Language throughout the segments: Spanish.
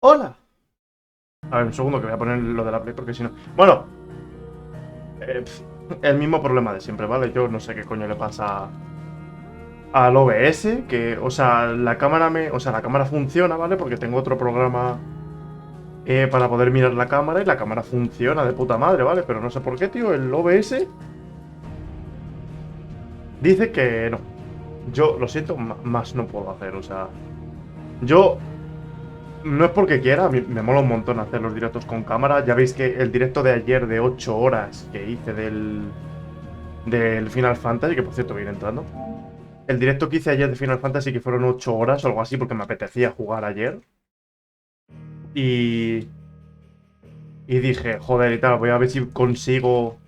¡Hola! A ver, un segundo que voy a poner lo de la Play porque si no... Bueno, el mismo problema de siempre, ¿vale? Yo no sé qué coño le pasa al OBS, que, o sea, la cámara la cámara funciona, ¿vale? Porque tengo otro programa para poder mirar la cámara y la cámara funciona de puta madre, ¿vale? Pero no sé por qué, tío, el OBS dice que no. Yo, lo siento, más no puedo hacer, o sea... Yo... No es porque quiera, a mí me mola un montón hacer los directos con cámara. Ya veis que el directo de ayer de 8 horas que hice del Final Fantasy, que por cierto voy a ir entrando. El directo que hice ayer de Final Fantasy, que fueron 8 horas o algo así, porque me apetecía jugar ayer. Y... Y dije, joder y tal, voy a ver si consigo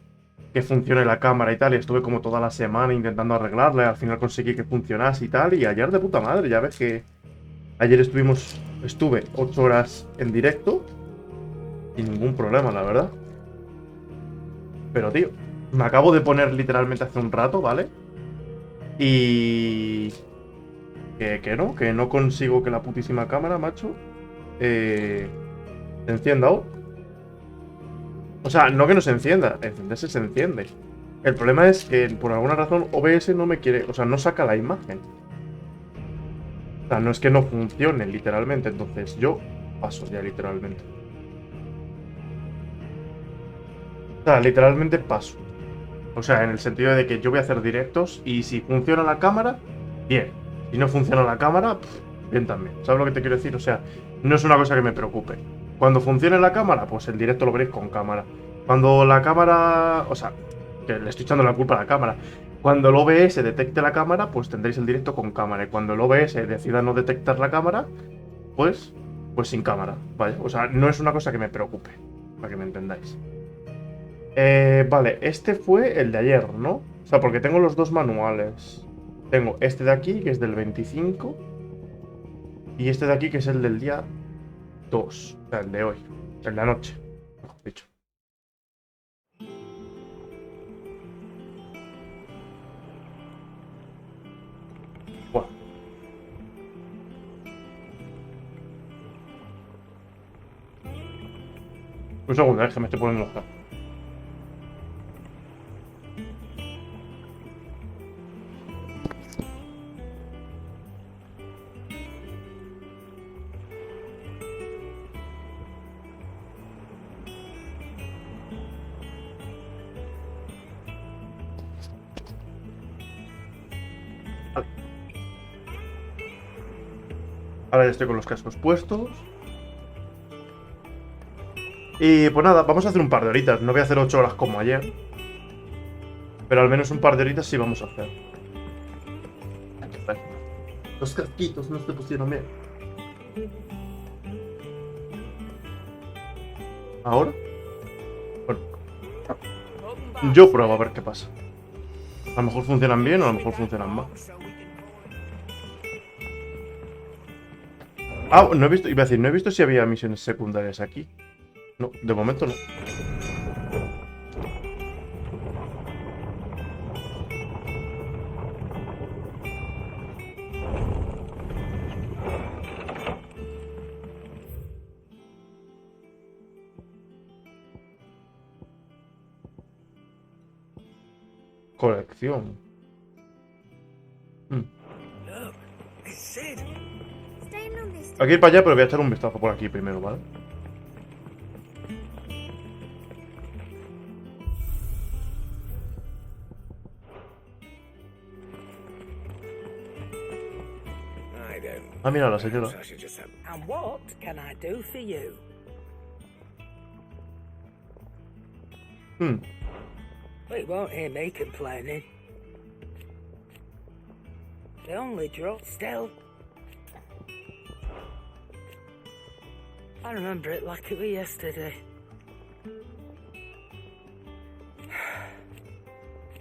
que funcione la cámara y tal. Y estuve como toda la semana intentando arreglarla. Y al final conseguí que funcionase y tal. Y ayer de puta madre, ya ves que ayer estuve 8 horas en directo. Sin ningún problema, la verdad. Pero, tío, me acabo de poner literalmente hace un rato, ¿vale? Y... que no consigo que la putísima cámara, macho, se encienda. O sea, no que no se encienda, encenderse se enciende. El problema es que por alguna razón OBS no me quiere, o sea, no saca la imagen. O sea, no es que no funcione, literalmente. Entonces yo paso ya, literalmente. O sea, literalmente paso. O sea, en el sentido de que yo voy a hacer directos y si funciona la cámara, bien. Si no funciona la cámara, bien también. ¿Sabes lo que te quiero decir? O sea, no es una cosa que me preocupe. Cuando funcione la cámara, pues el directo lo veréis con cámara. Cuando la cámara... O sea, que le estoy echando la culpa a la cámara. Cuando el OBS detecte la cámara, pues tendréis el directo con cámara. Y cuando el OBS decida no detectar la cámara, pues sin cámara. Vaya, o sea, no es una cosa que me preocupe, para que me entendáis. Vale, este fue el de ayer, ¿no? O sea, porque tengo los dos manuales. Tengo este de aquí, que es del 25, y este de aquí, que es el del día 2, o sea, el de hoy, el de anoche, mejor dicho. Buah. Un segundo, que me estoy poniendo los cascos. Vale. Ahora ya estoy con los cascos puestos. Y pues nada, vamos a hacer un par de horitas. No voy a hacer 8 horas como ayer, pero al menos un par de horitas sí vamos a hacer. Los casquitos no se pusieron bien. ¿Ahora? Bueno, yo pruebo a ver qué pasa. A lo mejor funcionan bien o a lo mejor funcionan mal. Ah, no he visto, iba a decir, no he visto si había misiones secundarias aquí. No, de momento no. Colección. Hay que ir para allá, pero voy a echar un vistazo por aquí primero, ¿vale? Ah, mira, la señora. And what can I do for you? We won't hear me complaining. The only drop still. I remember it like it was yesterday.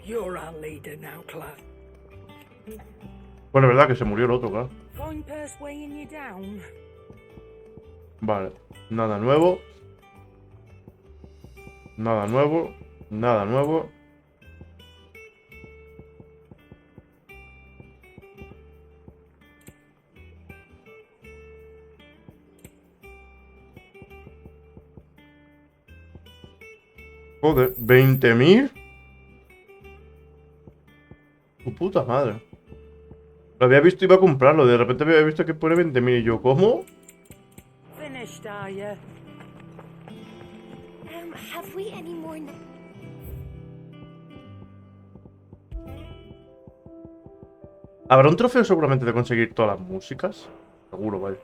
You're our leader now, Clad. Bueno, es verdad que se murió el otro, claro. Coin purse weighing you down. Vale, nada nuevo. Nada nuevo. Nada nuevo. Joder, 20.000. Tu puta madre. Lo había visto y iba a comprarlo. De repente había visto que pone 20.000 y yo, ¿cómo? Finished, are you? Have we any more? ¿Habrá un trofeo seguramente de conseguir todas las músicas? Seguro, vaya.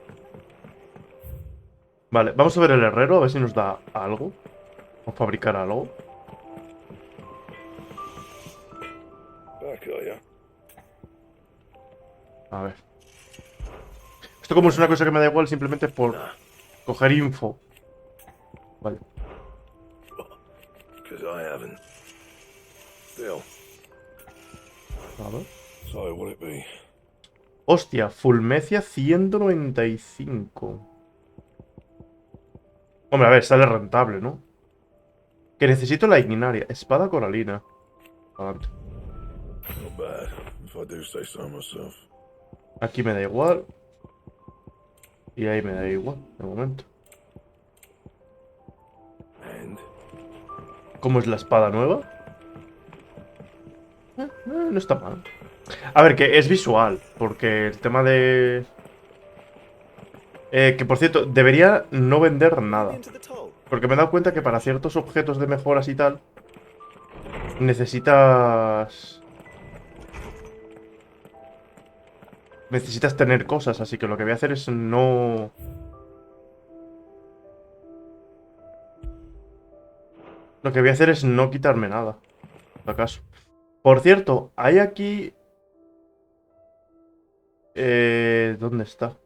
Vale, vamos a ver el herrero, a ver si nos da algo. Vamos a fabricar algo. A ver. Esto como es una cosa que me da igual simplemente por coger info. Vale. A ver. Hostia, Fulmecia 195. Hombre, a ver, sale rentable, ¿no? Que necesito la ignaria. Espada coralina. Adelante. Aquí me da igual. Y ahí me da igual, de momento. ¿Cómo es la espada nueva? No está mal. A ver, que es visual. Porque el tema de... que por cierto, debería no vender nada. Porque me he dado cuenta que para ciertos objetos de mejoras y tal, necesitas tener cosas, así que lo que voy a hacer es no... Lo que voy a hacer es no quitarme nada, por acaso. Por cierto, hay aquí... ¿dónde está?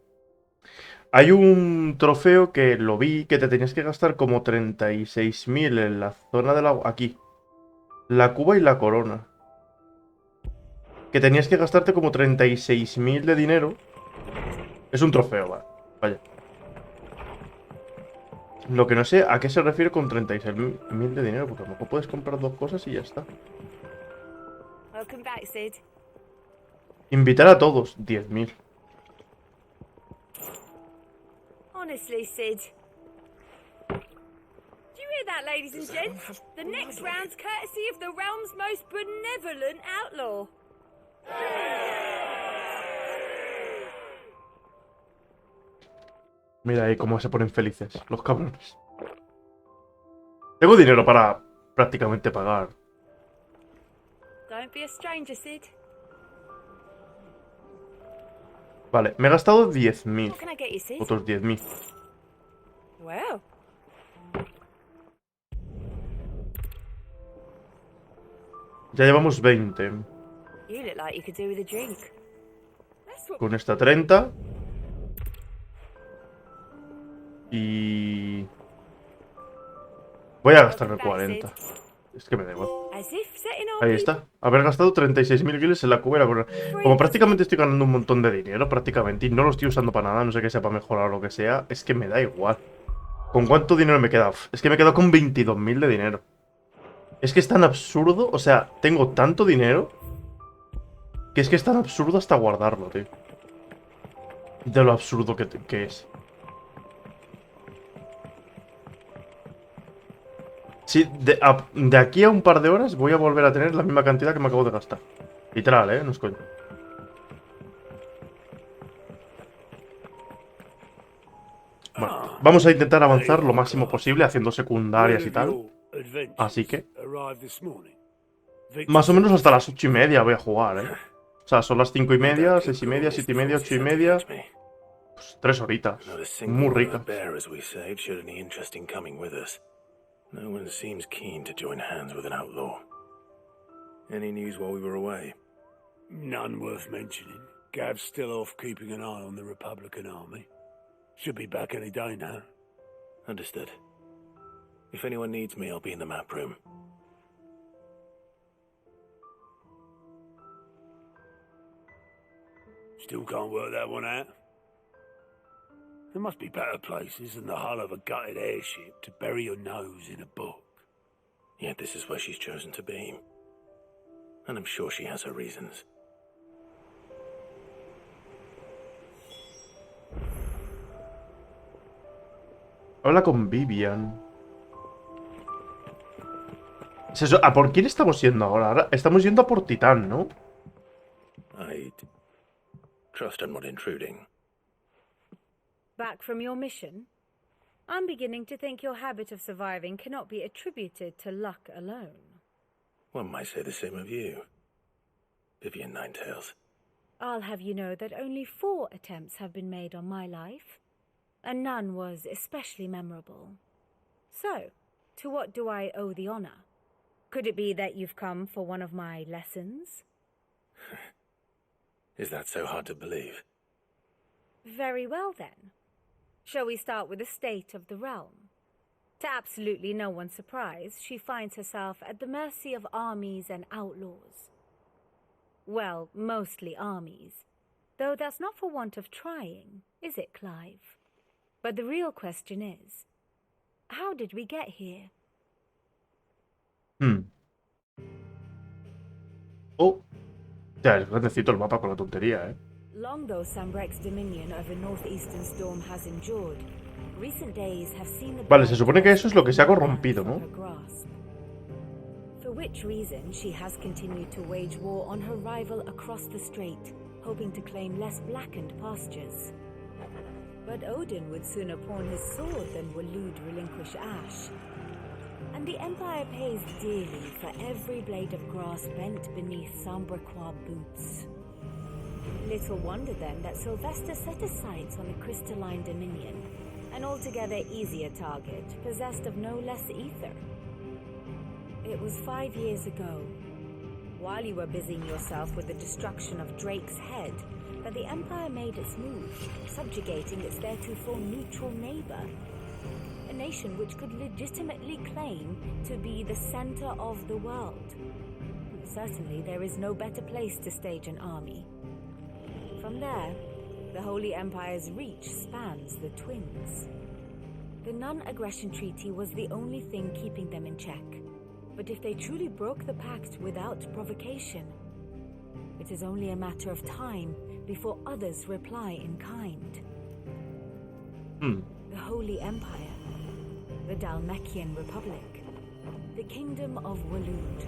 Hay un trofeo que lo vi, que te tenías que gastar como 36.000 en la zona de la... Aquí. La cuba y la corona. Que tenías que gastarte como 36.000 de dinero. Es un trofeo, vale. Vaya. Lo que no sé a qué se refiere con 36.000 de dinero, porque a lo mejor puedes comprar dos cosas y ya está. Welcome back, Sid. Invitar a todos, 10.000. Honestly, Sid. Do you hear that, ladies and gents? The next round's courtesy of the realm's most benevolent outlaw. Mira ahí cómo se ponen felices, los cabrones. Tengo dinero para prácticamente pagar. Don't be a stranger, Sid. Vale, me he gastado 10.000. What can I get you, Sid? Otros 10.000. Well. Ya llevamos 20. You look like you could do with a drink. That's what... Con esta 30. Y... voy a gastarme 40. Es que me da igual. As if setting our Ahí people... está. Haber gastado 36.000 guiles en la cuba y la corona. Como prácticamente estoy ganando un montón de dinero, prácticamente, y no lo estoy usando para nada, no sé que sea para mejorar o lo que sea, es que me da igual. ¿Con cuánto dinero me he quedado? Es que me he quedado con 22.000 de dinero. Es que es tan absurdo, o sea, tengo tanto dinero que es tan absurdo hasta guardarlo, tío. De lo absurdo que es. Sí, de aquí a un par de horas voy a volver a tener la misma cantidad que me acabo de gastar. Literal, no es coño. Bueno, vamos a intentar avanzar lo máximo posible haciendo secundarias y tal. Así que... más o menos hasta las 8:30 voy a jugar, O sea, son las 5:30, 6:30, 7:30, 8:30. Pues 3 horitas. Muy ricas. No one seems keen to join hands with an outlaw. Any news while we were away? None worth mentioning. Gav's still off keeping an eye on the Republican army. Should be back any day now. Understood. If anyone needs me, I'll be in the map room. Still can't work that one out? There must be better places than the hull of a gutted airship to bury your nose in a book. Yet this is where she's chosen to be. And I'm sure she has her reasons. Habla con Vivian. ¿A por quién estamos yendo ahora? Ahora estamos yendo a por Titán, ¿no? I trust I'm not intruding. Back from your mission? I'm beginning to think your habit of surviving cannot be attributed to luck alone. One might say the same of you, Vivian Ninetails. I'll have you know that only 4 attempts have been made on my life, and none was especially memorable. So, to what do I owe the honor? Could it be that you've come for one of my lessons? Is that so hard to believe? Very well then. Shall we start with the state of the realm? To absolutely no one's surprise, she finds herself at the mercy of armies and outlaws. Well, mostly armies. Though that's not for want of trying, is it, Clive? But the real question is, how did we get here? Oh. Ya, es grandecito el mapa con la tontería, ¿eh? Long though Sambrek's dominion over northeastern Storm has endured, recent days have seen the Vale, se supone que eso es lo que se ha corrompido, ¿no? For which reason she has continued to wage war on her rival across the strait, hoping to claim less blackened pastures. But Odin would sooner pawn his sword than Waloed relinquish Ash. And the Empire pays dearly for every blade of grass bent beneath Sambrequois boots. Little wonder then that Sylvester set his sights on the crystalline dominion, an altogether easier target, possessed of no less ether. It was 5 years ago, while you were busying yourself with the destruction of Drake's head, that the Empire made its move, subjugating its theretofore neutral neighbor. A nation which could legitimately claim to be the center of the world. Certainly there is no better place to stage an army. From there, the Holy Empire's reach spans the Twins. The non-aggression treaty was the only thing keeping them in check. But if they truly broke the pact without provocation, it is only a matter of time before others reply in kind. The Holy Empire, the Dhalmekian Republic, the Kingdom of Waloed,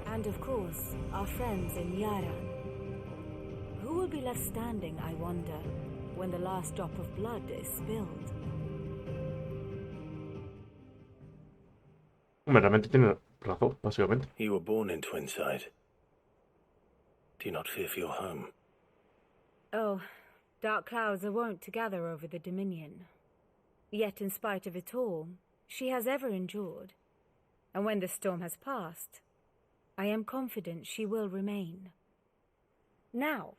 and of course, our friends in Yaran. Who will be left standing, I wonder, when the last drop of blood is spilled? Realmente tiene razón, básicamente. You were born in Twinside. Do you not fear for your home? Oh, dark clouds are wont to gather over the Dominion. Yet in spite of it all, she has ever endured. And when the storm has passed, I am confident she will remain. Now,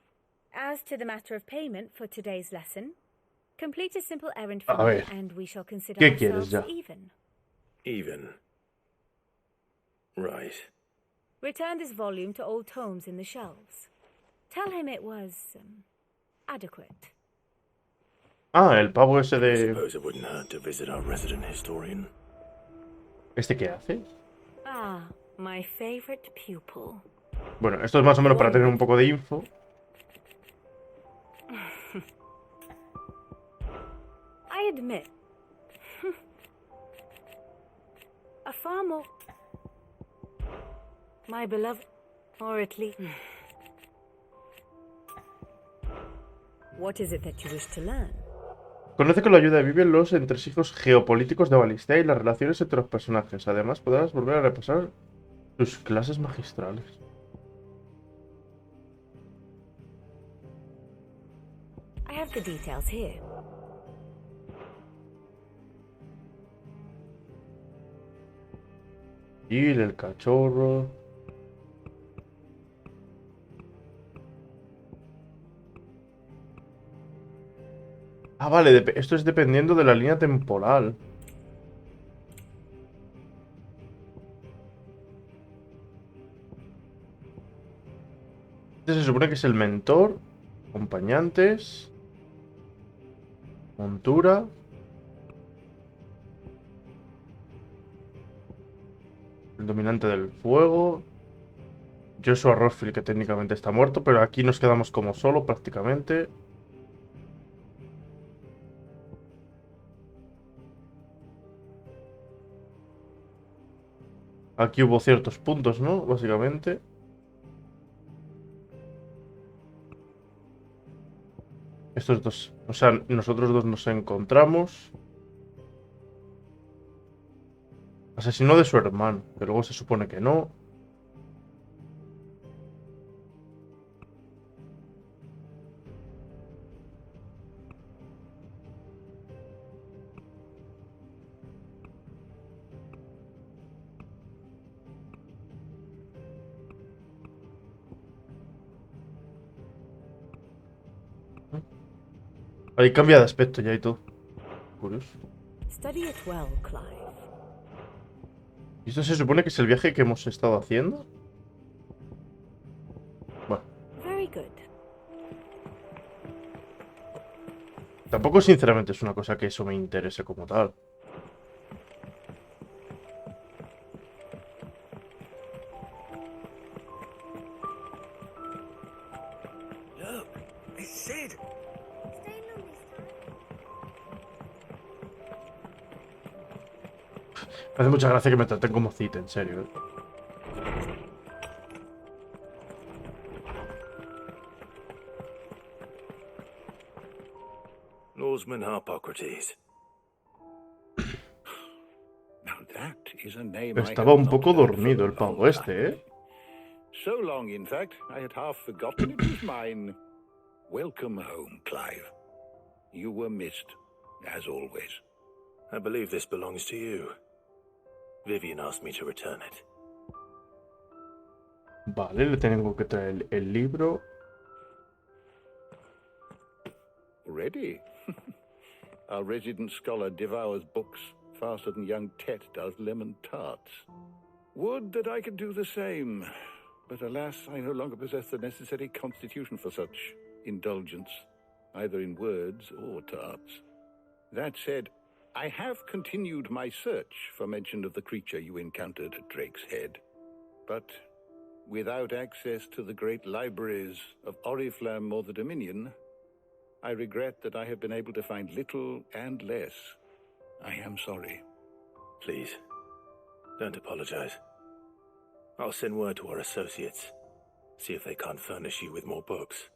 as to the matter of payment for today's lesson, complete a simple errand for me and we shall consider ourselves even. Even? Right. Return this volume to old tomes in the shelves. Tell him it was adequate. Ah, el pavo ese I de... suppose it wouldn't hurt to visit our resident historian. ¿Este qué hace? Ah, my favorite pupil. Bueno, esto es más o menos para tener un poco de info. I admit, a far more... My beloved, or at least... What is it that you wish to learn? Conoce con la ayuda de Vivian los entresijos geopolíticos de Valistea y las relaciones entre los personajes. Además, podrás volver a repasar sus clases magistrales. I have the details here. Y el cachorro. Ah, vale, esto es dependiendo de la línea temporal. Este se supone que es el mentor, acompañantes, montura. El dominante del fuego. Joshua Rothfield, que técnicamente está muerto, pero aquí nos quedamos como solo prácticamente. Aquí hubo ciertos puntos, ¿no? Básicamente. Estos dos. O sea, nosotros dos nos encontramos. Asesinó de su hermano, que luego se supone que no. Ahí cambia de aspecto ya y todo. Curioso. Study it well, Clive. ¿Y esto se supone que es el viaje que hemos estado haciendo? Bueno. Very good. Tampoco sinceramente es una cosa que eso me interese como tal. Look, it's Sid. Me hace mucha gracia que me traten como Cid, en serio. Lawsman Harpocrates. Now that is a name Estaba un poco dormido el pavo este, ¿eh? So long, in fact, I had half forgotten it was mine. Welcome home, Clive. You were missed, as always. I believe this belongs to you. Vivian asked me to return it. Vale, le tengo que traer el libro. Ready? Our resident scholar devours books faster than young Tet does lemon tarts. Would that I could do the same. But alas, I no longer possess the necessary constitution for such indulgence, either in words or tarts. That said, I have continued my search for mention of the creature you encountered at Drake's Head. But without access to the great libraries of Oriflamme or the Dominion, I regret that I have been able to find little and less. I am sorry. Please, don't apologize. I'll send word to our associates. See if they can't furnish you with more books.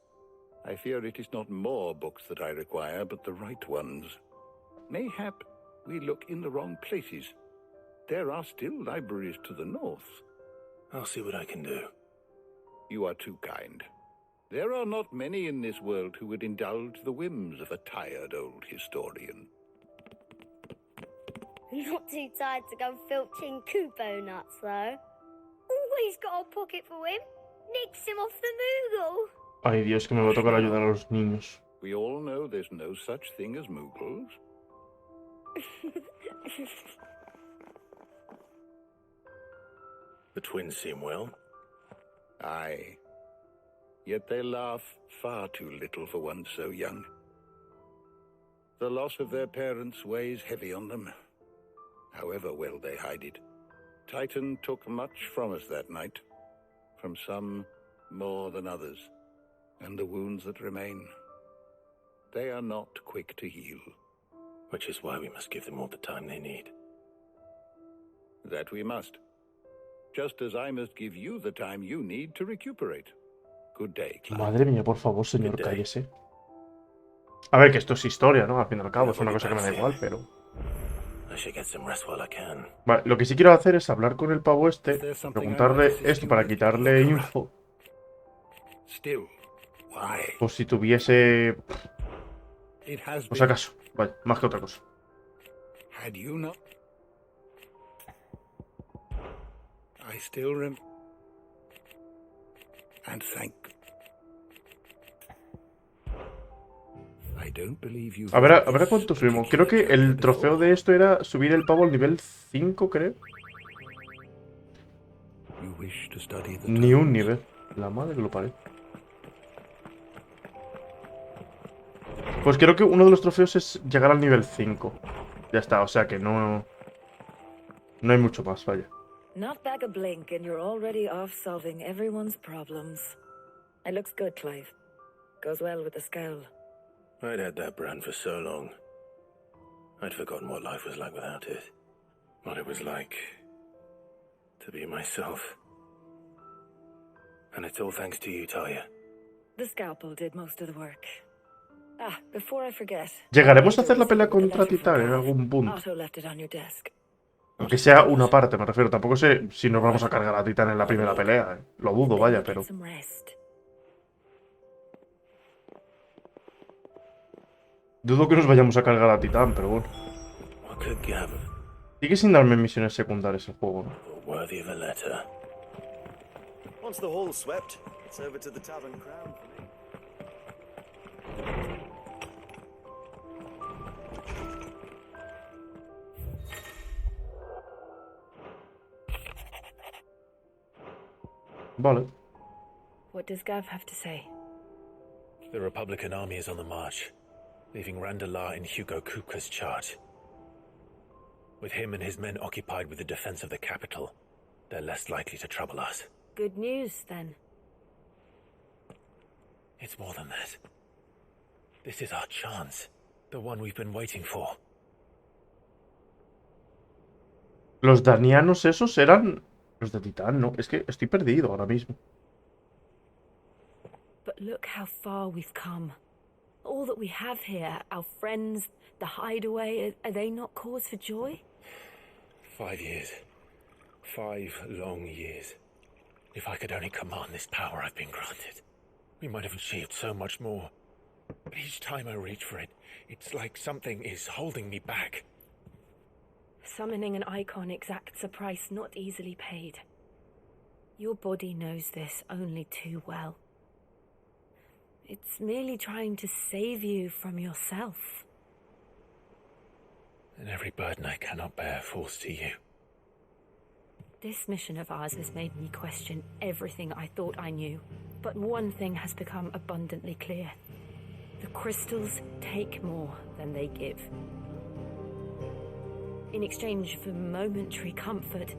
I fear it is not more books that I require, but the right ones. Mayhap we look in the wrong places. There are still libraries to the north. I'll see what I can do. You are too kind. There are not many in this world who would indulge the whims of a tired old historian. Not too tired to go filching Kupo nuts, though. Always got a pocket for him. Nicks him off the Moogle. Ay, Dios, que me va a tocar ayudar a los niños. We all know there's no such thing as Moogles. The twins seem well. Aye. Yet they laugh far too little for one so young. The loss of their parents weighs heavy on them, however well they hide it. Titan took much from us that night, from some more than others, and the wounds that remain, they are not quick to heal. Which is why we must give them all the time they need. That we must. Just as I must give you the time you need to recuperate. Good day, Clive. Madre mía, por favor, señor, Good day. cállese. A ver, que esto es historia, ¿no? Al fin y al cabo, es una cosa que me da igual, pero... I should get some rest while I can. Vale, lo que sí quiero hacer es hablar con el pavo este, preguntarle esto para quitarle info, Still, why? por si tuviese... It has Por si been. acaso, vale, más que otra cosa. Had you not? I still and thank. I don't believe you. A ver a cuánto subimos. Creo que el trofeo de esto era subir el pavo al nivel 5, creo. You wish to study the Ni un nivel. La madre que lo parió. Pues creo que uno de los trofeos es llegar al nivel 5. Ya está, o sea que no... No hay mucho más, vaya. Not back a blink and you're already off solving everyone's problems. It looks good, Clive. Goes well with the scowl. I'd had that brand for so long. I'd forgotten what life was like without it. What it was like to to be myself. And it's all thanks to you, Talia. The scalpel did most of the work. Ah, before I forget. ¿Llegaremos a hacer la pelea contra Titán en algún punto? Otto left it on your desk. Aunque sea una parte, me refiero. Tampoco sé si nos vamos a cargar a Titán en la primera pelea. Lo dudo, vaya, pero... Dudo que nos vayamos a cargar a Titán, pero bueno. Sigue sin darme misiones secundarias el juego, ¿no? Once the hall's swept, it's over to the Tavern Crown for me. Vale. What does Gav have to say? The Republican army is on the march, leaving Randalar in Hugo Kupka's charge. With him and his men occupied with the defense of the capital, they're less likely to trouble us. Good news, then. It's more than that. This is our chance, the one we've been waiting for. Los danianos esos eran los de Titán, ¿no? Es que estoy perdido ahora mismo. But look how far we've come. All that we have here, our friends, the hideaway, are they not cause for joy? 5 years. 5 long years. If I could only command this power I've been granted, we might have achieved so much more. But each time I reach for it, it's like something is holding me back. Summoning an icon exacts a price not easily paid. Your body knows this only too well. It's merely trying to save you from yourself. And every burden I cannot bear falls to you. This mission of ours has made me question everything I thought I knew. But one thing has become abundantly clear. The crystals take more than they give. In exchange for momentary comfort,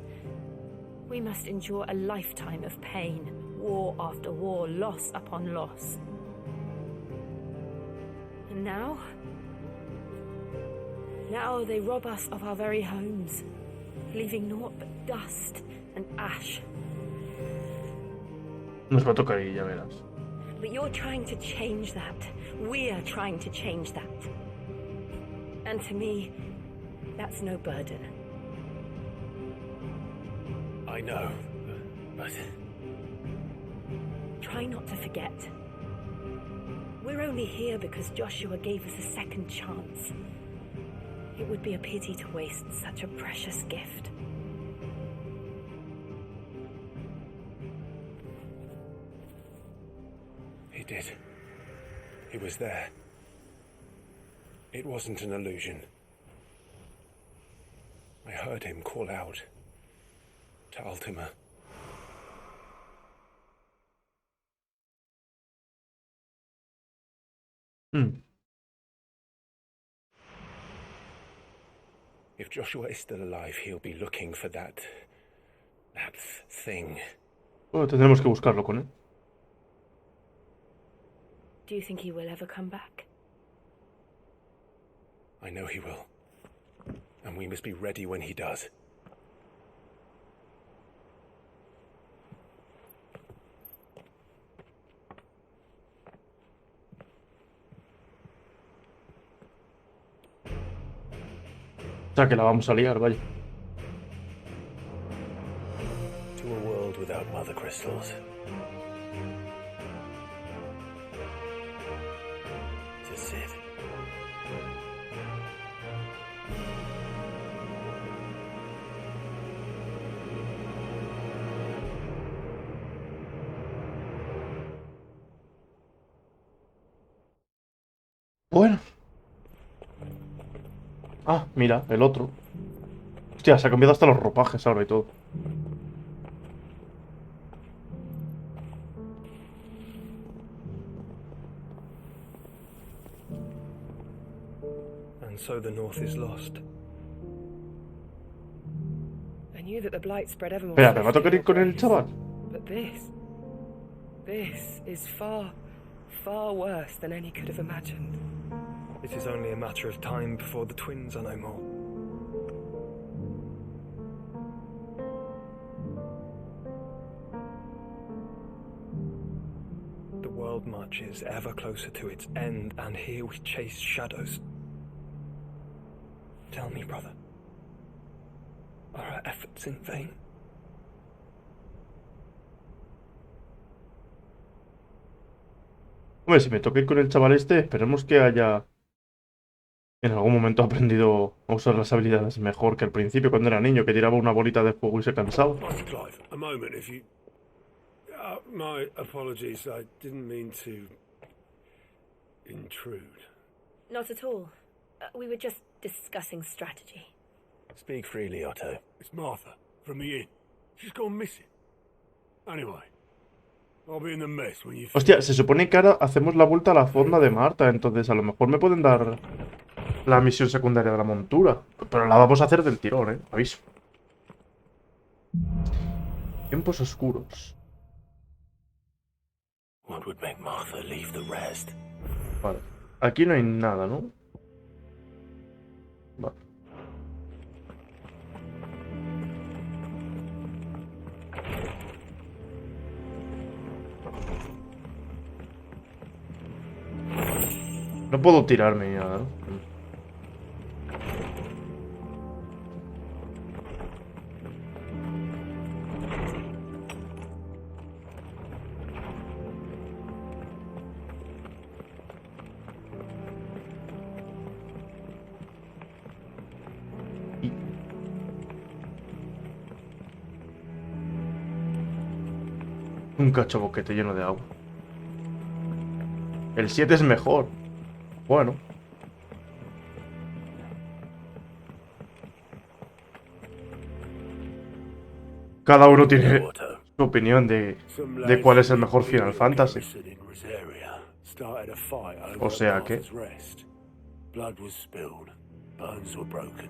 we must endure a lifetime of pain, war after war, loss upon loss. And now they rob us of our very homes, leaving naught but dust and ash. Nos va a tocar y ya verás. But you're trying to change that. We're trying to change that. And to me, that's no burden. I know, but... Try not to forget. We're only here because Joshua gave us a second chance. It would be a pity to waste such a precious gift. He did. He was there. It wasn't an illusion. I heard him call out to Ultima. If Joshua is still alive, he'll be looking for that thing. Bueno, tendremos que buscarlo con él. Do you think he will ever come back? I know he will. And we must be ready when he does. O sea que la vamos a liar, vaya. To a world without mother crystals. To Sid. Bueno. Ah, mira, el otro. Hostia, se ha cambiado hasta los ropajes ahora y todo. And so the North is lost. I knew that the blight spread ever more. Espera, ¿me va a tocar ir con el chaval? But this is far, far worse than any could have imagined. It is only a matter of time before the twins are no more. marches ever closer to its end, and here we chase shadows. Tell me, brother, are our efforts in vain? Hombre, si me toca ir con el chaval este, esperemos que haya en algún momento aprendido a usar las habilidades mejor que al principio, cuando era niño, que tiraba una bolita de fuego y se cansaba. Master Clive, a moment, if you... my apologies, I didn't mean to... intrude. Not at all. We were just discussing strategy. Speak freely, Otto. It's Martha, from the inn. She's gone missing. Anyway, I'll be in the mess when you... Hostia, se supone que ahora hacemos la vuelta a la fonda de Marta, entonces a lo mejor me pueden dar la misión secundaria de la montura. Pero la vamos a hacer del tirón, aviso. Tiempos oscuros. What would make Martha leave the rest? Vale. Aquí no hay nada, ¿no? Vale. No puedo tirarme ni nada, ¿no? Un cachoboquete lleno de agua. El 7 es mejor. Bueno. Cada uno tiene su opinión de cuál es el mejor Final Fantasy. O sea que... Blood was spilled, bones were broken.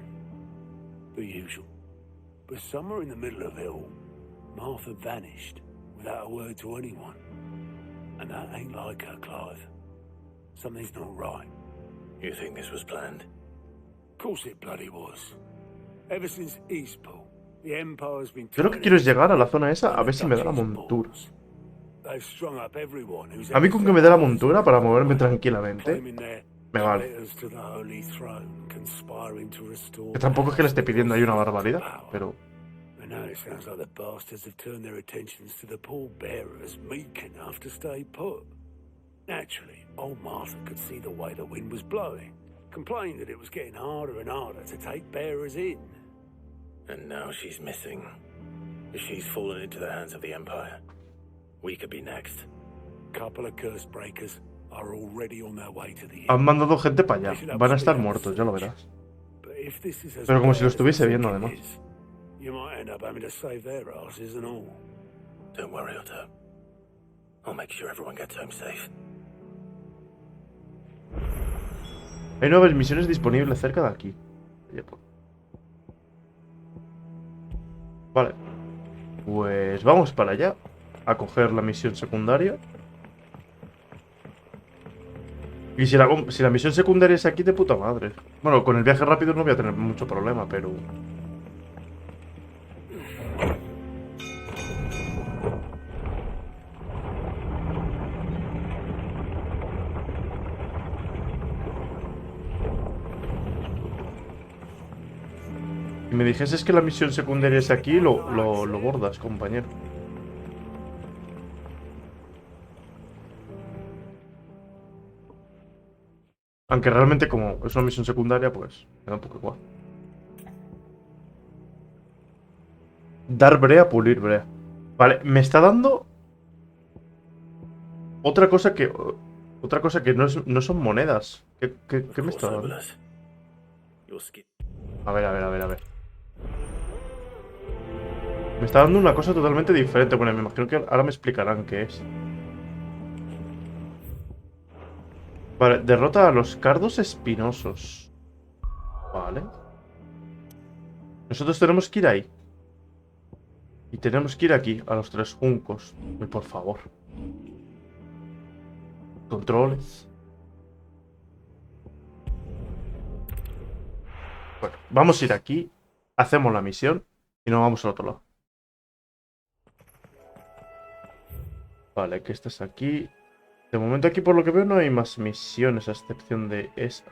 The usual. But somewhere in the middle of it all, Martha vanished without a word to anyone. And that ain't like her, Clive. Something's not right. You think this was planned? Of course it bloody was. Ever since Eastpool, the Empire's been... Yo lo que quiero es llegar a la zona esa a ver si me da la montura. They've strung up everyone who's... A mí con que me dé la montura para moverme tranquilamente, me vale. Que tampoco es que le esté pidiendo ahí una barbaridad, pero... Now it sounds like the bastards have turned their attentions to the pallbearers meek enough to stay put. Naturally, old Martha could see the way the wind was blowing, complained that it was getting harder and harder to take bearers in. And now she's missing. She's fallen into the hands of the Empire. We could be next. Couple of curse breakers are already on their way to the Han mandado gente para allá. Van a estar muertos, ya lo verás. Pero como si lo estuviese viendo, además. You might end up having to save their asses and all. Don't worry, Otto. I'll make sure everyone gets home safe. Hay nuevas misiones disponibles cerca de aquí. Vale. Pues vamos para allá. A coger la misión secundaria. Y si la misión secundaria es aquí, de puta madre. Bueno, con el viaje rápido no voy a tener mucho problema, pero... Si me dijeses que la misión secundaria es aquí, lo bordas, compañero. Aunque realmente como es una misión secundaria, pues me da un poco igual. Dar brea, pulir brea. Vale, me está dando otra cosa que no son monedas. ¿Qué me está dando? A ver. Me está dando una cosa totalmente diferente. Bueno, me imagino que ahora me explicarán qué es. Vale, derrota a los cardos espinosos. Vale. Nosotros tenemos que ir ahí. Y tenemos que ir aquí, a los 3 juncos. Por favor. Controles. Bueno, vamos a ir aquí. Hacemos la misión. Y nos vamos al otro lado. Vale, que estás aquí. De momento aquí por lo que veo no hay más misiones a excepción de esa.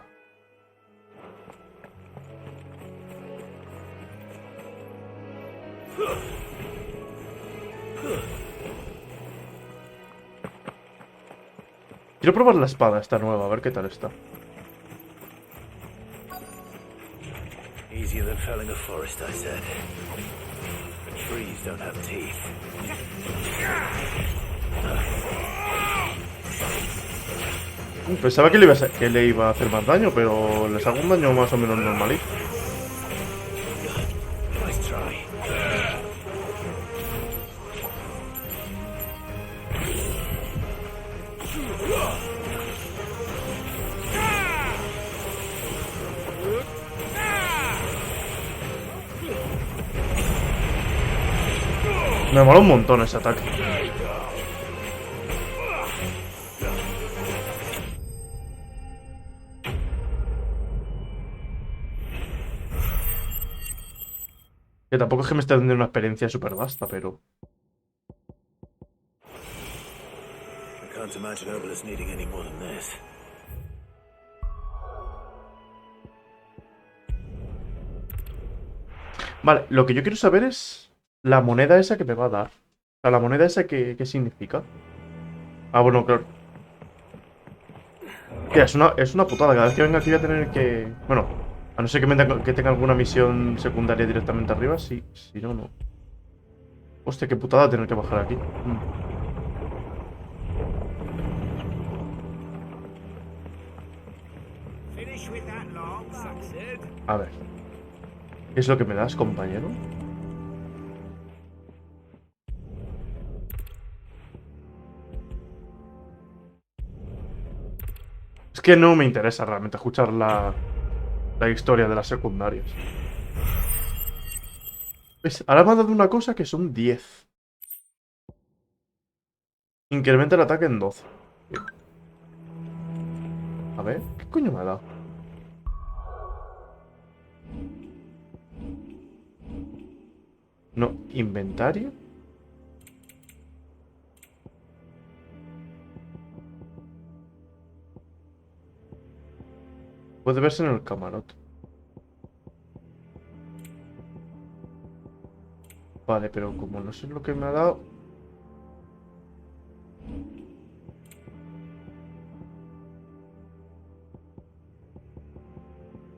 Quiero probar la espada esta nueva, a ver qué tal está. Easier than felling a forest, I said. The trees don't have teeth. Pensaba que le iba a hacer más daño, pero les hago un daño más o menos normalito. Nice try. Me mola un montón ese ataque. Que tampoco es que me esté dando una experiencia súper vasta, pero... I can't imagine Obelus needing any more than this. Vale, lo que yo quiero saber es... la moneda esa que me va a dar. O sea, la moneda esa ¿qué significa? Ah, bueno, claro. Tía, es una putada. Cada vez que venga aquí voy a tener que... Bueno, a no ser que tenga alguna misión secundaria directamente arriba. Sí, si no, no. Hostia, qué putada tener que bajar aquí. A ver. ¿Qué es lo que me das, compañero? Es que no me interesa realmente escuchar la historia de las secundarias. ¿Ves? Ahora me ha dado una cosa que son 10. Incrementa el ataque en 12. Bien. A ver, ¿qué coño me ha dado? No, inventario. Puede verse en el camarote. Vale, pero como no sé lo que me ha dado...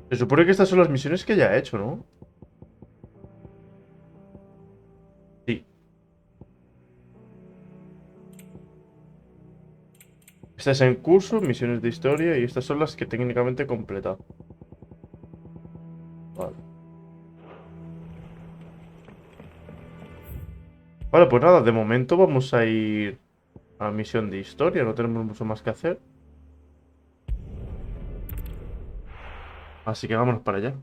Se supone que estas son las misiones que ya he hecho, ¿no? Sí. Esta es en curso, misiones de historia, y estas son las que técnicamente he completado. Vale. Vale, pues nada, de momento vamos a ir a la misión de historia, no tenemos mucho más que hacer. Así que vámonos para allá.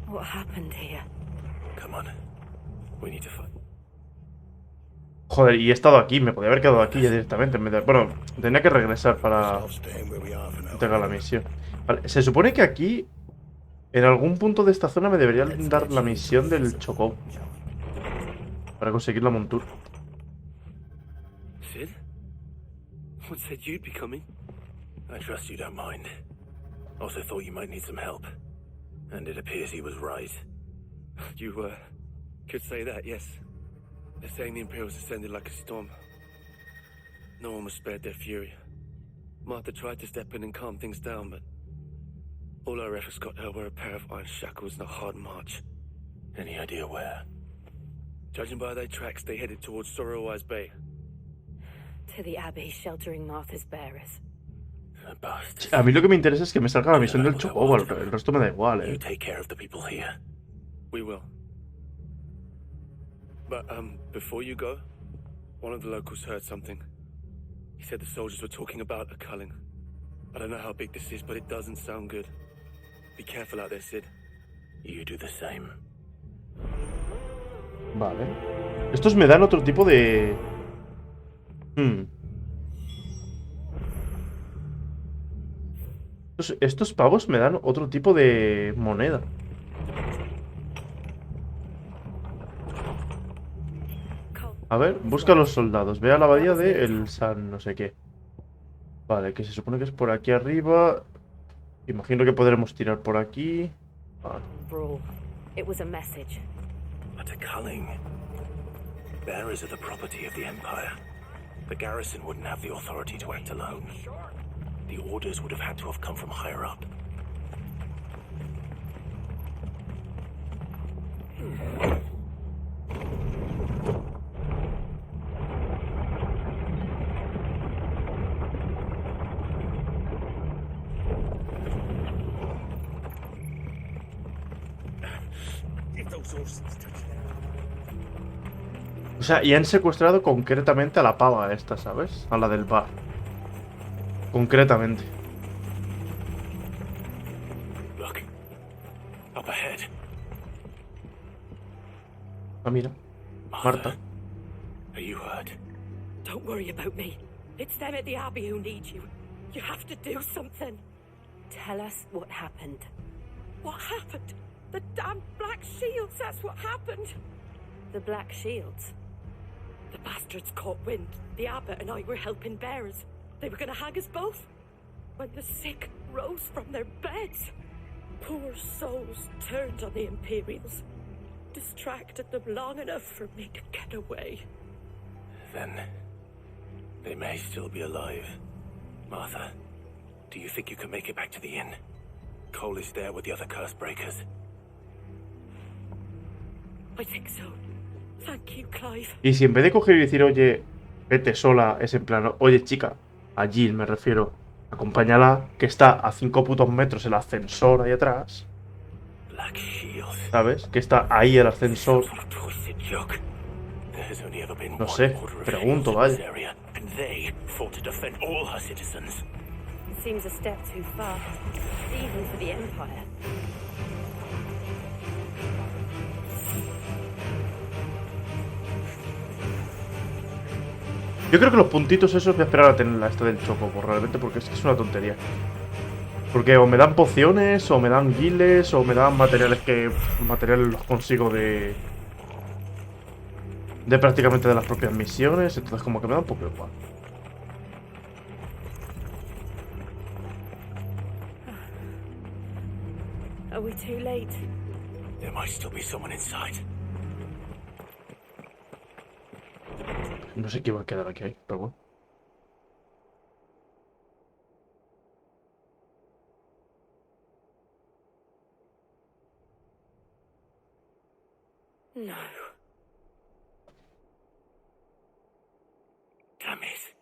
What happened here? Come on. We need to find. Joder, y he estado aquí, me podía haber quedado aquí ya directamente. Bueno, tenía que regresar para entregar la misión. Vale, se supone que aquí, en algún punto de esta zona, me deberían dar la misión del Chocobo para conseguir la montura. Sid? What said you'd be coming? I trust you don't mind. Also thought you might need some help. And it appears he was right. You, could say that, yes. They're saying the Imperials descended like a storm. No one was spared their fury. Martha tried to step in and calm things down, but all our efforts got her were a pair of iron shackles and a hard march. Any idea where? Judging by their tracks, they headed towards Sorrowwise Bay. To the Abbey sheltering Martha's bearers. A mí lo que me interesa es que me salga la misión del Chocobo, el resto me da igual, You take care of the people here. We will. But, before you go, one of the locals heard something. He said the soldiers were talking about a culling. I don't know how big this is, but it doesn't sound good. Be careful out there, Sid. You do the same. Vale. Estos me dan otro tipo de... Estos pavos me dan otro tipo de moneda. A ver, busca a los soldados. Ve a la abadía de el San no sé qué. Vale, que se supone que es por aquí arriba. Imagino que podremos tirar por aquí. Vale. Brawl. It was a message. But a culling. Bearers are the property of the Empire. The garrison wouldn't have the authority to act alone. The orders would have had to have come from higher up. O sea, y han secuestrado concretamente a la pava esta, ¿sabes? A la del bar. Concretamente. Look. Up ahead. Ah, mira. Marta. Are you hurt? Don't worry about me. It's them at the Abbey who need you. You have to do something. Tell us what happened. What happened? The damn Black Shields, that's what happened. The Black Shields? The bastards caught wind. The abbot and I were helping bearers. They were going to hang us both. When the sick rose from their beds, poor souls turned on the Imperials. Distracted them long enough for me to get away. Then they may still be alive. Martha, do you think you can make it back to the inn? Cole is there with the other curse breakers. I think so. Thank you, Clive. Y si en vez de coger y decir, oye, vete sola, es en plan, oye chica, a Jill me refiero, acompáñala, que está a 5 putos metros el ascensor ahí atrás. ¿Sabes? Que está ahí el ascensor. No sé, pregunto, vaya. It seems a step too far, even for the Empire. Yo creo que los puntitos esos voy a esperar a tener la esta del choco, realmente, porque es que es una tontería. Porque o me dan pociones, o me dan guiles, o me dan materiales que... Materiales los consigo de prácticamente de las propias misiones, entonces como que me da un poco igual. Are we too late? There might still be someone inside. No sé qué va a quedar aquí, pero bueno. No. Damn it.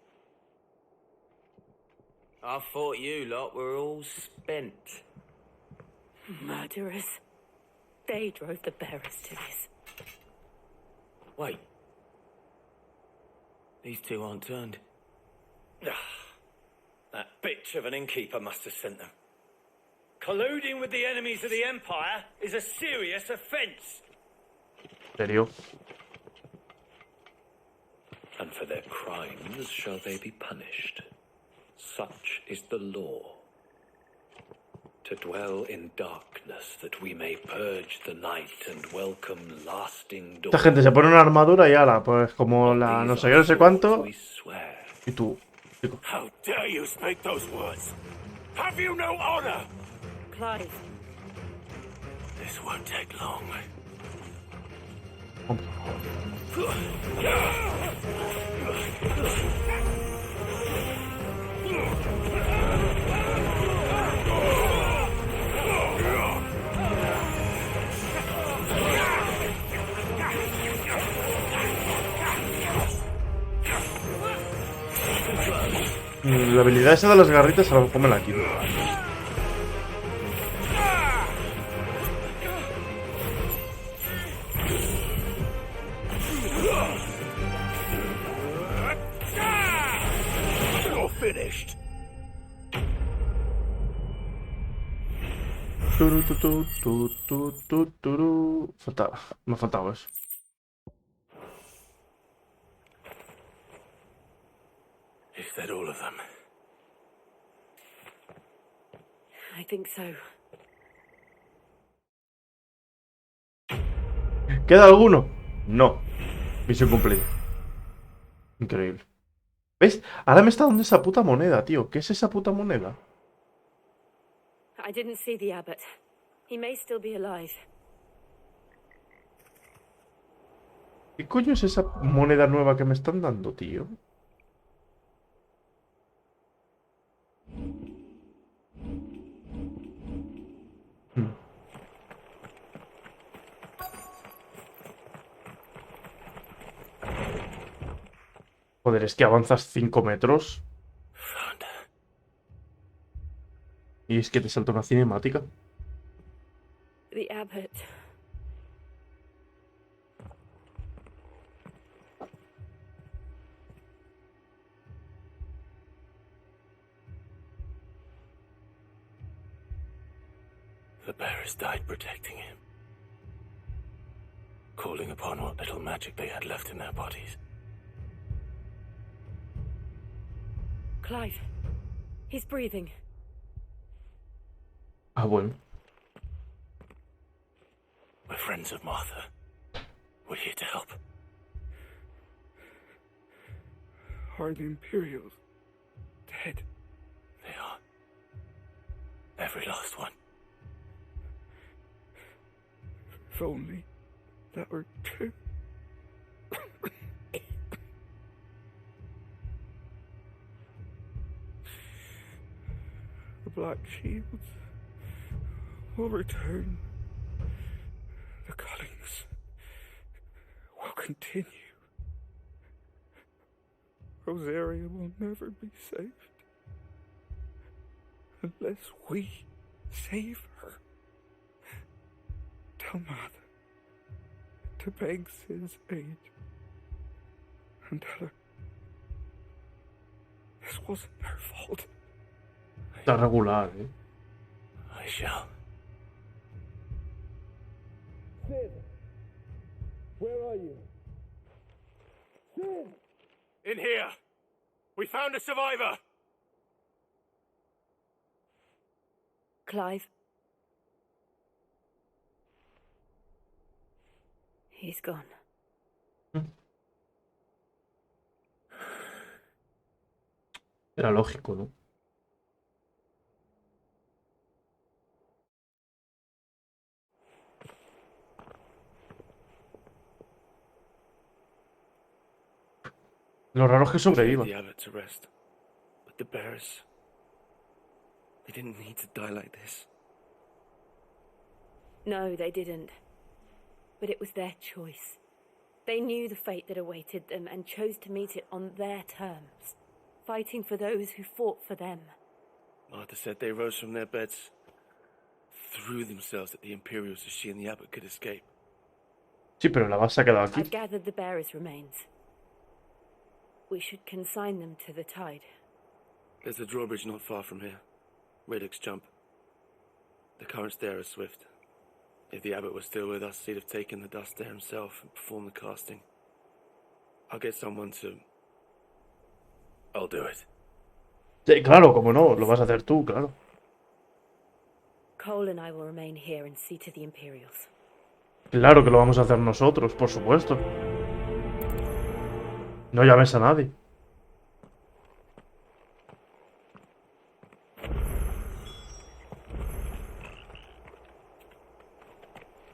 I thought you lot were all spent. Murderers. They drove the bearers to this. Wait. These two aren't turned. That bitch of an innkeeper must have sent them. Colluding with the enemies of the Empire is a serious offence. ¿En serio? And for their crimes shall they be punished. Such is the law. To dwell in darkness that we may purge the night and welcome lasting dawn. Esta gente se pone una armadura y ala, pues como la no sé qué, no sé cuánto. Y tú, chico. How dare you speak those words? Have you no honor? Clive. This won't take long. La habilidad esa de las garritas a lo mejor me la quito. Faltaba, me ha faltado eso. Is that all of them? I think so. ¿Queda alguno? No. Misión cumplida. Increíble. ¿Ves? Ahora me está dando esa puta moneda, tío. ¿Qué es esa puta moneda? I didn't see the abbot. He may still be alive. ¿Qué coño es esa moneda nueva que me están dando, tío? Joder, es que avanzas 5 metros. Y es que te salta una cinemática. The abbot. The bearers died protecting him, calling upon what little magic they had left in their bodies. Clive. He's breathing. Ah, bueno. We're friends of Martha. We're here to help. Are the Imperials dead? They are. Every last one. If only that were true. The Black Shields will return. The cuttings will continue. Rosaria will never be saved unless we save her. Tell Mother to beg Sid's aid and tell her this wasn't her fault. Está regular, ¿eh? I shall. Sid, where are you? Sid! In here! We found a survivor! Clive. He's gone. Era lógico, ¿no? Lo raro es que sobreviva. The abbot to rest, but the bearers, they didn't need to die like this. No, they didn't. But it was their choice. They knew the fate that awaited them and chose to meet it on their terms, fighting for those who fought for them. Martha said they rose from their beds, threw themselves at the Imperials so she and the abbot could escape. Sí, pero la base ha quedado aquí. I've gathered the bearers' remains. We should consign them to the tide. There's a drawbridge not far from here. Radix jump. The currents there are swift. If the abbot was still with us, he'd have taken the dust there himself and performed the casting. I'll get someone to... I'll do it. Sí, claro, como no, lo vas a hacer tú, claro. Cole and I will remain here and see to the Imperials. Claro que lo vamos a hacer nosotros, por supuesto. No llames a nadie.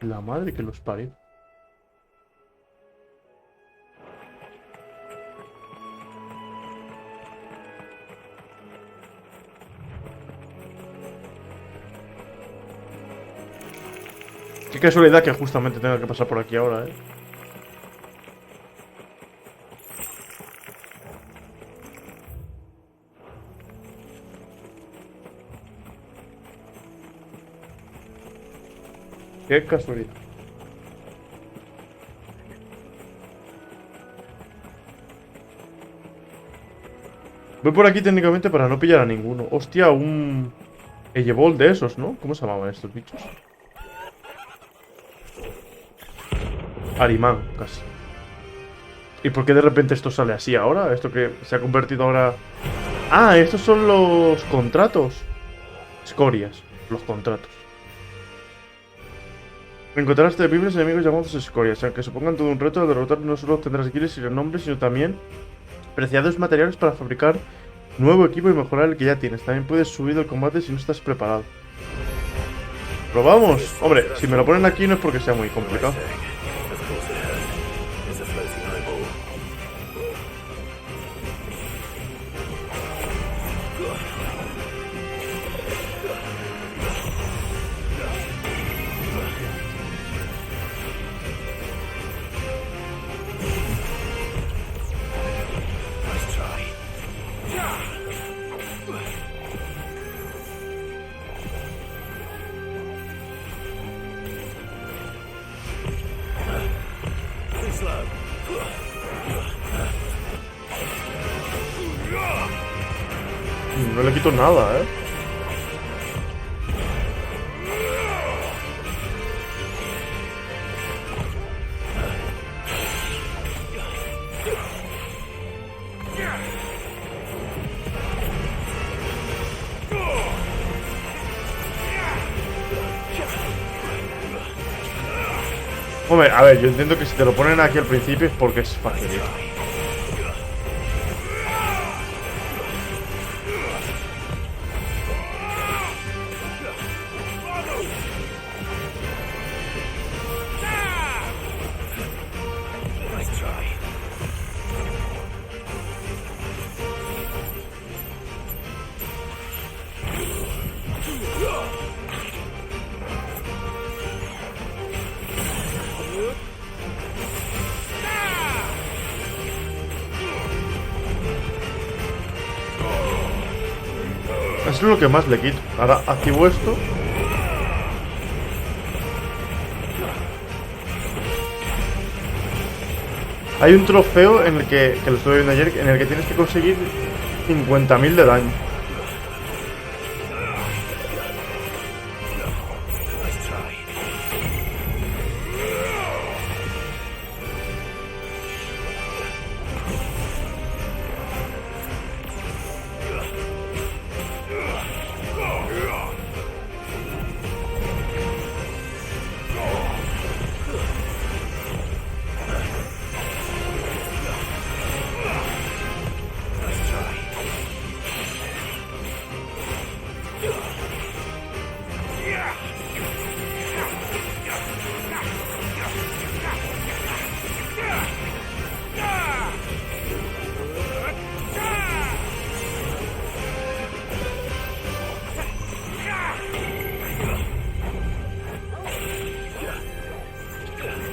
La madre que los parió. Qué casualidad que justamente tenga que pasar por aquí ahora, ¿eh? Qué casualidad. Voy por aquí técnicamente para no pillar a ninguno. Hostia, un... Eyeball de esos, ¿no? ¿Cómo se llamaban estos bichos? Arimán, casi. ¿Y por qué de repente esto sale así ahora? Esto que se ha convertido ahora... Ah, estos son los contratos. Escorias, los contratos. Encontrarás temibles enemigos llamados escorias. Aunque supongan todo un reto de derrotar, no solo obtendrás kills y renombre, sino también preciados materiales para fabricar nuevo equipo y mejorar el que ya tienes. También puedes subir el combate si no estás preparado. ¿Probamos? Hombre, si me lo ponen aquí no es porque sea muy complicado. No le quito nada, ¿eh? Hombre, a ver, yo entiendo que si te lo ponen aquí al principio es porque es facilito. Eso es lo que más le quito. Ahora activo esto. Hay un trofeo en el que lo estuve viendo ayer, en el que tienes que conseguir 50.000 de daño.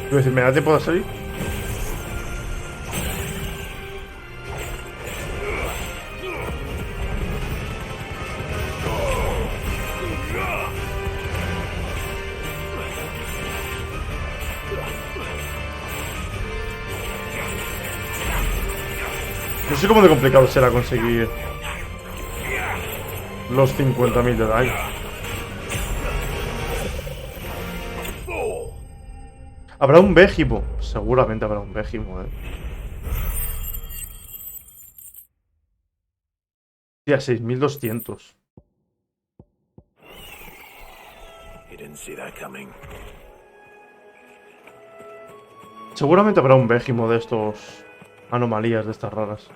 Quiero decir, ¿me da tiempo de salir? No sé cómo de complicado será conseguir los 50.000 de daño. Habrá un Bégimo. Seguramente habrá un Bégimo, Tía, 6.200. Seguramente habrá un Bégimo de estos anomalías, de estas raras.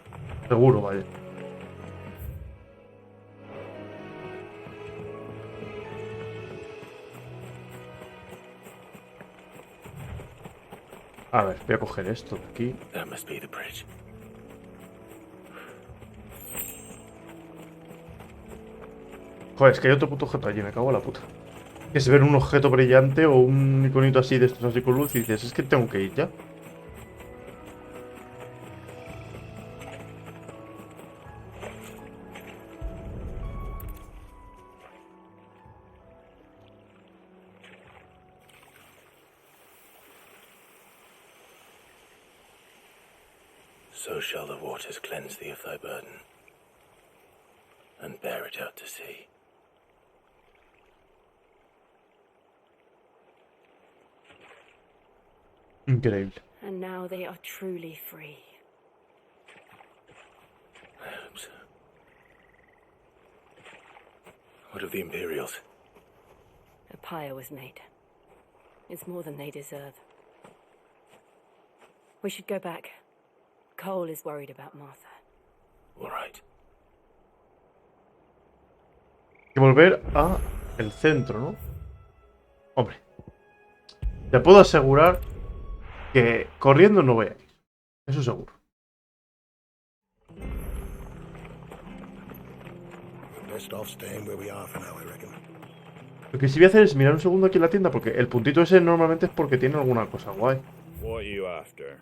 Seguro, vaya. A ver, voy a coger esto de aquí. Joder, es que hay otro puto objeto allí, me cago en la puta. Que se ve un objeto brillante o un iconito así de estos así con luz y dices, es que tengo que ir ya. So shall the waters cleanse thee of thy burden, and bear it out to sea. Increíble. And now they are truly free. I hope so. What of the Imperials? A pyre was made. It's more than they deserve. We should go back. Cole is worried about Martha. All right. Hay que volver a el centro, ¿no? Hombre. Te puedo asegurar que corriendo no voy a ir. Eso seguro. Lo que sí voy a hacer es mirar un segundo aquí en la tienda, porque el puntito ese normalmente es porque tiene alguna cosa guay. What are you after?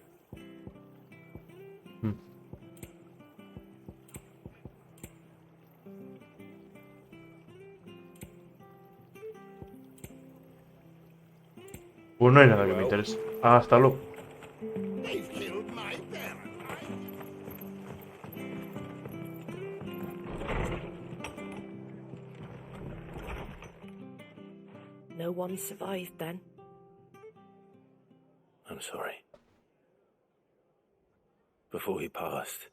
Pues no hay nada que me interese. Hasta luego. No one survived then. I'm sorry. Before he passed,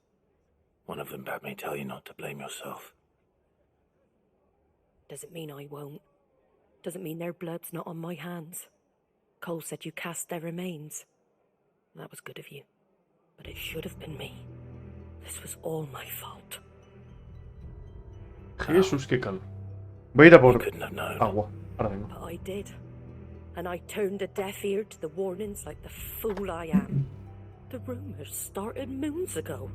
one of them bade me tell you not to blame yourself. Doesn't mean I won't. Doesn't mean their blood's not on my hands. Cole said you cast their remains. That was good of you. But it should have been me. This was all my fault. Jesús, qué calor. Voy a ir a por agua. Ahora vengo. But I did. And I turned a deaf ear to the warnings like the fool I am. The rumors started moons ago.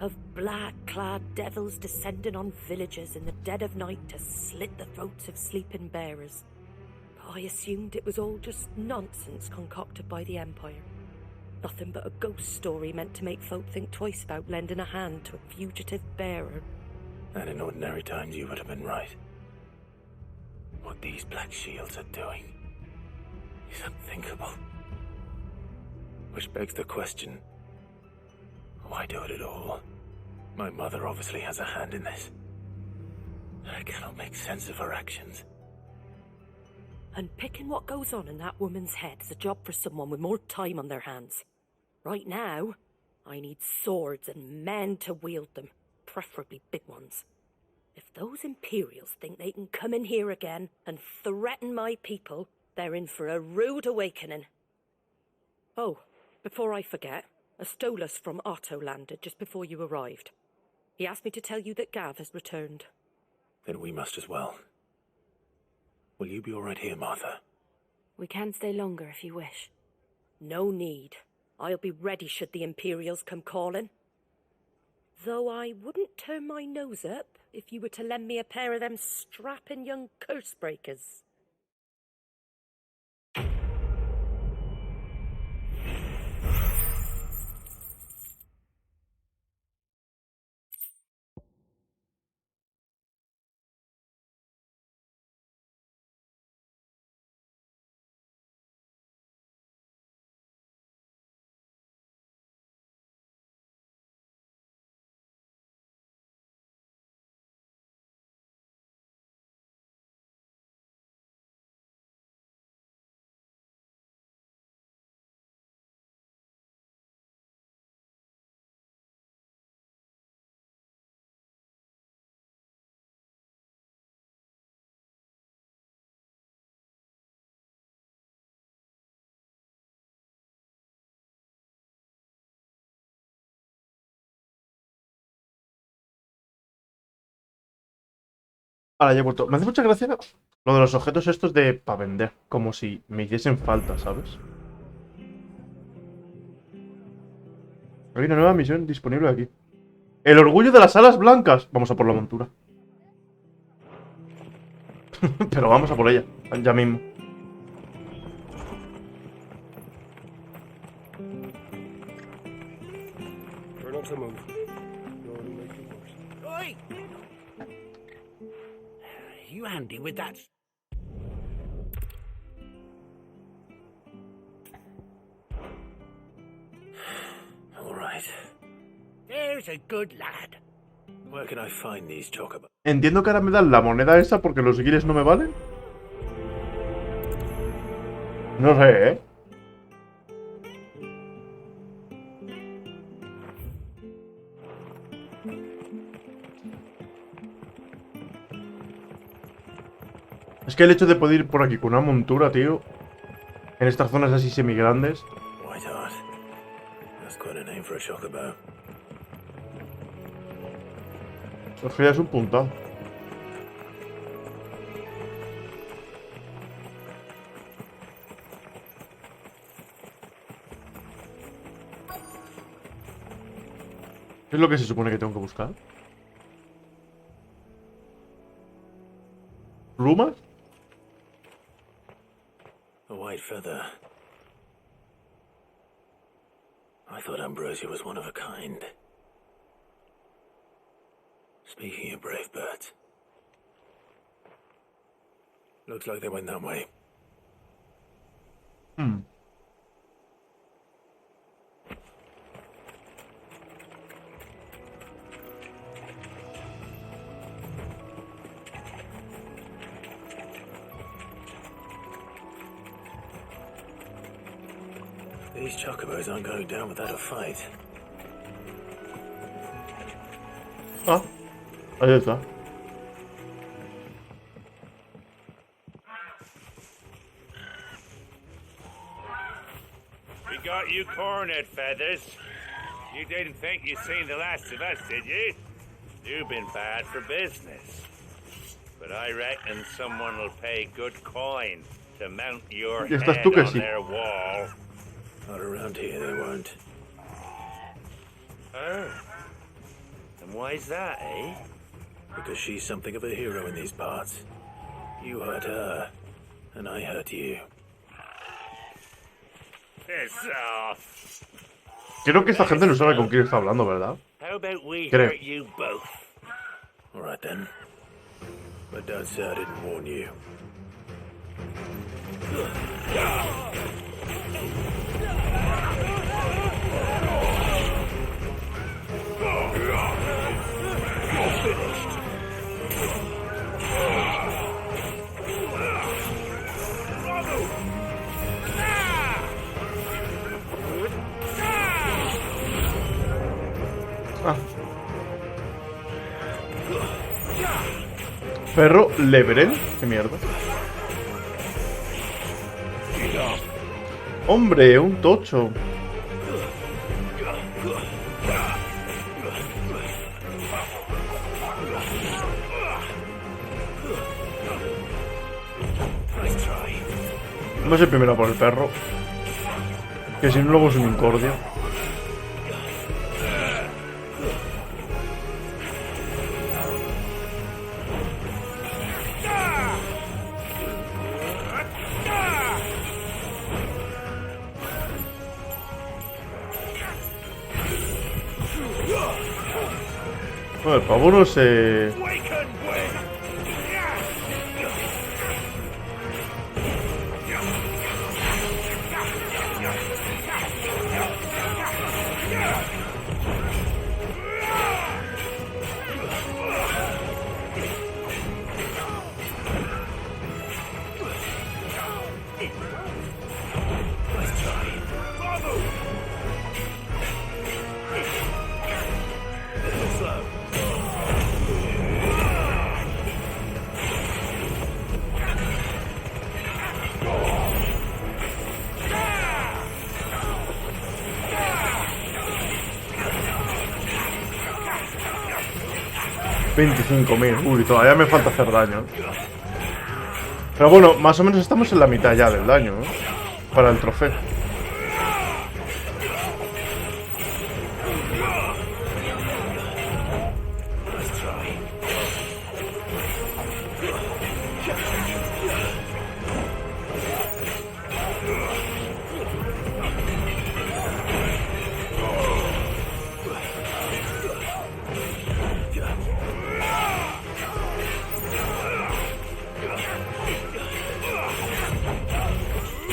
Of black-clad devils descending on villages in the dead of night to slit the throats of sleeping bearers. But I assumed it was all just nonsense concocted by the Empire. Nothing but a ghost story meant to make folk think twice about lending a hand to a fugitive bearer. And in ordinary times you would have been right. What these black shields are doing is unthinkable. Which begs the question, why do it at all? My mother obviously has a hand in this. I cannot make sense of her actions. And picking what goes on in that woman's head is a job for someone with more time on their hands. Right now, I need swords and men to wield them, preferably big ones. If those Imperials think they can come in here again and threaten my people, they're in for a rude awakening. Oh, before I forget, a Stolas from Otto landed just before you arrived. He asked me to tell you that Gav has returned. Then we must as well. Will you be all right here, Martha? We can stay longer if you wish. No need. I'll be ready should the Imperials come calling. Though I wouldn't turn my nose up if you were to lend me a pair of them strapping young curse breakers. Ahora ya he vuelto. Me hace mucha gracia lo de los objetos estos de para vender. Como si me hiciesen falta, ¿sabes? Hay una nueva misión disponible aquí. El orgullo de las alas blancas. Vamos a por la montura. Pero vamos a por ella. Ya mismo. You handy with that? All right. There's a good lad. Where can I find these chocobos? Entiendo que ahora me dan la moneda esa porque los guiles no me valen. No sé, ¿eh? Es que el hecho de poder ir por aquí con una montura, tío, en estas zonas así semigrandes. White Heart. That's quite a name for a chocobo. Es que ya es un puntal. ¿Qué es lo que se supone que tengo que buscar? ¿Plumas? A white feather. I thought Ambrosia was one of a kind. Speaking of brave birds. Looks like they went that way. These chocobos aren't going down without a fight. Ah, ahí está. We got you cornered, Feathers. You didn't think you'd seen the last of us, did you? You've been bad for business. But I reckon someone will pay good coin to mount your head on their wall. Not around here, they won't. Oh. And why's that, eh? Because she's something of a hero in these parts. You hurt her, and I hurt you. Piss off. Creo que esta gente no sabe con quién está hablando, ¿verdad? How about we Creo. hurt you both? All right then. But don't say I didn't warn you. Ferro Leverel. ¿Qué mierda? Hombre, un tocho. No sé primero por el perro. Que si no luego es un incordio. Bueno, el pavo no se... Uy, todavía me falta hacer daño. Pero bueno, más o menos estamos en la mitad ya del daño, ¿no? Para el trofeo.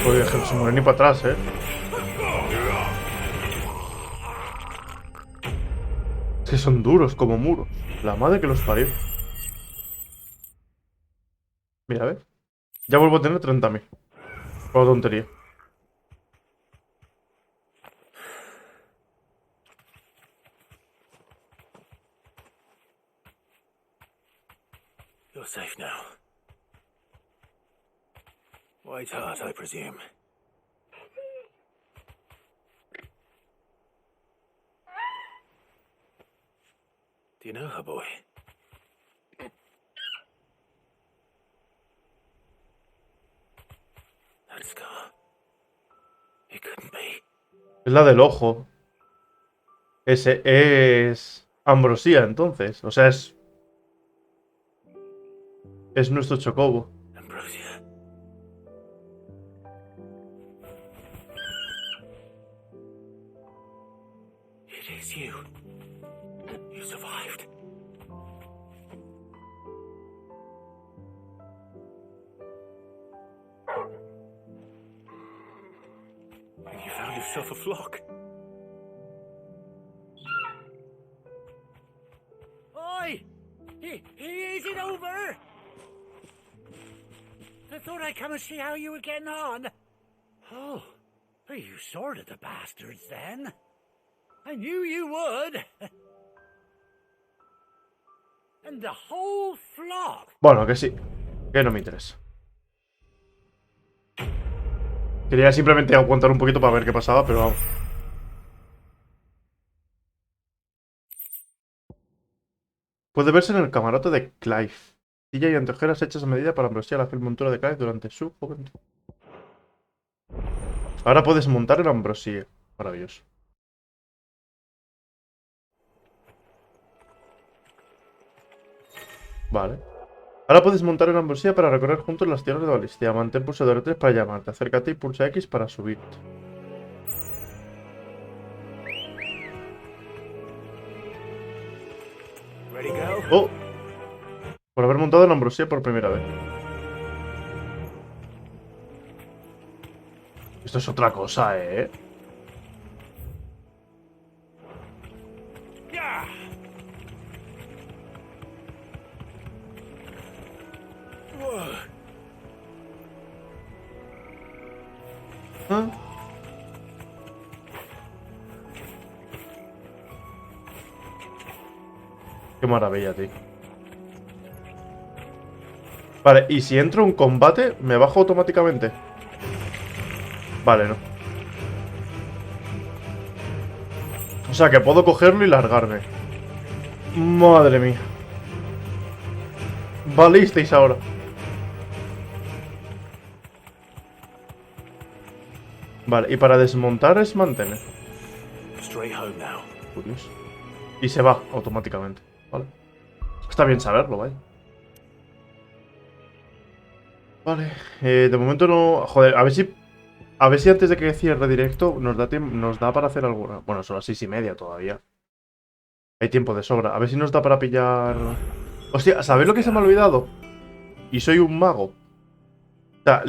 Oye, que no se muere ni para atrás, Es que son duros como muros. La madre que los parió. Mira, a ver. Ya vuelvo a tener 30.000. Por tontería. You're safe now. White heart, I presume. Do you know her, boy? Es la del ojo. Ese es ambrosía, entonces. O sea, es nuestro chocobo. Ambrosia. It is you. You survived. And you found yourself a flock. Oi! Is it over? I thought I'd come and see how you were getting on. Oh, you sorted the bastards then. I knew you would. And the whole flock. Bueno, que sí. Que no me interesa. Quería simplemente aguantar un poquito para ver qué pasaba, pero vamos. Puede verse en el camarote de Clive. Silla y anteojeras hechas a medida para ambrosiar la fiel montura de Clive durante su juventud. Ahora puedes montar el ambrosía. Maravilloso. Vale. Ahora puedes montar el ambrosía para recorrer juntos las tierras de balistía. Mantén pulsador R3 para llamarte. Acércate y pulsa X para subirte. Oh. Por haber montado la ambrosía por primera vez. Esto es otra cosa, ¿eh? ¿Ah? Qué maravilla, tío. Vale, y si entro en combate, ¿me bajo automáticamente? Vale, no. O sea, que puedo cogerlo y largarme. Madre mía. Valisteis ahora. Vale, y para desmontar es mantener. Curioso. Y se va automáticamente. Vale. Está bien saberlo, vaya. Vale, de momento no... Joder, a ver si antes de que cierre directo nos da para hacer alguna... Bueno, son las 6:30 todavía. Hay tiempo de sobra. A ver si nos da para pillar... Hostia, ¿sabéis lo que se me ha olvidado? Y soy un mago. O sea,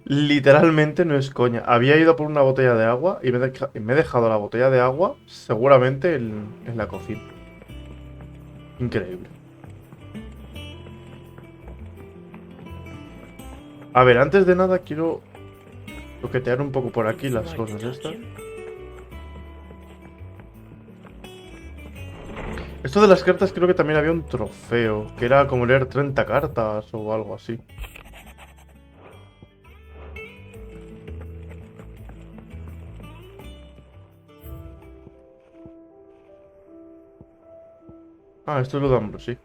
literalmente no es coña. Había ido por una botella de agua y me he dejado la botella de agua seguramente en la cocina. Increíble. A ver, antes de nada quiero toquetear un poco por aquí las cosas estas. Esto de las cartas creo que también había un trofeo, que era como leer 30 cartas o algo así. Ah, esto es lo de Ambros, sí.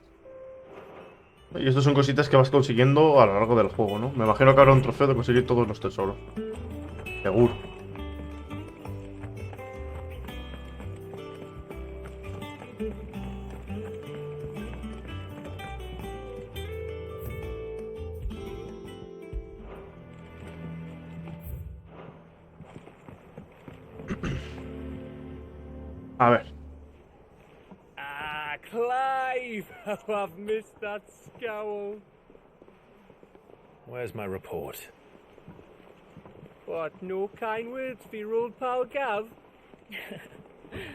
Y esto son cositas que vas consiguiendo a lo largo del juego, ¿no? Me imagino que habrá un trofeo de conseguir todos los tesoros. Seguro. A ver. Clive! Oh, I've missed that scowl. Where's my report? What, no kind words for your old pal Gav?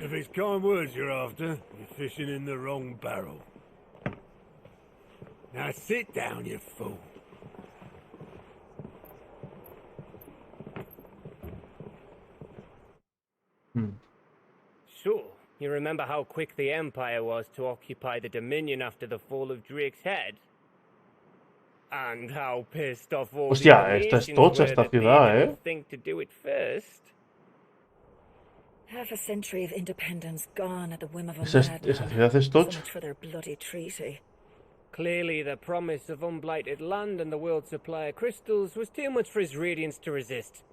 If it's kind words you're after, you're fishing in the wrong barrel. Now sit down, you fool. So, you remember how quick the Empire was to occupy the Dominion after the fall of Drake's head? And how pissed off all Hostia, the esta es nations tocha were esta that they ciudad, didn't think to do it first. Half a century of independence gone at the whim of a Esa madman. ciudad es So tocha. much for their bloody treaty. Clearly, the promise of unblighted land and the world's supply of crystals was too much for his radiance to resist.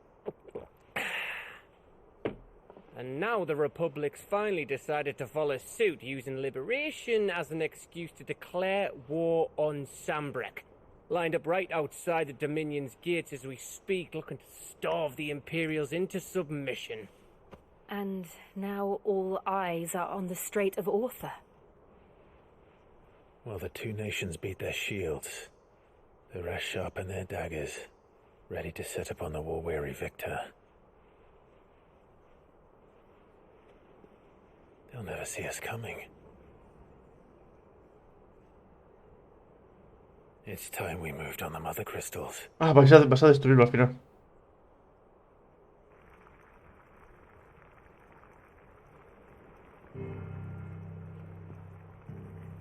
And now the Republic's finally decided to follow suit, using liberation as an excuse to declare war on Sambrek. Lined up right outside the Dominion's gates as we speak, looking to starve the Imperials into submission. And now all eyes are on the Strait of Author. While the two nations beat their shields, the rest sharpen their daggers, ready to set upon the war-weary victor. They'll never see us coming. It's time we moved on the mother crystals. Ah, vas a destruirlo al final.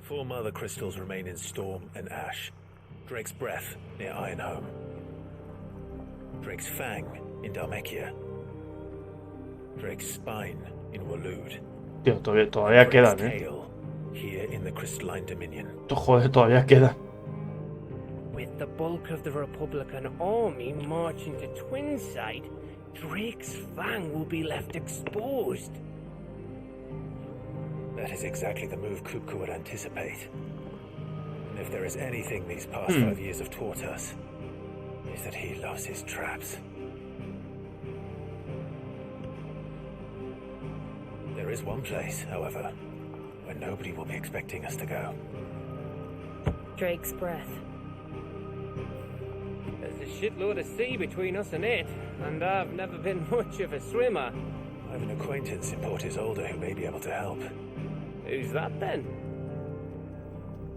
Four mother crystals remain in Storm and Ash. Drake's Breath near Ironhome. Drake's Fang in Dhalmekia. Drake's Spine in Waloed. Tío, todavía quedan, Tail here in the Crystalline Dominion. Joder, todavía quedan. With the bulk of the Republican army marching to Twinside, Drake's Fang will be left exposed. That is exactly the move Kupka would anticipate. And if there is anything these past 5 years have taught us, is that he loves his traps. There is one place, however, where nobody will be expecting us to go. Drake's Breath. There's a shitload of sea between us and it, and I've never been much of a swimmer. I have an acquaintance in Port Isolde who may be able to help. Who's that then?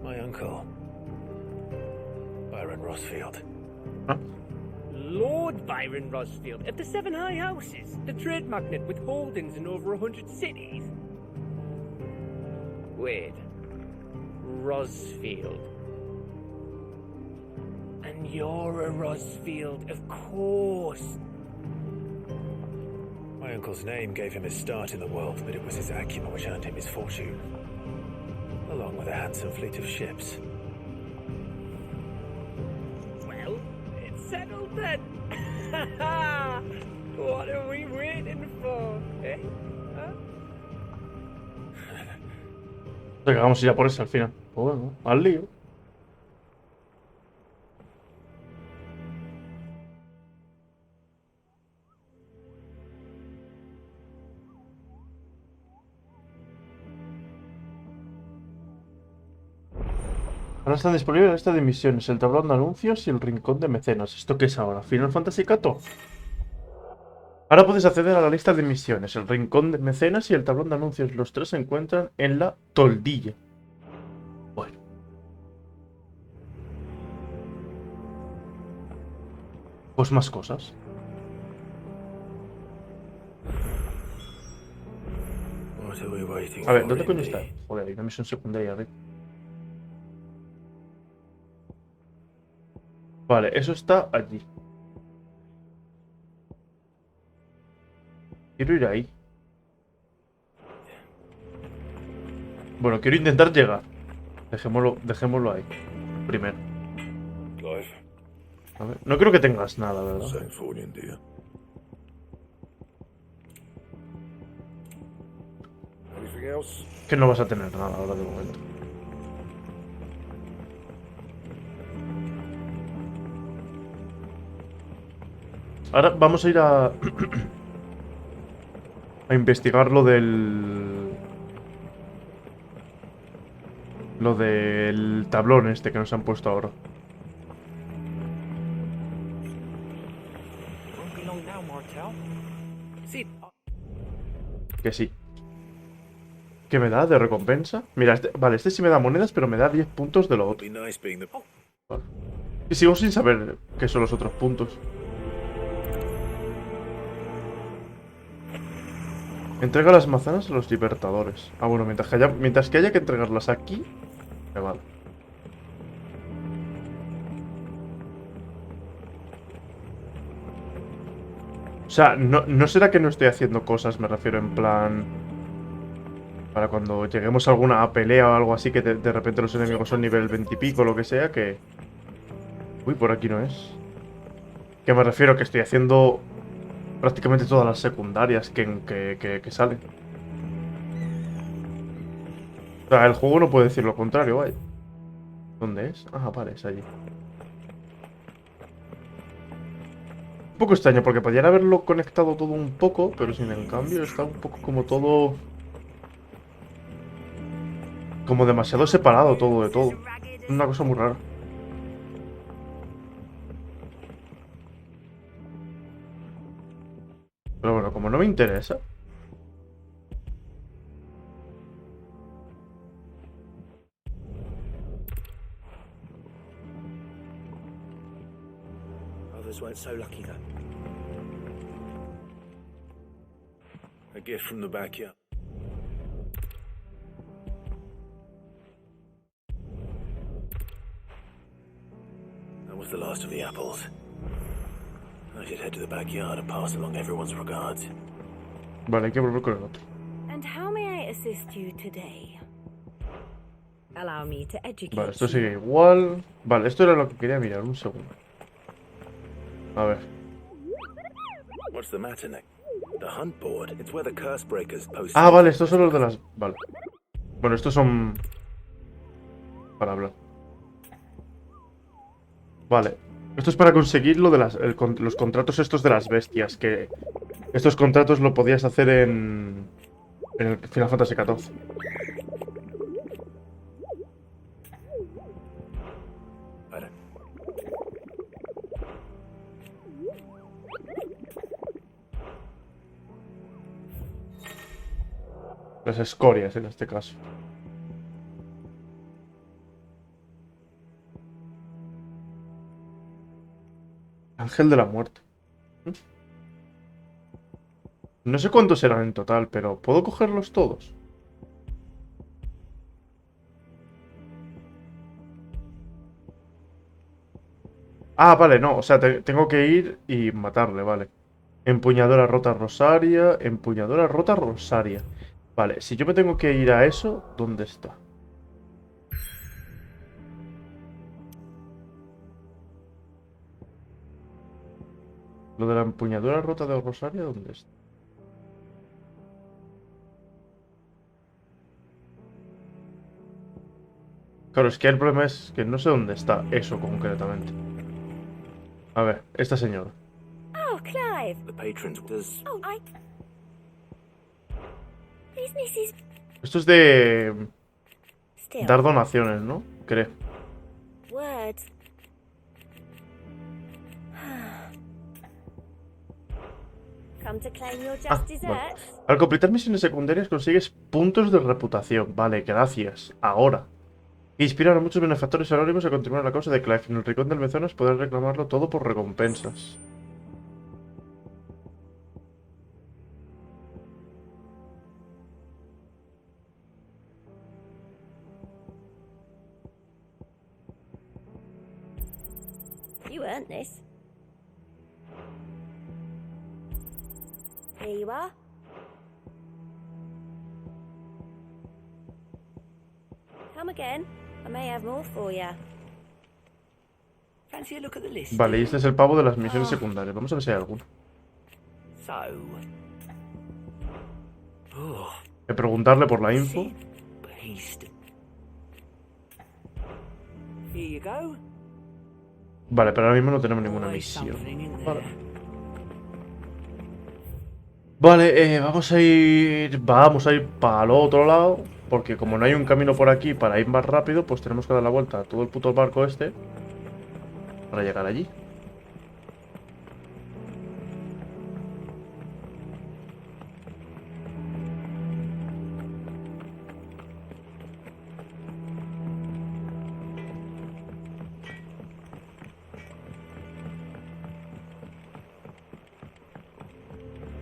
My uncle, Byron Rosfield. Huh? Lord Byron Rosfield of the Seven High Houses, the trade magnate with holdings in over 100 cities. Wait, Rosfield. And you're a Rosfield, of course. My uncle's name gave him his start in the world, but it was his acumen which earned him his fortune, along with a handsome fleet of ships. Well, it's settled then. What are we waiting for, eh? Huh? O sea, que vamos a ir a por ese al final. Pues bueno, al lío. Ahora están disponibles la lista de misiones, el tablón de anuncios y el rincón de mecenas. ¿Esto qué es ahora? ¿Final Fantasy XIV? Ahora puedes acceder a la lista de misiones, el rincón de mecenas y el tablón de anuncios. Los tres se encuentran en la toldilla. Bueno. Pues más cosas. A ver, ¿dónde coño está? Joder, hay una misión secundaria arriba. Vale, eso está allí. Quiero ir ahí. Bueno, quiero intentar llegar. Dejémoslo ahí. Primero. A ver, no creo que tengas nada, ¿verdad? Que no vas a tener nada ahora de momento. Ahora vamos a ir a investigar lo del tablón este que nos han puesto ahora. Que sí. ¿Qué me da de recompensa? Mira, vale, este sí me da monedas, pero me da 10 puntos de lo otro. Vale. Y sigo sin saber qué son los otros puntos. Entrega las manzanas a los libertadores. Ah, bueno, mientras que haya que entregarlas aquí, me vale. O sea, no será que no estoy haciendo cosas, me refiero en plan... Para cuando lleguemos a alguna pelea o algo así, que de repente los enemigos son nivel 20 y pico, lo que sea, que... Uy, por aquí no es. Que me refiero que estoy haciendo prácticamente todas las secundarias que salen. O sea, el juego no puede decir lo contrario, vaya. ¿Dónde es? Ah, vale, es allí. Un poco extraño, porque podrían haberlo conectado todo un poco, pero sin en cambio está un poco como todo... Como demasiado separado todo de todo. Una cosa muy rara. Pero bueno, como no me interesa... Others weren't so lucky, though. A gift from the backyard. That was the last of the apples. I should head to the backyard and pass along everyone's regards. Vale, hay que volver con el otro. And how may I assist you today? Allow me to educate. Vale, esto sigue igual. Vale, esto era lo que quería mirar, un segundo. A ver. What's the matter, Nick? The hunt board. It's where the curse breakers post. Ah, vale, estos son los de las... Vale. Bueno, estos son... Para hablar. Vale. Esto es para conseguir lo de los contratos estos de las bestias. Que estos contratos lo podías hacer en el Final Fantasy XIV. Vale. Las escorias en este caso. Ángel de la muerte. No sé cuántos serán en total, pero ¿puedo cogerlos todos? Ah, vale, no, o sea, tengo que ir y matarle, vale. Empuñadora rota rosaria, empuñadora rota rosaria. Vale, si yo me tengo que ir a eso, ¿dónde está? Lo de la empuñadura rota de rosaria, ¿dónde está? Claro, es que el problema es que no sé dónde está eso concretamente. A ver, esta señora. Oh, Clive. The patrons does. Oh, business is Esto es de... still. Dar donaciones, ¿no? Creo. Words. Come to claim your just desserts. Vale. Al completar misiones secundarias consigues puntos de reputación. Vale, gracias. Ahora. Inspirar a muchos benefactores anónimos a continuar la causa de Clive. En el rincón del Mecenas podrás reclamarlo todo por recompensas. You earned this. Here you are. Come again. I may have more for you. Fancy a look at the list. Vale, y este es el pavo de las misiones secundarias. Vamos a ver si hay alguno. So. Voy a preguntarle por la info. Here you go. Vale, pero ahora mismo no tenemos ninguna misión. Vale, vamos a ir para el otro lado. Porque como no hay un camino por aquí para ir más rápido, pues tenemos que dar la vuelta a todo el puto barco este para llegar allí.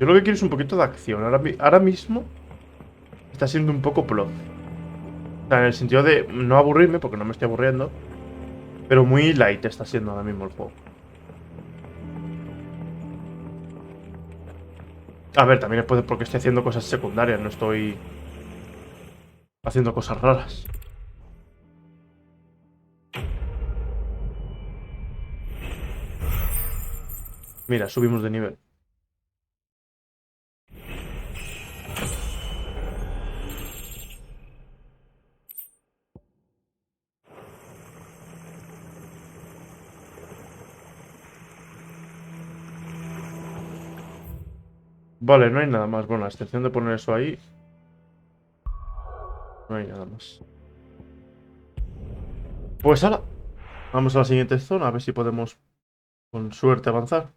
Yo lo que quiero es un poquito de acción. Ahora mismo está siendo un poco plot. O sea, en el sentido de no aburrirme, porque no me estoy aburriendo. Pero muy light está siendo ahora mismo el juego. A ver, también es porque estoy haciendo cosas secundarias, no estoy haciendo cosas raras. Mira, subimos de nivel. Vale, no hay nada más. Bueno, a excepción de poner eso ahí. No hay nada más. Pues hala. Vamos a la siguiente zona, a ver si podemos, con suerte, avanzar.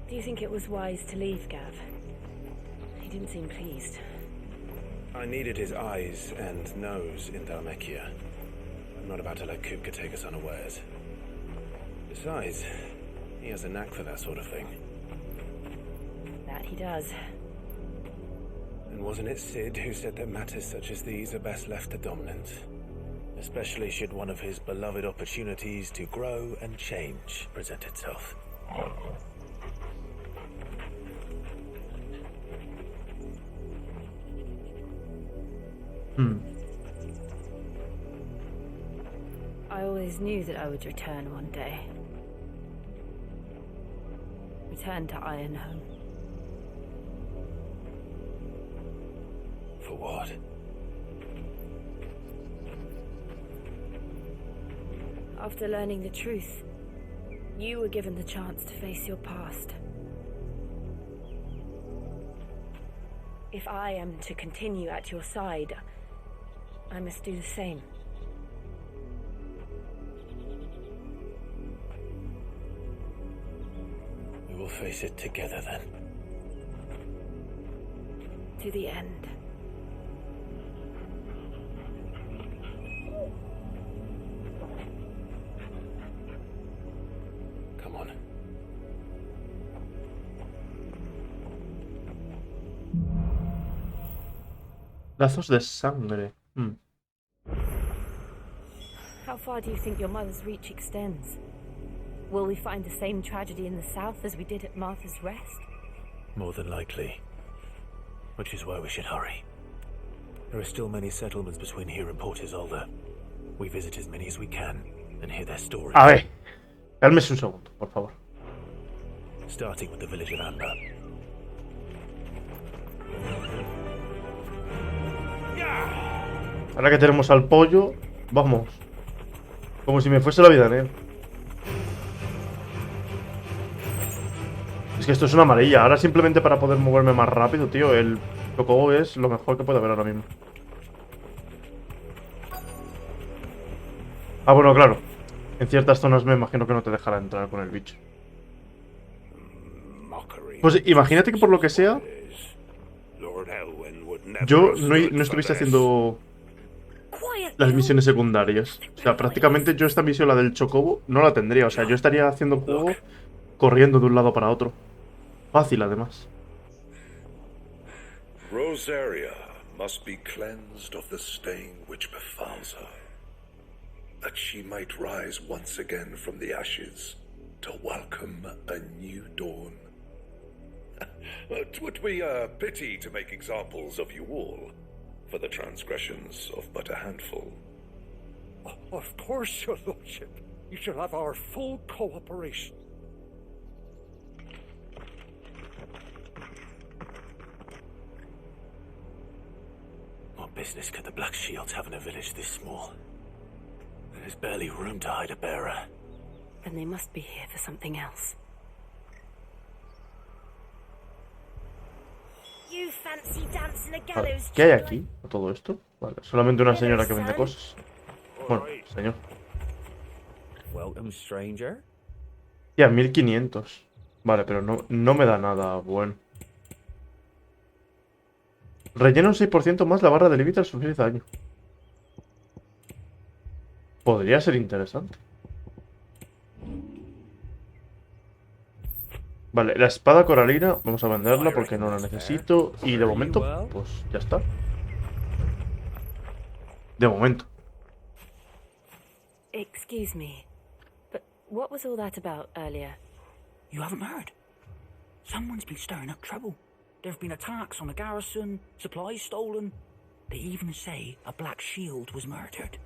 Do you think it was wise to leave, Gav? He didn't seem pleased. I needed his eyes and nose in Dharmekia. I'm not about to let Kupka take us unawares. Besides, he has a knack for that sort of thing. That he does. And wasn't it Sid who said that matters such as these are best left to dominance? Especially should one of his beloved opportunities to grow and change present itself. I always knew that I would return one day. Return to Ironhome. For what? After learning the truth, you were given the chance to face your past. If I am to continue at your side, I must do the same. We will face it together then. To the end. Come on. Lazos de sangre. How far do you think your mother's reach extends? Will we find the same tragedy in the south as we did at Martha's Rest? More than likely. Which is why we should hurry. There are still many settlements between here and Port Isolde. We visit as many as we can and hear their stories. A ver, cálmese un segundo, por favor. Starting with the village of Amber. Ahora que tenemos al pollo, vamos. Como si me fuese la vida en él. Es que esto es una amarilla. Ahora simplemente para poder moverme más rápido, tío, el Chocobo es lo mejor que puede haber ahora mismo. Ah, bueno, claro. En ciertas zonas me imagino que no te dejará entrar con el bicho. Pues imagínate que por lo que sea, yo no estuviese haciendo las misiones secundarias. O sea, prácticamente yo esta misión, la del Chocobo, no la tendría. O sea, yo estaría haciendo el juego corriendo de un lado para otro. Fácil, además. Rosaria must be cleansed of the stain which befalls her, that she might rise once again from the ashes to welcome a new dawn. 'Twould be a pity to make examples of you all, for the transgressions of but a handful. Of course, your lordship. You shall have our full cooperation. What business could the Black Shields have in a village this small? There's barely room to hide a bearer. Then they must be here for something else. You fancy dancing a gallows. ¿Qué hay aquí? ¿Todo esto? Vale, solamente una señora que vende cosas. Bueno, señor. Welcome, stranger. Ya, 1500. Vale, pero no me da nada bueno. Rellena un 6% más la barra de límite al sufrir daño. Podría ser interesante. Vale, la espada coralina vamos a venderla porque no la necesito. Y de momento, pues ya está. De momento. Excuse me, but what was all that about earlier? You haven't heard? Someone's been stirring up trouble. There have been attacks on the garrison, supplies stolen. They even say a Black Shield was murdered.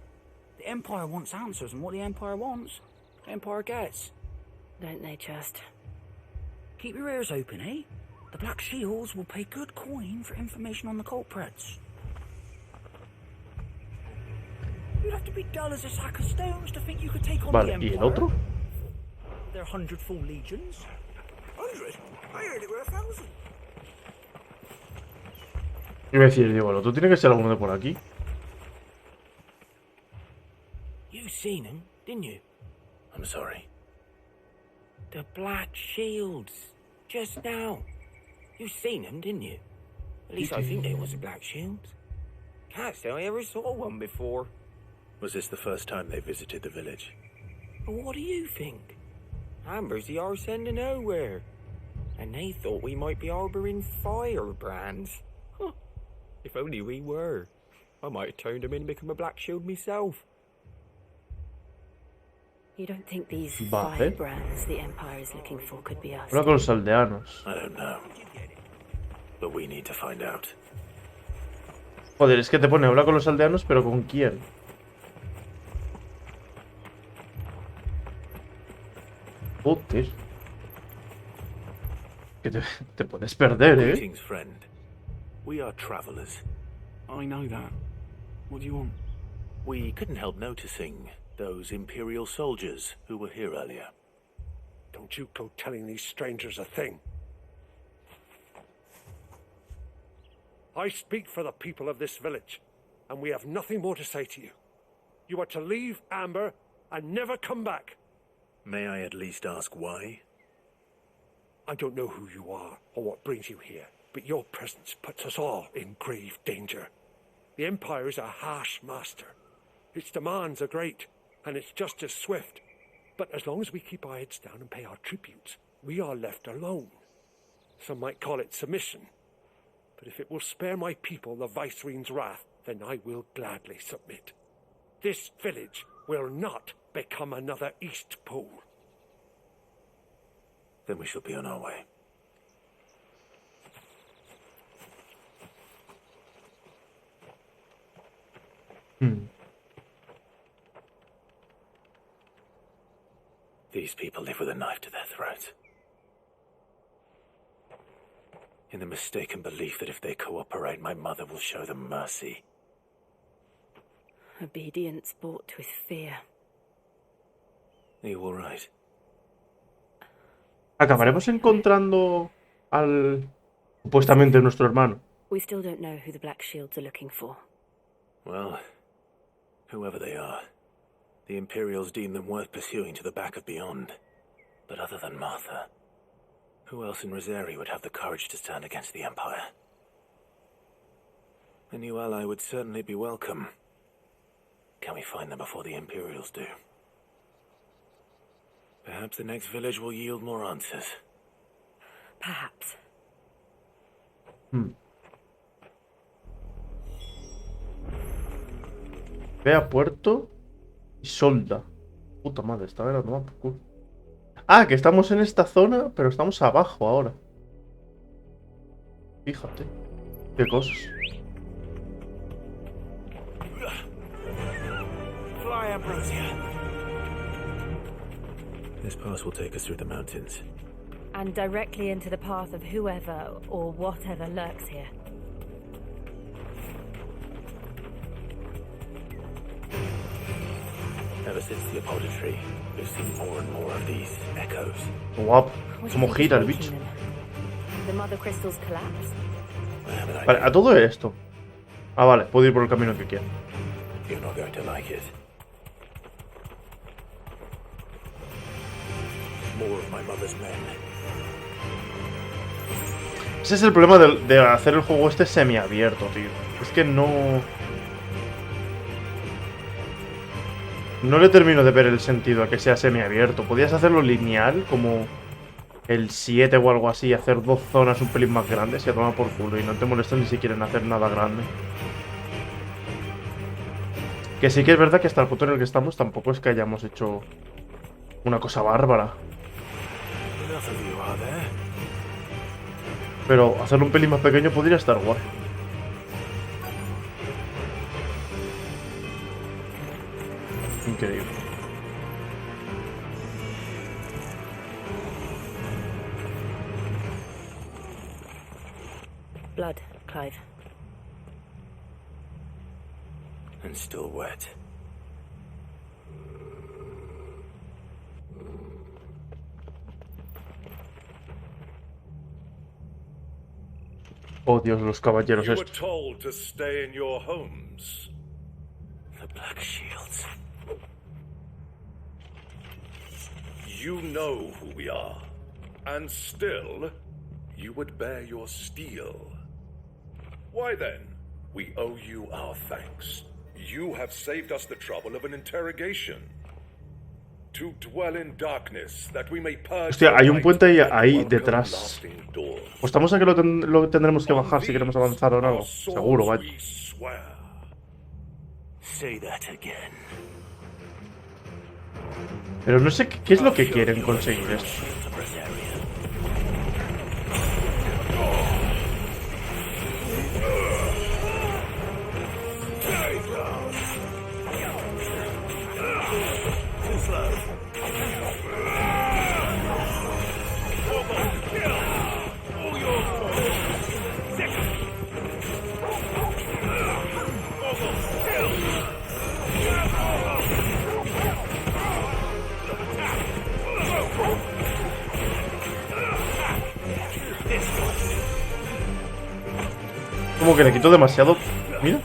The Empire wants answers, and what the Empire wants, the Empire gets. Don't they just? Keep your ears open, eh? The Black Shields will pay good coin for information on the culprits. You'd have to be dull as a sack of stones to think you could take on the Vale, Empire. ¿y el otro? Their 100 full legions. 100? I heard it were 1,000. Iba a decir, digo, el otro tiene que ser alguno de por aquí. You seen him, didn't you? I'm sorry. The Black Shields. Just now. You seen him, didn't you? At least I think they was the Black Shields. Can't say I ever saw one before. Was this the first time they visited the village? But what do you think? Amber's the arse end of nowhere. And they thought we might be harbouring firebrands. Huh. If only we were. I might have turned them in and become a Black Shield myself. You don't think these Vale. firebrands the Empire is looking for could be us? Habla con los aldeanos. I don't know. But we need to find out. Joder, es que te pone habla con los aldeanos, pero ¿con quién? Joder. Que te puedes perder, ¿eh? Greetings, friend. We are travelers. I know that. What do you want? We couldn't help noticing those Imperial soldiers who were here earlier. Don't you go telling these strangers a thing. I speak for the people of this village, and we have nothing more to say to you. You are to leave Amber and never come back. May I at least ask why? I don't know who you are or what brings you here, but your presence puts us all in grave danger. The Empire is a harsh master. Its demands are great, and its justice swift. But as long as we keep our heads down and pay our tributes, we are left alone. Some might call it submission. But if it will spare my people the Viceroy's wrath, then I will gladly submit. This village will not become another East Pole. Then we shall be on our way. These people live with a knife to their throat. In the mistaken belief that if they cooperate, my mother will show them mercy. Obedience bought with fear. Are you all right? Acabaremos encontrando al supuestamente nuestro hermano. We still don't know who the Black Shields are looking for. Well, whoever they are, the Imperials deem them worth pursuing to the back of beyond. But other than Martha, who else in Rosari would have the courage to stand against the Empire? A new ally would certainly be welcome. Can we find them before the Imperials do? Perhaps the next village will yield more answers. Perhaps. Ve a Puerto y solda. Puta madre, estaba en la toma por culo. Ah, que estamos en esta zona, pero estamos abajo ahora. Fíjate. Qué cosas. Fly, Ambrosia. This pass will take us through the mountains. And directly into the path of whoever or whatever lurks here. Ever since the apothecary, we've seen more and more of these echoes. Guapo. Como gira el bicho. The mother crystals collapse. Vale, a todo esto. Ah, vale, puedo ir por el camino que quiera. You're not going to like it. More of my mother's men. Ese es el problema de hacer el juego este semiabierto, tío. Es que no le termino de ver el sentido a que sea semiabierto. Podías hacerlo lineal, como el 7 o algo así, hacer dos zonas un pelín más grandes y a tomar por culo. Y no te molestan ni siquiera en hacer nada grande. Que sí que es verdad que hasta el punto en el que estamos tampoco es que hayamos hecho una cosa bárbara. Pero hacerlo un pelín más pequeño podría estar guay. Increíble. Blood, Clive. And still wet. Oh Dios, los caballeros You were estos. told to stay in your homes. The Black Shields. You know who we are, and still, you would bear your steel. Why then, we owe you our thanks. You have saved us the trouble of an interrogation. To dwell in darkness, that we may purge. Hostia, hay un puente ahí detrás. Pues estamos a que lo tendremos que bajar si queremos avanzar o algo. Seguro, vaya. Say that again. Pero no sé qué es lo que quieren conseguir esto. Como que le quito demasiado. Mira.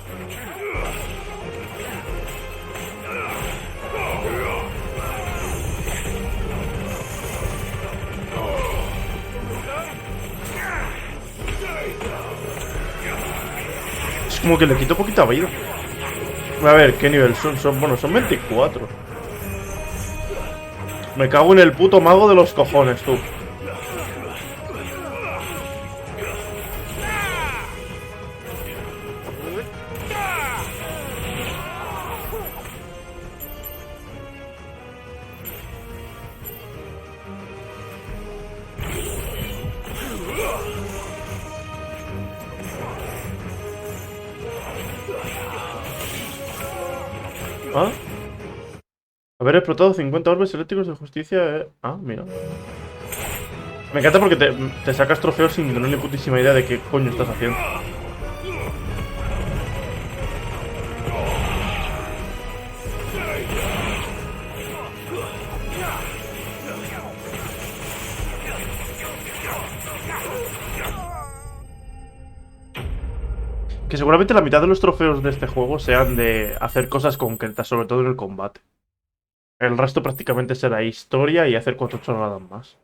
Es como que le quito poquita vida. A ver, ¿qué nivel son? Bueno, son 24. Me cago en el puto mago de los cojones, tú. ¿Ah? Haber explotado 50 orbes eléctricos de justicia. Ah, mira. Me encanta porque te sacas trofeos sin tener ni putísima idea de qué coño estás haciendo. Que seguramente la mitad de los trofeos de este juego sean de hacer cosas concretas, sobre todo en el combate. El resto prácticamente será historia y hacer 4 chorradas más.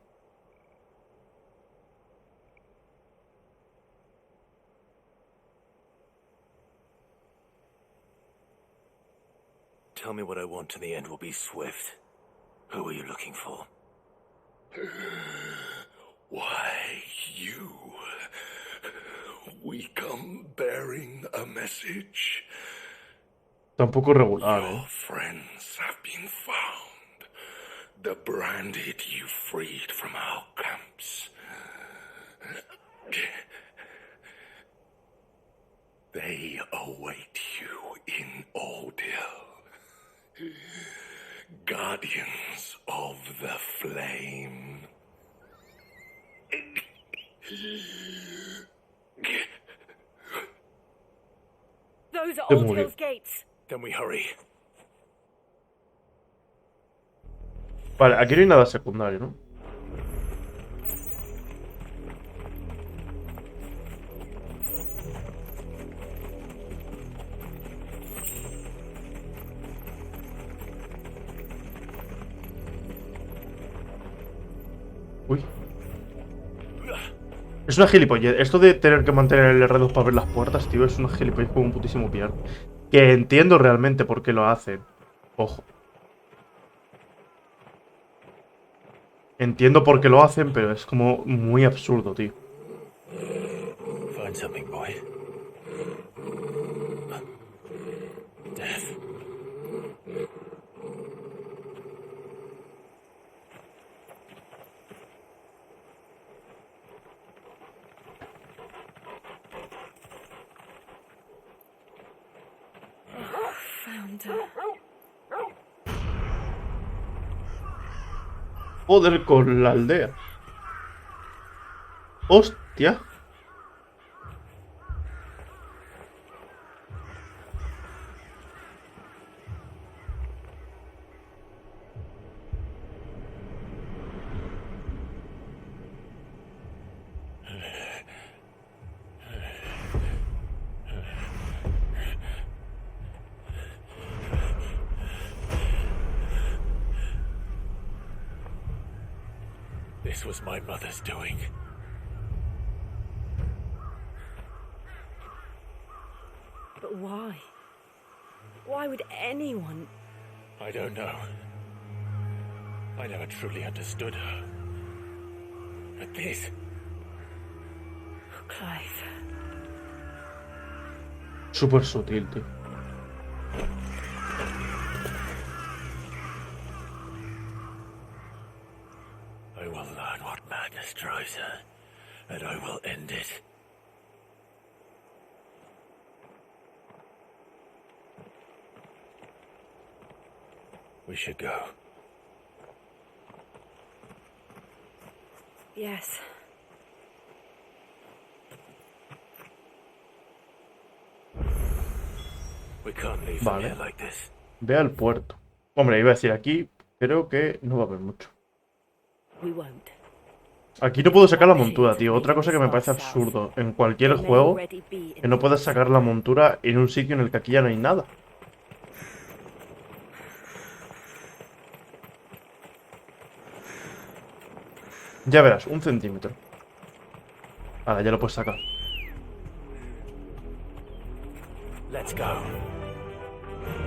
Tell me what I want and the end will be swift. Who are you looking for? Why, you. We come bearing a message. Tampoco regular, Your friends have been found. The branded you freed from our camps. They await you in Ordeal. Guardians of the Flame. Those are Se Old murió. Hills gates. Then we hurry. Vale, aquí no hay nada secundario, ¿no? Uy. Es una gilipollez. Esto de tener que mantener el R2 para abrir las puertas, tío, es una gilipollez como un putísimo piar. Que entiendo realmente por qué lo hacen. Ojo. Entiendo por qué lo hacen, pero es como muy absurdo, tío. Find something, boy. Death. Found her. Joder con la aldea. Hostia. This was my mother's doing. But why? Why would anyone? I don't know. I never truly understood her. But this... Clive. Súper sutil, tío. I will learn what madness drives her, and I will end it. We should go. Yes. We can't leave Vale. from here like this. Ve al puerto. Hombre, iba a decir, aquí creo que no va a haber mucho. We won't. Aquí no puedo sacar la montura, tío. Otra cosa que me parece absurdo en cualquier juego, que no puedas sacar la montura en un sitio en el que aquí ya no hay nada. Ya verás, 1 centímetro. Ahora ya lo puedes sacar. Let's go.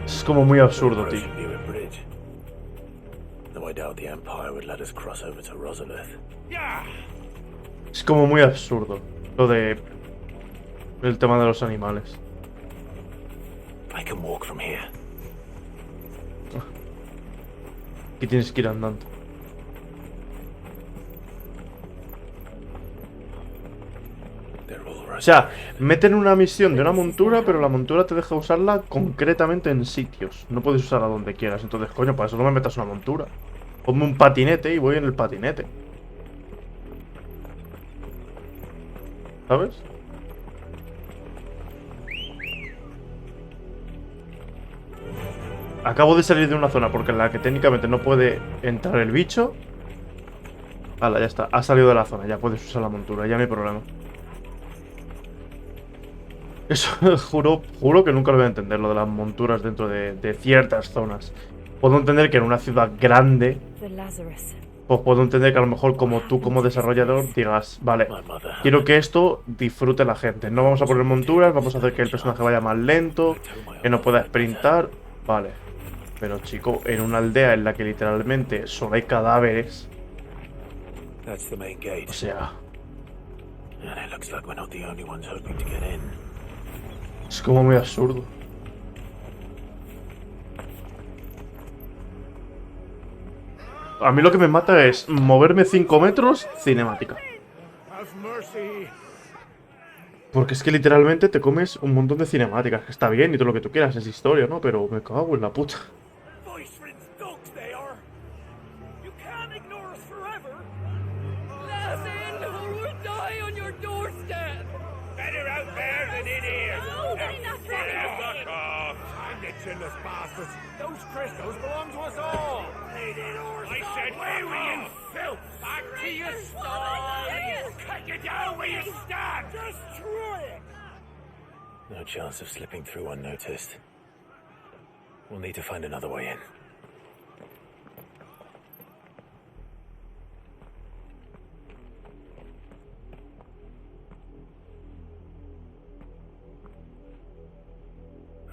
Es como muy absurdo, tío. Though I doubt the Empire would let us cross over to Rosalith. Es como muy absurdo lo de el tema de los animales. I can walk from here. Aquí tienes que ir andando. O sea, meten una misión de una montura, pero la montura te deja usarla concretamente en sitios. No puedes usarla donde quieras. Entonces, coño, para eso no me metas una montura. Ponme un patinete y voy en el patinete. ¿Sabes? Acabo de salir de una zona porque en la que técnicamente no puede entrar el bicho. Hala, ya está. Ha salido de la zona. Ya puedes usar la montura. Ya no hay problema. Eso juro que nunca lo voy a entender, lo de las monturas dentro de ciertas zonas. Puedo entender que en una ciudad grande, pues puedo entender que a lo mejor como tú como desarrollador digas, vale, quiero que esto disfrute la gente. No vamos a poner monturas, vamos a hacer que el personaje vaya más lento, que no pueda sprintar. Vale. Pero chico, en una aldea en la que literalmente solo hay cadáveres. O sea... Es como muy absurdo. A mí lo que me mata es moverme 5 metros, cinemática. Porque es que literalmente te comes un montón de cinemáticas. Que está bien y todo lo que tú quieras, es historia, ¿no? Pero me cago en la puta. Those crystals belong to us all. I said, away you filth! Back to your stall! Cut you down where you stand! Destroy it! No chance of slipping through unnoticed. We'll need to find another way in.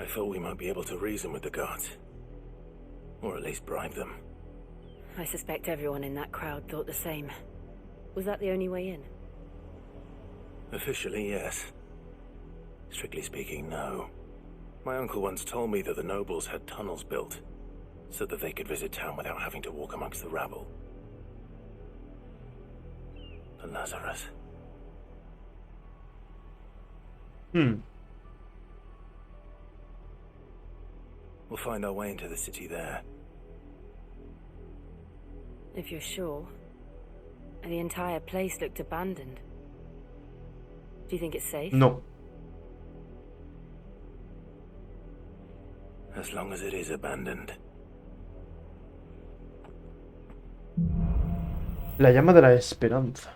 I thought we might be able to reason with the guards. Or at least bribe them. I suspect everyone in that crowd thought the same. Was that the only way in? Officially, yes. Strictly speaking, no. My uncle once told me that the nobles had tunnels built, so that they could visit town without having to walk amongst the rabble. The Lazarus. We'll find our way into the city there. If you're sure. The entire place looked abandoned. Do you think it's safe? No. As long as it is abandoned. La llama de la esperanza.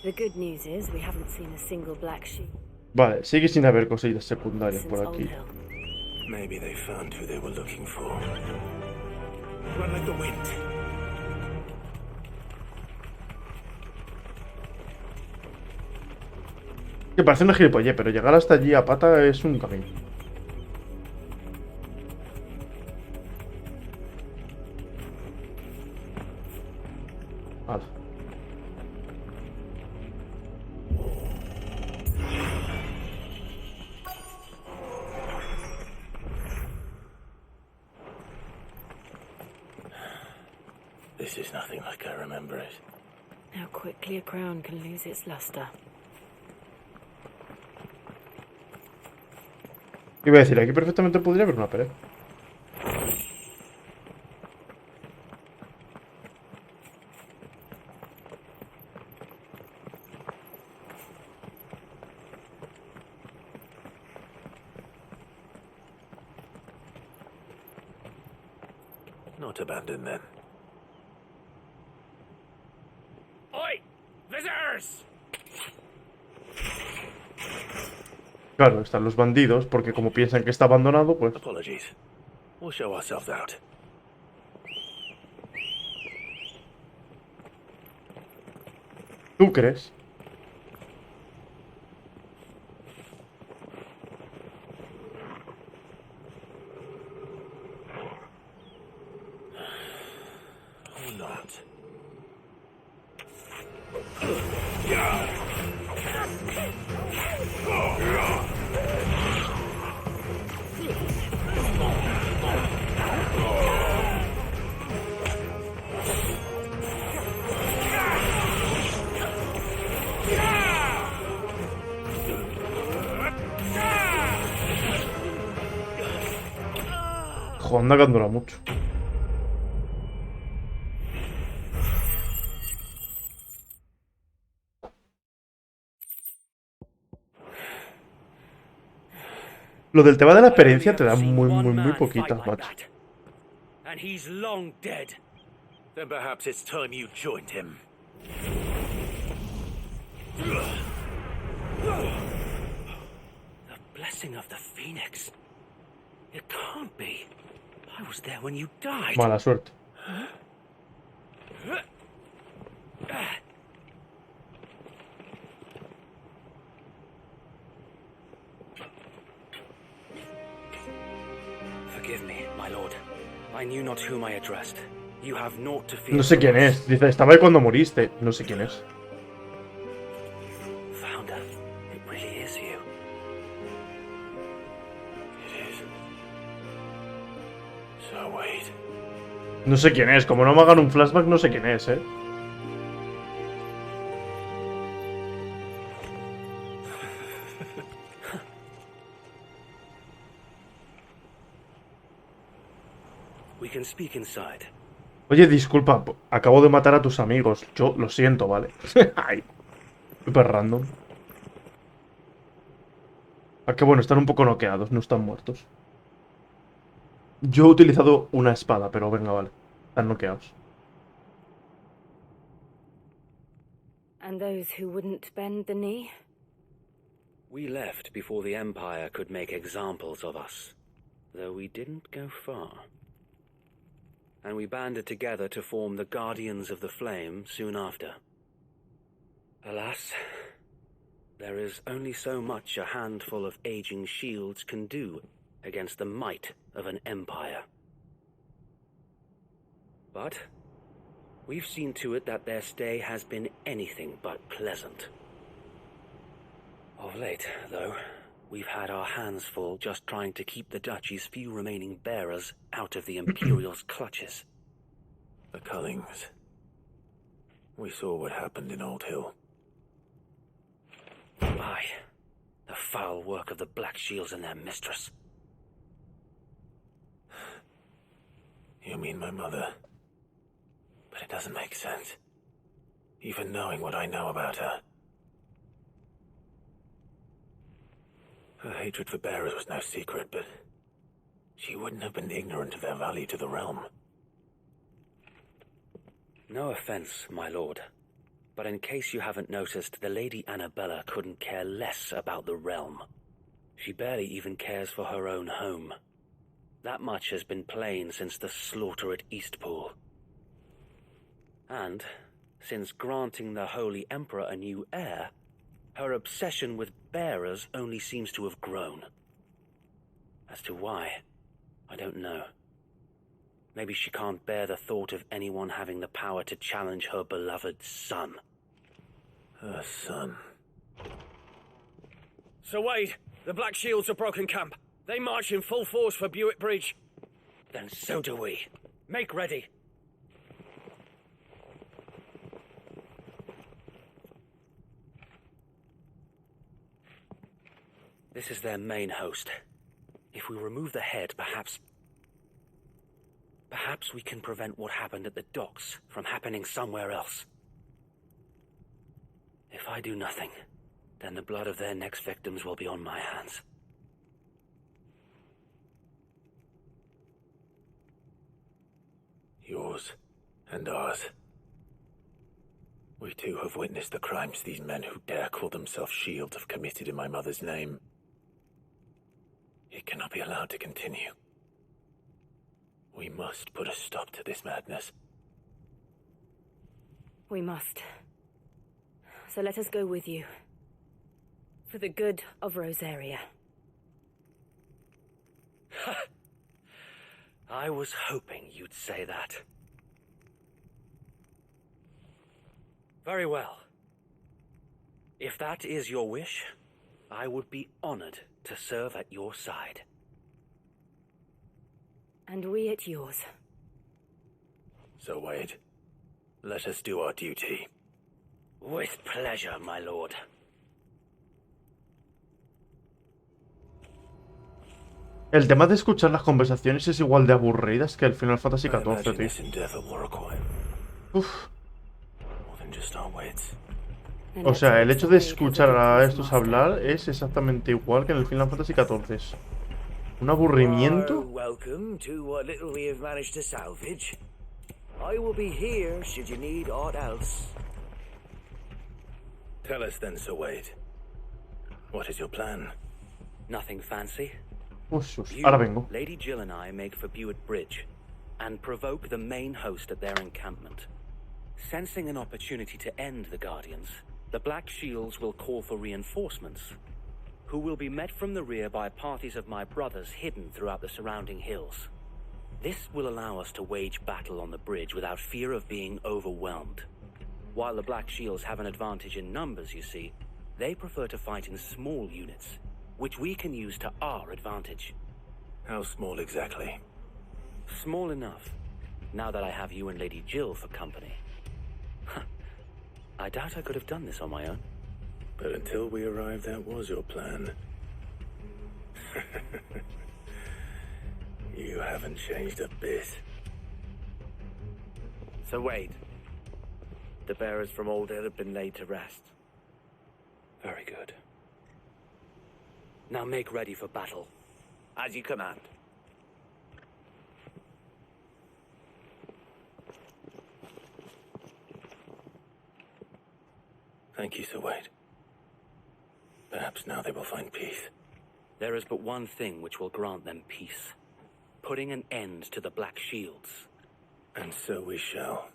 The good news is we haven't seen a single black sheep. Vale, sigue sin haber cosillas secundarias por aquí. Maybe they found who they were looking for. Run like the wind. Que parece una gilipollez, pero llegar hasta allí a pata es un camino. Vale. This is nothing like I remember it. How quickly a crown can lose its luster. Iba a decir, aquí perfectamente podría haber una pared. Not abandoned then. Oi! Visitors! Claro, están los bandidos, porque como piensan que está abandonado, pues... Apologies. We'll show ourselves out. ¿Tú crees? Or not. Honda que dura mucho. Lo del tema de la experiencia te da muy poquitas, macho. And he's long dead. Then perhaps it's time you joined him. The blessing of the Phoenix. It can't be. I was there when you died. Mala suerte. Forgive me, my lord. I knew not whom I addressed. You have naught to fear. No sé quién es. Dice, estaba ahí cuando moriste. No sé quién es. Founder, it really is you. It is. So wait. No sé quién es. Como no me hagan un flashback, no sé quién es, ¿eh? We can speak inside. Oye, disculpa. Acabo de matar a tus amigos. Yo lo siento, ¿vale? Ay. Súper random. Ah, que bueno, están un poco noqueados. No están muertos. Yo he utilizado una espada, pero venga, vale. Están noqueados. And those who wouldn't bend the knee? We left before the Empire could make examples of us, though we didn't go far. And we banded together to form the Guardians of the Flame soon after. Alas, there is only so much a handful of aging shields can do against the might of an empire. But we've seen to it that their stay has been anything but pleasant. Of late, though, we've had our hands full just trying to keep the Duchy's few remaining bearers out of the Imperial's clutches. The Cullings. We saw what happened in Old Hill. Aye, the foul work of the Black Shields and their mistress. You mean my mother? But it doesn't make sense. Even knowing what I know about her. Her hatred for bearers was no secret, but she wouldn't have been ignorant of their value to the realm. No offense, my lord, but in case you haven't noticed, the Lady Annabella couldn't care less about the realm. She barely even cares for her own home. That much has been plain since the slaughter at Eastpool. And, since granting the Holy Emperor a new heir, Her obsession with bearers only seems to have grown. As to why, I don't know. Maybe she can't bear the thought of anyone having the power to challenge her beloved son. Her son. Sir Wade, the Black Shields have broken camp. They march in full force for Buick Bridge. Then so do we. Make ready. This is their main host. If we remove the head, perhaps we can prevent what happened at the docks from happening somewhere else. If I do nothing, then the blood of their next victims will be on my hands. Yours and ours. We too have witnessed the crimes these men who dare call themselves shields have committed in my mother's name. It cannot be allowed to continue. We must put a stop to this madness. We must. So let us go with you. For the good of Rosaria. I was hoping you'd say that. Very well. If that is your wish, I would be honored to serve at your side. And we at yours. So, Wade, let us do our duty. With pleasure, my lord. El tema de escuchar las conversaciones es igual de aburridas que el Final Fantasy XIV, tío. Uf. O sea, el hecho de escuchar a estos hablar es exactamente igual que en el Final Fantasy XIV. Es un aburrimiento. Welcome to what little we have managed to salvage. I will be here should you need aught else. Tell us then, Sir Wade. What is your plan? Nothing fancy. Ahora vengo. Lady Jill and I make for Buick Bridge and provoke the main host at their encampment. Sensing an opportunity to end the Guardians, the Black Shields will call for reinforcements, who will be met from the rear by parties of my brothers hidden throughout the surrounding hills. This will allow us to wage battle on the bridge without fear of being overwhelmed. While the Black Shields have an advantage in numbers, you see, they prefer to fight in small units, which we can use to our advantage. How small exactly? Small enough, now that I have you and Lady Jill for company. I doubt I could have done this on my own. But until we arrived, that was your plan. You haven't changed a bit. So Wade, the bearers from Old Hill have been laid to rest. Very good. Now make ready for battle. As you command. Thank you, Sir Wade. Perhaps now they will find peace. There is but one thing which will grant them peace. Putting an end to the Black Shields. And so we shall.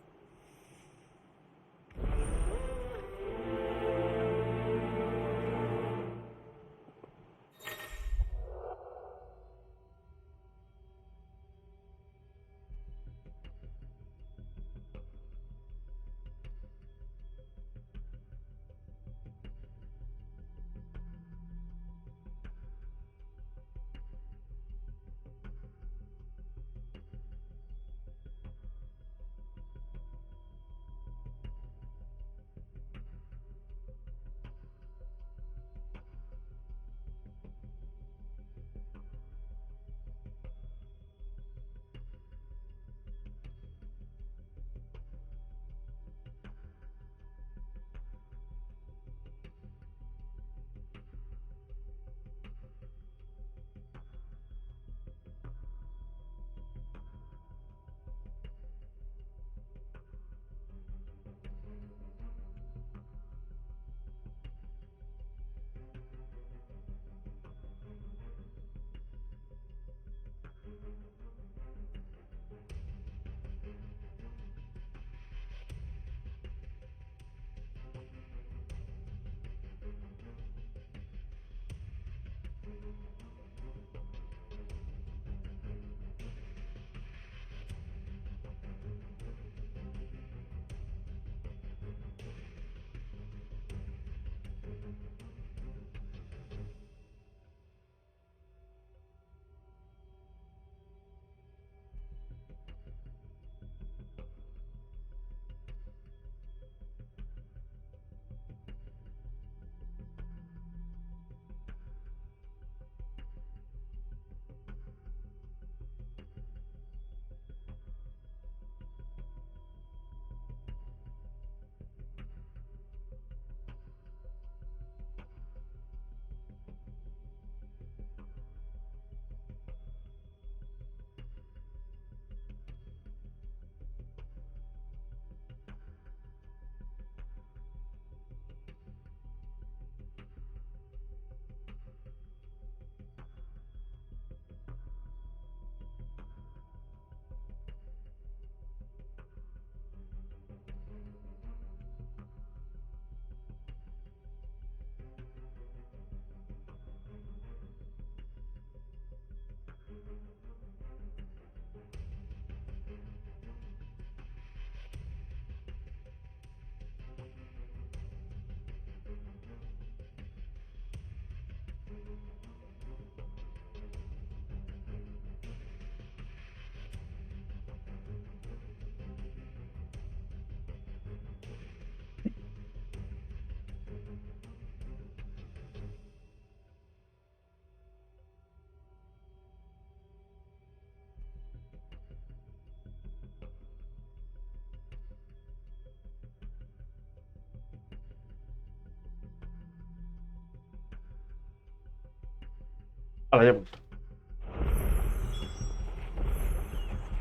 Ahora ya he vuelto.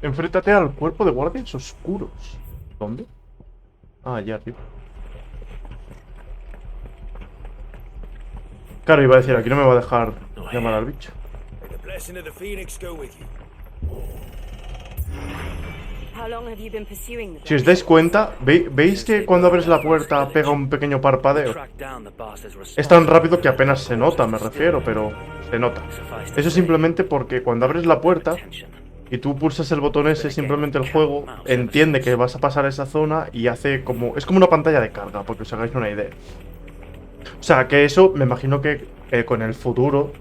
Enfréntate al cuerpo de guardias oscuros. ¿Dónde? Ah, ya, tío. Claro, iba a decir, aquí no me va a dejar llamar al bicho. Si os dais cuenta, ¿veis que cuando abres la puerta pega un pequeño parpadeo? Es tan rápido que apenas se nota, me refiero, pero se nota. Eso es simplemente porque cuando abres la puerta y tú pulsas el botón ese, simplemente el juego entiende que vas a pasar esa zona y hace como... Es como una pantalla de carga, porque os hagáis una idea. O sea, que eso me imagino que con el futuro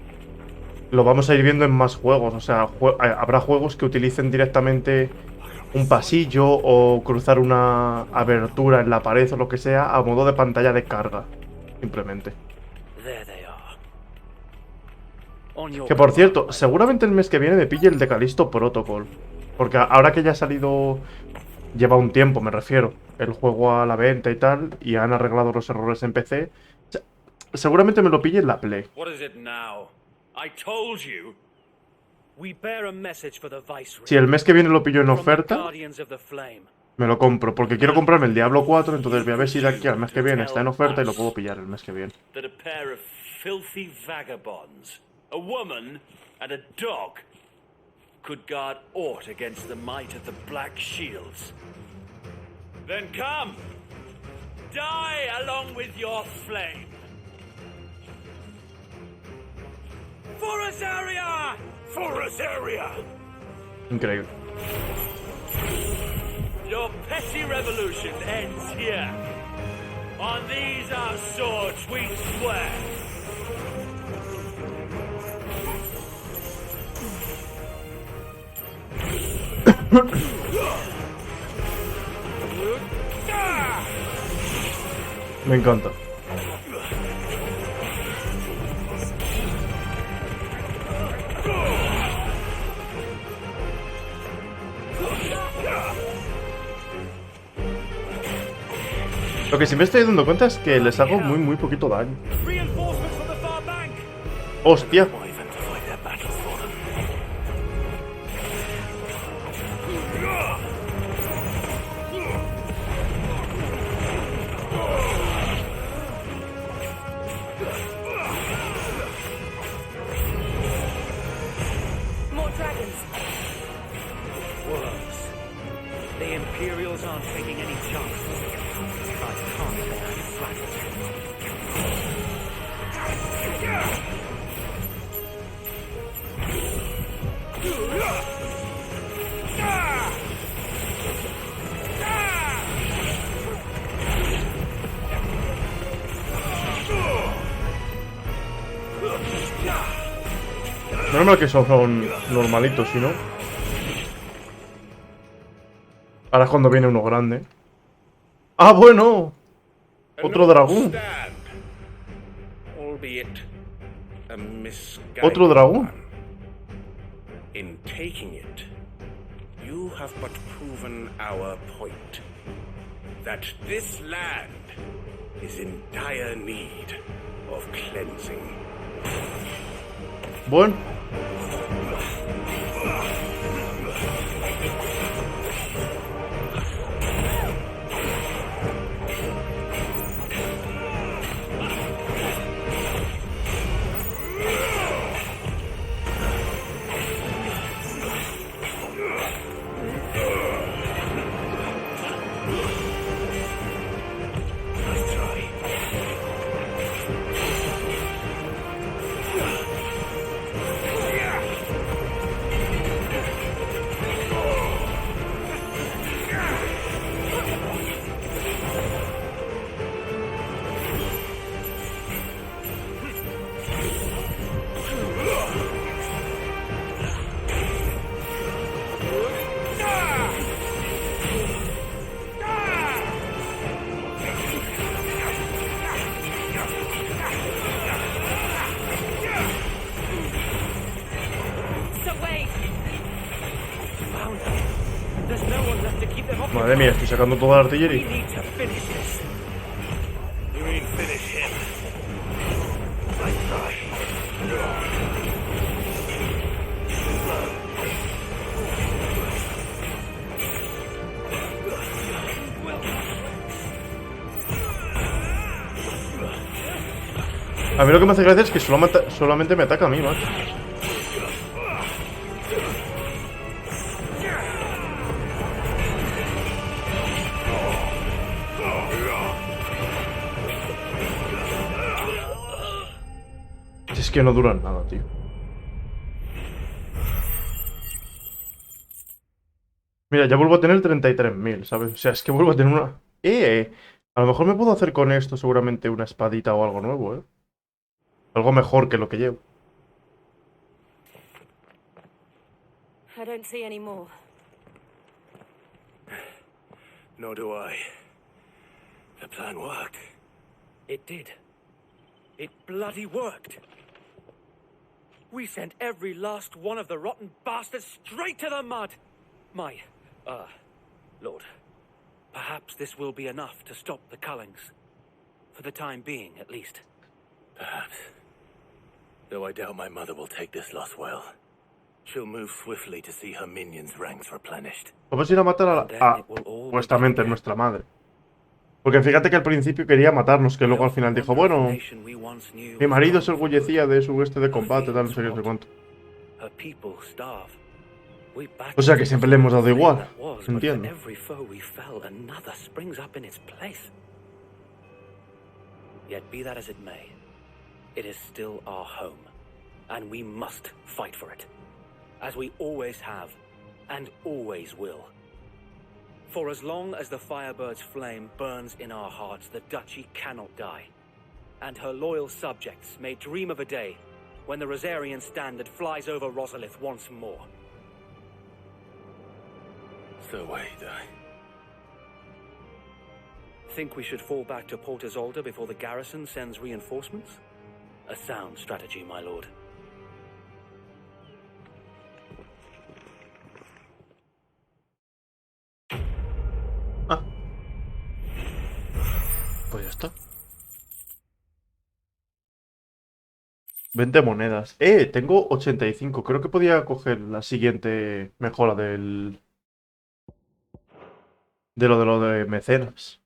lo vamos a ir viendo en más juegos. O sea, habrá juegos que utilicen directamente un pasillo o cruzar una abertura en la pared o lo que sea a modo de pantalla de carga, simplemente. Que por cierto, seguramente el mes que viene me pille el de Callisto Protocol, porque ahora que ya ha salido, lleva un tiempo, me refiero, el juego a la venta y tal, y han arreglado los errores en PC, seguramente me lo pille en la Play. Si el mes que viene lo pillo en oferta, me lo compro, porque quiero comprarme el Diablo 4, entonces voy a ver si de aquí al mes que viene está en oferta y lo puedo pillar el mes que viene. A woman and a dog could guard aught against the might of the Black Shields. Then come, die along with your flame. For Azaria! For Azaria! Increíble. Your petty revolution ends here. On these our swords we swear. Me encanta. Lo que sí me estoy dando cuenta es que les hago muy poquito daño. ¡Hostia! Normal que son normalitos, si no. Ahora es cuando viene uno grande. ¡Ah, bueno! Otro dragón. Otro dragón. In taking it, you have but proven our point that this land is in dire need of cleansing. Bueno. Madre mía, estoy sacando toda la artillería. A mí lo que me hace gracia es que solamente me ataca a mí, macho. Es que no duran nada, tío. Mira, ya vuelvo a tener 33.000, ¿sabes? O sea, es que vuelvo a tener una... A lo mejor me puedo hacer con esto seguramente una espadita o algo nuevo, ¿eh? Algo mejor que lo que llevo. I don't see any more. Nor do I. The plan worked. It did. It bloody worked. We sent every last one of the rotten bastards straight to the mud. Lord, perhaps this will be enough to stop the Cullings. For the time being, at least. Perhaps. Though I doubt my mother will take this loss well. She'll move swiftly to see her minions' ranks replenished. Vamos a ir a matar a supuestamente nuestra madre. Porque fíjate que al principio quería matarnos, que luego al final dijo, bueno, mi marido se orgullecía de su de combate, tal, no sé qué, no sé cuánto. O sea que siempre le hemos dado igual, entiendo. Yet be that as it may, it is still our home, and we must fight for it, as we always have, and always will. For as long as the Firebird's flame burns in our hearts, the Duchy cannot die, and her loyal subjects may dream of a day when the Rosarian standard flies over Rosalith once more. So wait, Think we should fall back to Port Isolde before the garrison sends reinforcements? A sound strategy, my lord. Pues ya está. 20 monedas. Tengo 85. Creo que podía coger la siguiente mejora del... De lo de mecenas.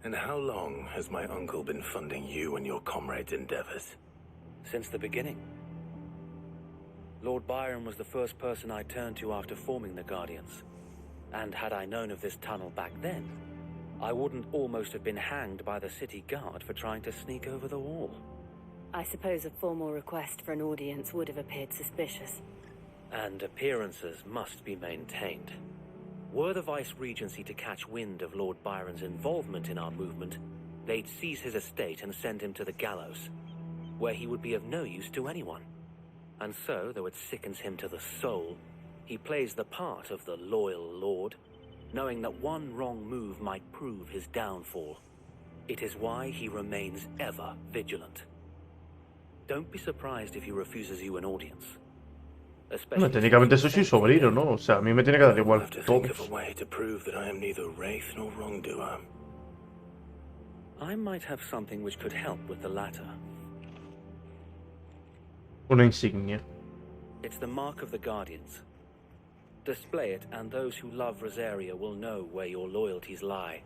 And how long has my uncle been funding you and your comrades' endeavors? Since the beginning. Lord Byron was the first person I turned to after forming the Guardians. And had I known of this tunnel back then, I wouldn't almost have been hanged by the city guard for trying to sneak over the wall. I suppose a formal request for an audience would have appeared suspicious. And appearances must be maintained. Were the Vice-Regency to catch wind of Lord Byron's involvement in our movement, they'd seize his estate and send him to the gallows, where he would be of no use to anyone. And so, though it sickens him to the soul, he plays the part of the loyal lord, knowing that one wrong move might prove his downfall. It is why he remains ever vigilant. Don't be surprised if he refuses you an audience. Bueno, técnicamente soy su sobrino, ¿no? O sea, a mí me tiene que dar igual todo. I might have something which could help with the latter. Una insignia. It's the mark of the Guardians. Display it, and those who love Rosaria will know where your loyalties lie.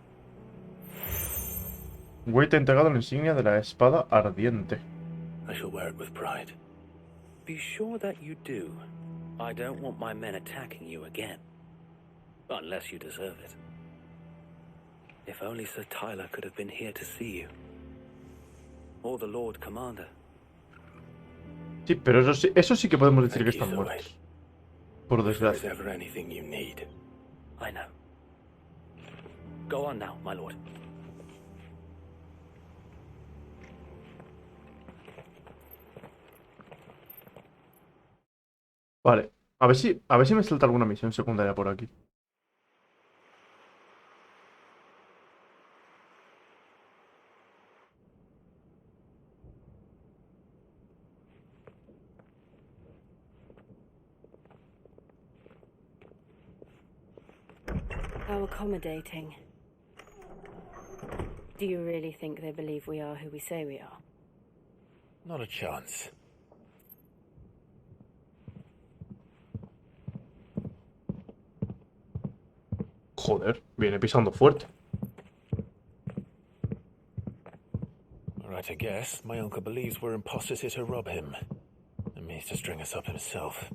Güey, te he entregado la insignia de la espada ardiente. I shall wear it with pride. Be sure that you do. I don't want my men attacking you again. Unless you deserve it. If only Sir Tyler could have been here to see you. Or the Lord Commander. Sí, pero eso sí que podemos decir que están muertos. Por desgracia. I know. Go on now, my lord. Vale, a ver si me salta alguna misión secundaria por aquí. How accommodating. Do you really think they believe we are who we say we are? Not a chance. Joder, viene pisando fuerte. Right, I guess. My uncle believes we're imposters here to rob him. And means to string us up himself.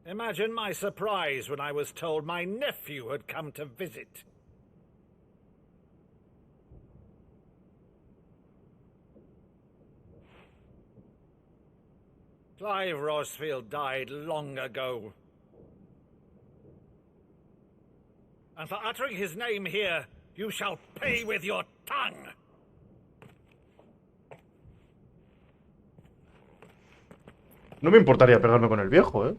Imagine my surprise when I was told my nephew had come to visit. Clive Rosfield died long ago. And for uttering his name here, you shall pay with your tongue! No me importaría pegarme con el viejo, ¿eh?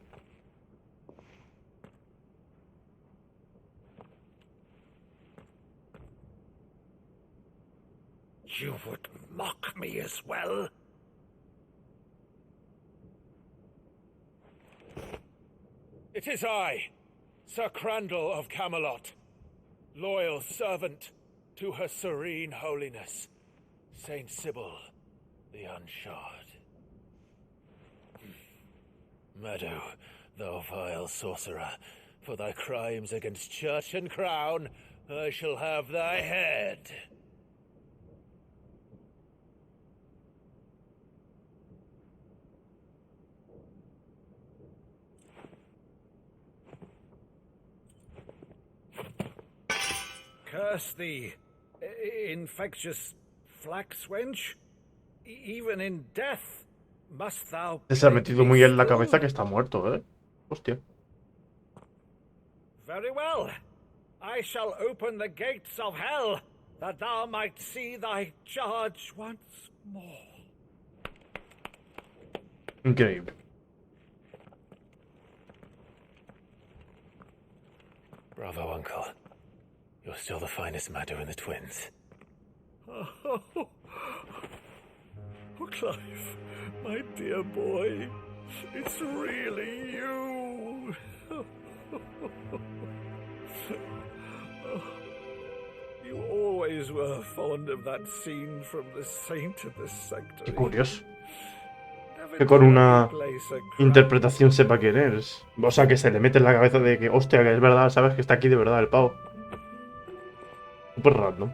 You would mock me as well? It is I, Sir Crandall of Camelot, loyal servant to Her Serene Holiness, Saint Sybil the Unshod. Meadow, thou vile sorcerer, for thy crimes against church and crown, I shall have thy head. Curse thee, infectious flax wench. Even in death must thou. Se ha metido muy en la cabeza que está muerto, ¿eh? Hostia. Very well. I shall open the gates of hell, that thou might see thy charge once more. Increíble. Bravo, Uncle. You're still the finest Maddo in the twins. Oh, Clive, my dear boy, it's really you. You always were fond of that scene from The Saint of the Sanctuary. Qué curioso. Que con una interpretación sepa quién eres. O sea, que se le mete en la cabeza de que, hostia, que es verdad, sabes que está aquí de verdad el pavo. Super random.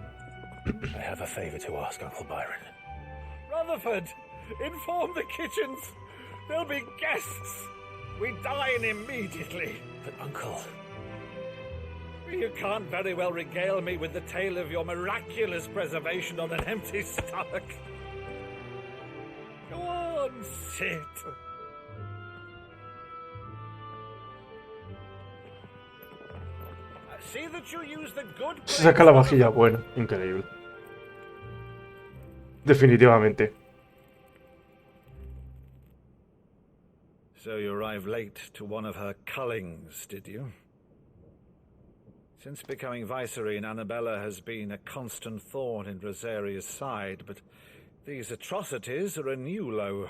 I have a favor to ask, Uncle Byron. Rutherford, inform the kitchens. There'll be guests. We dine immediately. But, Uncle... You can't very well regale me with the tale of your miraculous preservation on an empty stomach. Go on, sit. See that you use the good. Se saca la vajilla buena. Increíble. Definitivamente. So you arrived late to one of her cullings, did you? Since becoming Viceroy, Annabella has been a constant thorn in Rosaria's side, but these atrocities are a new low.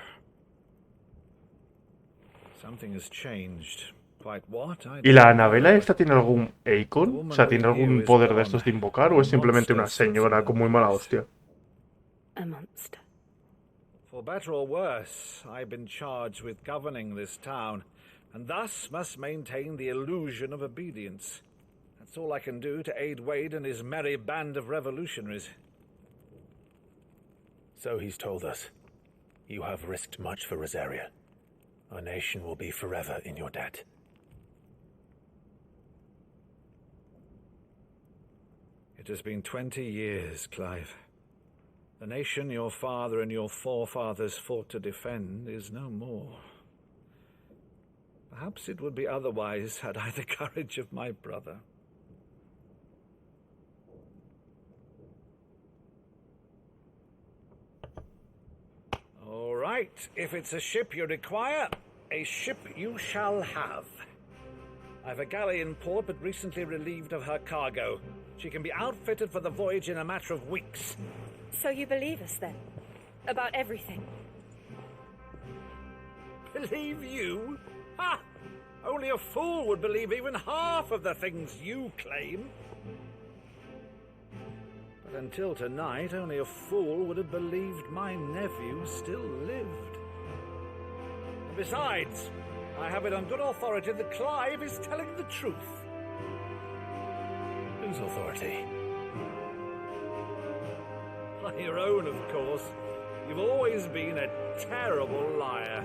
Something has changed. Quite what? ¿Y la Annabella esta tiene algún icon? O sea, ¿tiene algún poder de estos de invocar? ¿O es simplemente una señora con muy mala hostia? A monster. For better or worse, I've been charged with governing this town, and thus must maintain the illusion of obedience. That's all I can do to aid Wade and his merry band of revolutionaries. So he's told us. You have risked much for Rosaria. Our nation will be forever in your debt. It has been 20 years, Clive. The nation your father and your forefathers fought to defend is no more. Perhaps it would be otherwise had I the courage of my brother. All right, if it's a ship you require, a ship you shall have. I've a galley in port, but recently relieved of her cargo. She can be outfitted for the voyage in a matter of weeks. So you believe us then? About everything. Believe you? Ha! Only a fool would believe even half of the things you claim. But until tonight, only a fool would have believed my nephew still lived. And besides, I have it on good authority that Clive is telling the truth. Whose authority? On your own, of course. You've always been a terrible liar.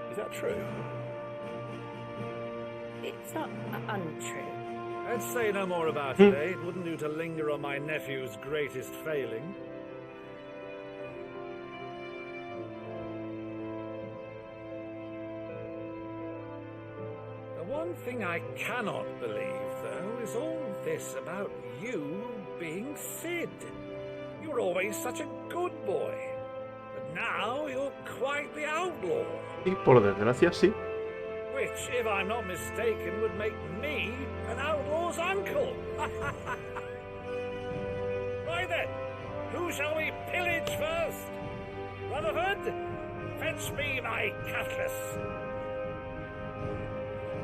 Is that true? It's not untrue. Let's say no more about it, eh? It wouldn't do to linger on my nephew's greatest failing. The one thing I cannot believe, though, is all this about you being Sid. You were always such a good boy. But now you're quite the outlaw. Y por desgracia, sí. Which, if I'm not mistaken, would make me an outlaw's uncle. Right then, who shall we pillage first? Rutherford, fetch me my cutlass.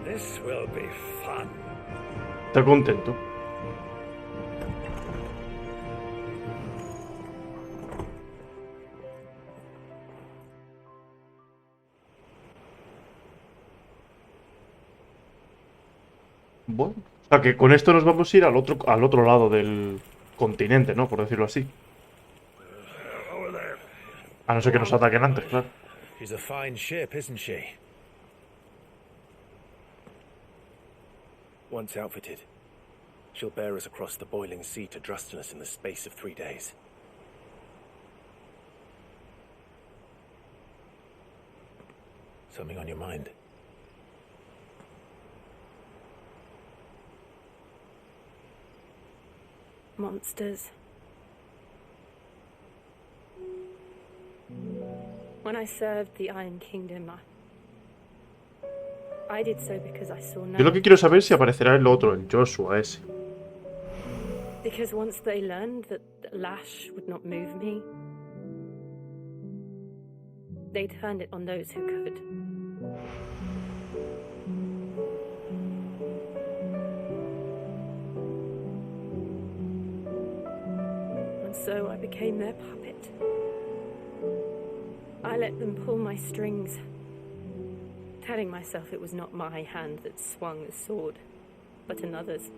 This will be fun. Está contento. Bueno, o sea que con esto nos vamos a ir al otro lado del continente, ¿no? Por decirlo así. A no ser que nos ataquen antes, claro. She's a fine ship, isn't she? Once outfitted, she'll bear us across the boiling sea to Drustinus in the space of 3 days. Something on your mind? Monsters. When I served the Iron Kingdom, I did so because I saw no. Yo lo que quiero saber es si aparecerá el otro, el Joshua ese. Because once they learned that the lash would not move me, they turned it on those who could. And so I became their puppet. I let them pull my strings, telling myself it was not my hand that swung the sword, but another's.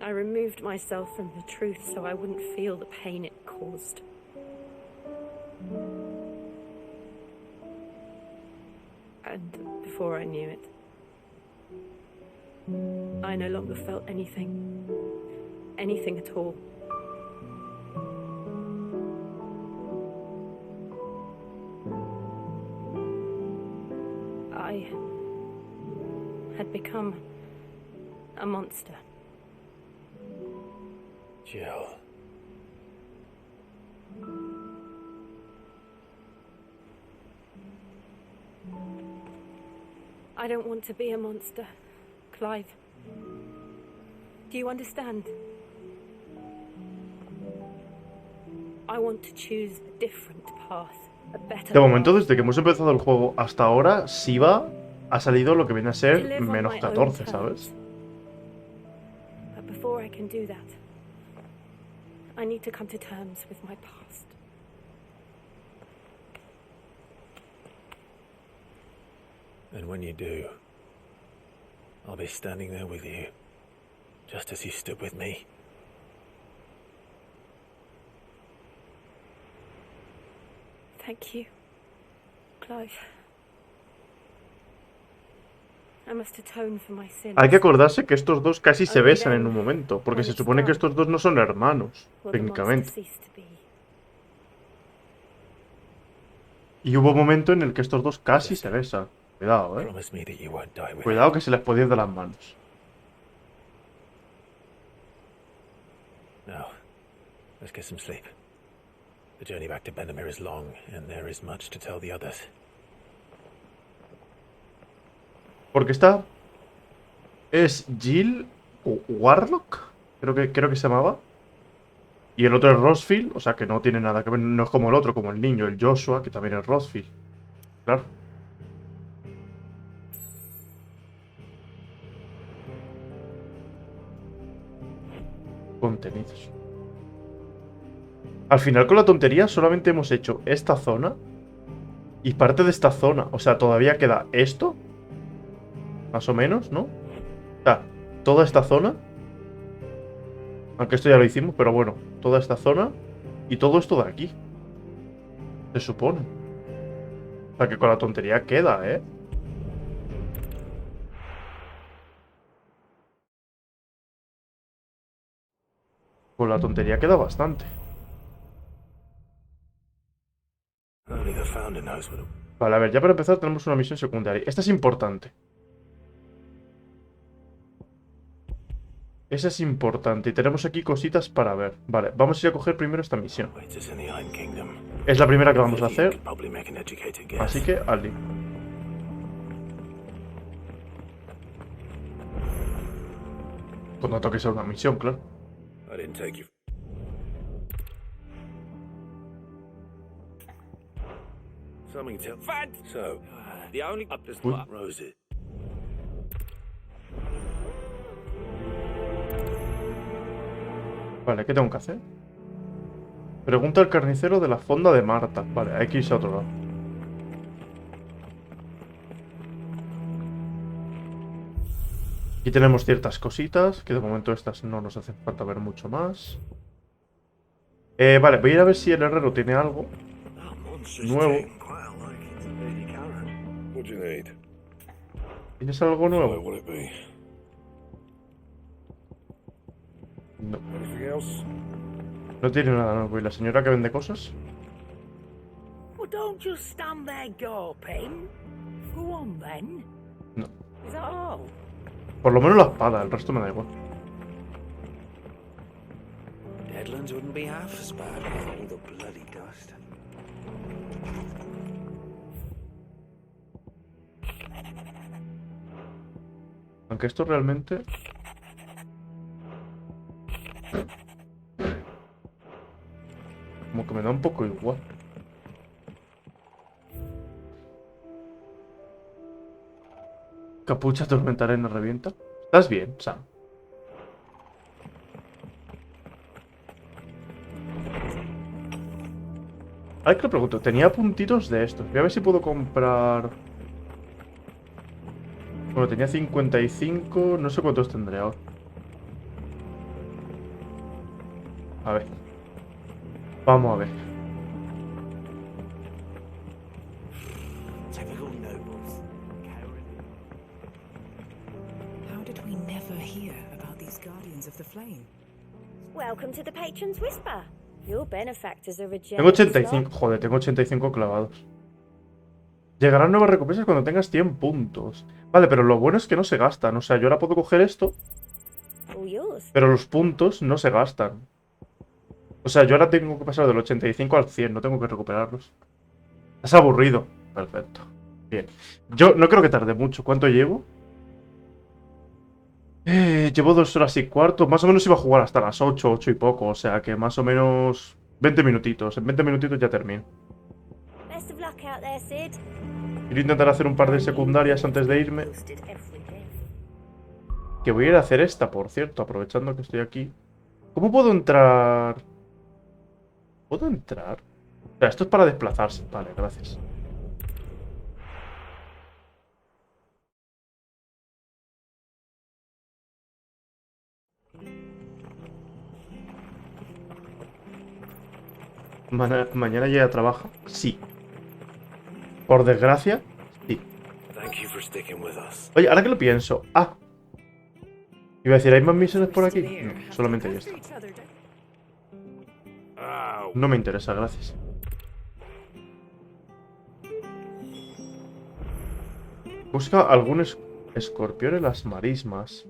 I removed myself from the truth so I wouldn't feel the pain it caused. And before I knew it, I no longer felt anything. Anything at all. I had become a monster. Jill. I don't want to be a monster, Clive. Do you understand? I want to choose a different path, a better De momento, desde que hemos empezado el juego hasta ahora, Shiva ha salido lo que viene a ser menos 14, ¿sabes? But before I can do that, I need to come to terms with my past. And when you do, I'll be standing there with you, just as you stood with me. Thank you, Clive. I must atone for my sins. Hay que acordarse que estos dos casi se besan en un momento, porque se supone que estos dos no son hermanos, técnicamente. Y hubo un momento en el que estos dos casi se besan. Cuidado, Cuidado que se les puede ir de las manos. Now, let's get some sleep. The journey back to Benamir is long, and there is much to tell the others. Porque esta es Jill o Warlock, creo que se llamaba. Y el otro es Rosefield, o sea que no tiene nada que ver, no es como el otro, como el niño, el Joshua, que también es Rosefield. Claro. Contenidos. Al final con la tontería solamente hemos hecho esta zona y parte de esta zona. O sea, todavía queda esto. Más o menos, ¿no? O sea, toda esta zona. Aunque esto ya lo hicimos, pero bueno. Toda esta zona y todo esto de aquí. Se supone. O sea, que con la tontería queda, ¿eh? Con la tontería queda bastante. Vale, a ver, ya para empezar tenemos una misión secundaria. Esta es importante. Esa es importante. Y tenemos aquí cositas para ver. Vale, vamos a ir a coger primero esta misión. Es la primera que vamos a hacer. Así que, al lío. Cuando toque ser una misión, claro. Something to so the only up this Rosie. Vale, ¿qué tengo que hacer? Pregunta al carnicero de la fonda de Marta. Vale, hay que irse a otro lado. Aquí tenemos ciertas cositas, que de momento estas no nos hacen falta ver mucho más. Vale, voy a ir a ver si el herrero tiene algo nuevo. ¿Tienes algo nuevo? No. No tiene nada nuevo. ¿Y la señora que vende cosas? Well, don't just stand there gawping. Go on then. No. Is that all? Por lo menos la espada, el resto me da igual. Deadlands wouldn't be half as bad with all the bloody dust. Aunque esto realmente... como que me da un poco igual. Capucha tormenta arena revienta. ¿Estás bien, Sam? Ahora que lo pregunto, tenía puntitos de estos. Voy a ver si puedo comprar... Bueno, tenía 55, no sé cuántos tendré ahora. A ver. Vamos a ver. How did we never hear about these guardians of the flame? Welcome to the Patron's Whisper. Your benefactors are Tengo 85, joder, tengo 85 clavados. Llegarán nuevas recompensas cuando tengas 100 puntos. Vale, pero lo bueno es que no se gastan. O sea, yo ahora puedo coger esto, pero los puntos no se gastan. O sea, yo ahora tengo que pasar del 85 al 100, no tengo que recuperarlos. Es aburrido. Perfecto. Bien. Yo no creo que tarde mucho. ¿Cuánto llevo? Llevo 2 horas y cuarto. Más o menos iba a jugar hasta las 8, 8 y poco. O sea que más o menos 20 minutitos. En 20 minutitos ya termino. Quiero intentar hacer un par de secundarias antes de irme. Que voy a ir a hacer esta, por cierto, aprovechando que estoy aquí. ¿Cómo puedo entrar? ¿Puedo entrar? O sea, esto es para desplazarse. Vale, gracias. Mañana llega a trabajo. Sí. Por desgracia, sí. Oye, ahora que lo pienso. Ah. Iba a decir, ¿hay más misiones por aquí? No, solamente hay esta. No me interesa, gracias. Busca algún escorpión en las marismas.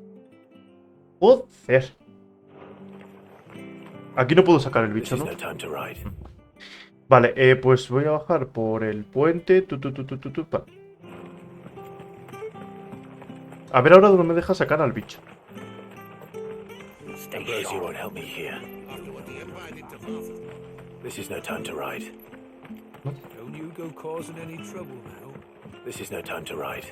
Joder. Aquí no puedo sacar el bicho, ¿no? Vale, pues voy a bajar por el puente. This A ver ahora dónde me deja sacar al bicho. Ambrosia won't help me here. This is no time to ride. Don't you go causing any trouble now. This is no time to ride.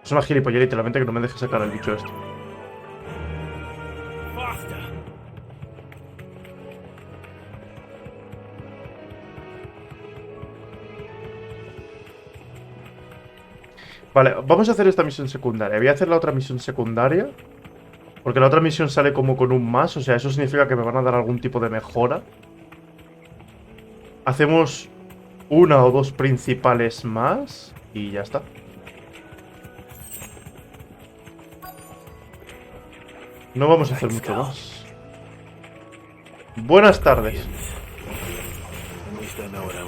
Es una gilipollera literalmente que no me deje sacar el bicho este. Vale, vamos a hacer esta misión secundaria. Voy a hacer la otra misión secundaria. Porque la otra misión sale como con un más. O sea, eso significa que me van a dar algún tipo de mejora. Hacemos una o dos principales más. Y ya está. No vamos a hacer mucho más. Buenas tardes.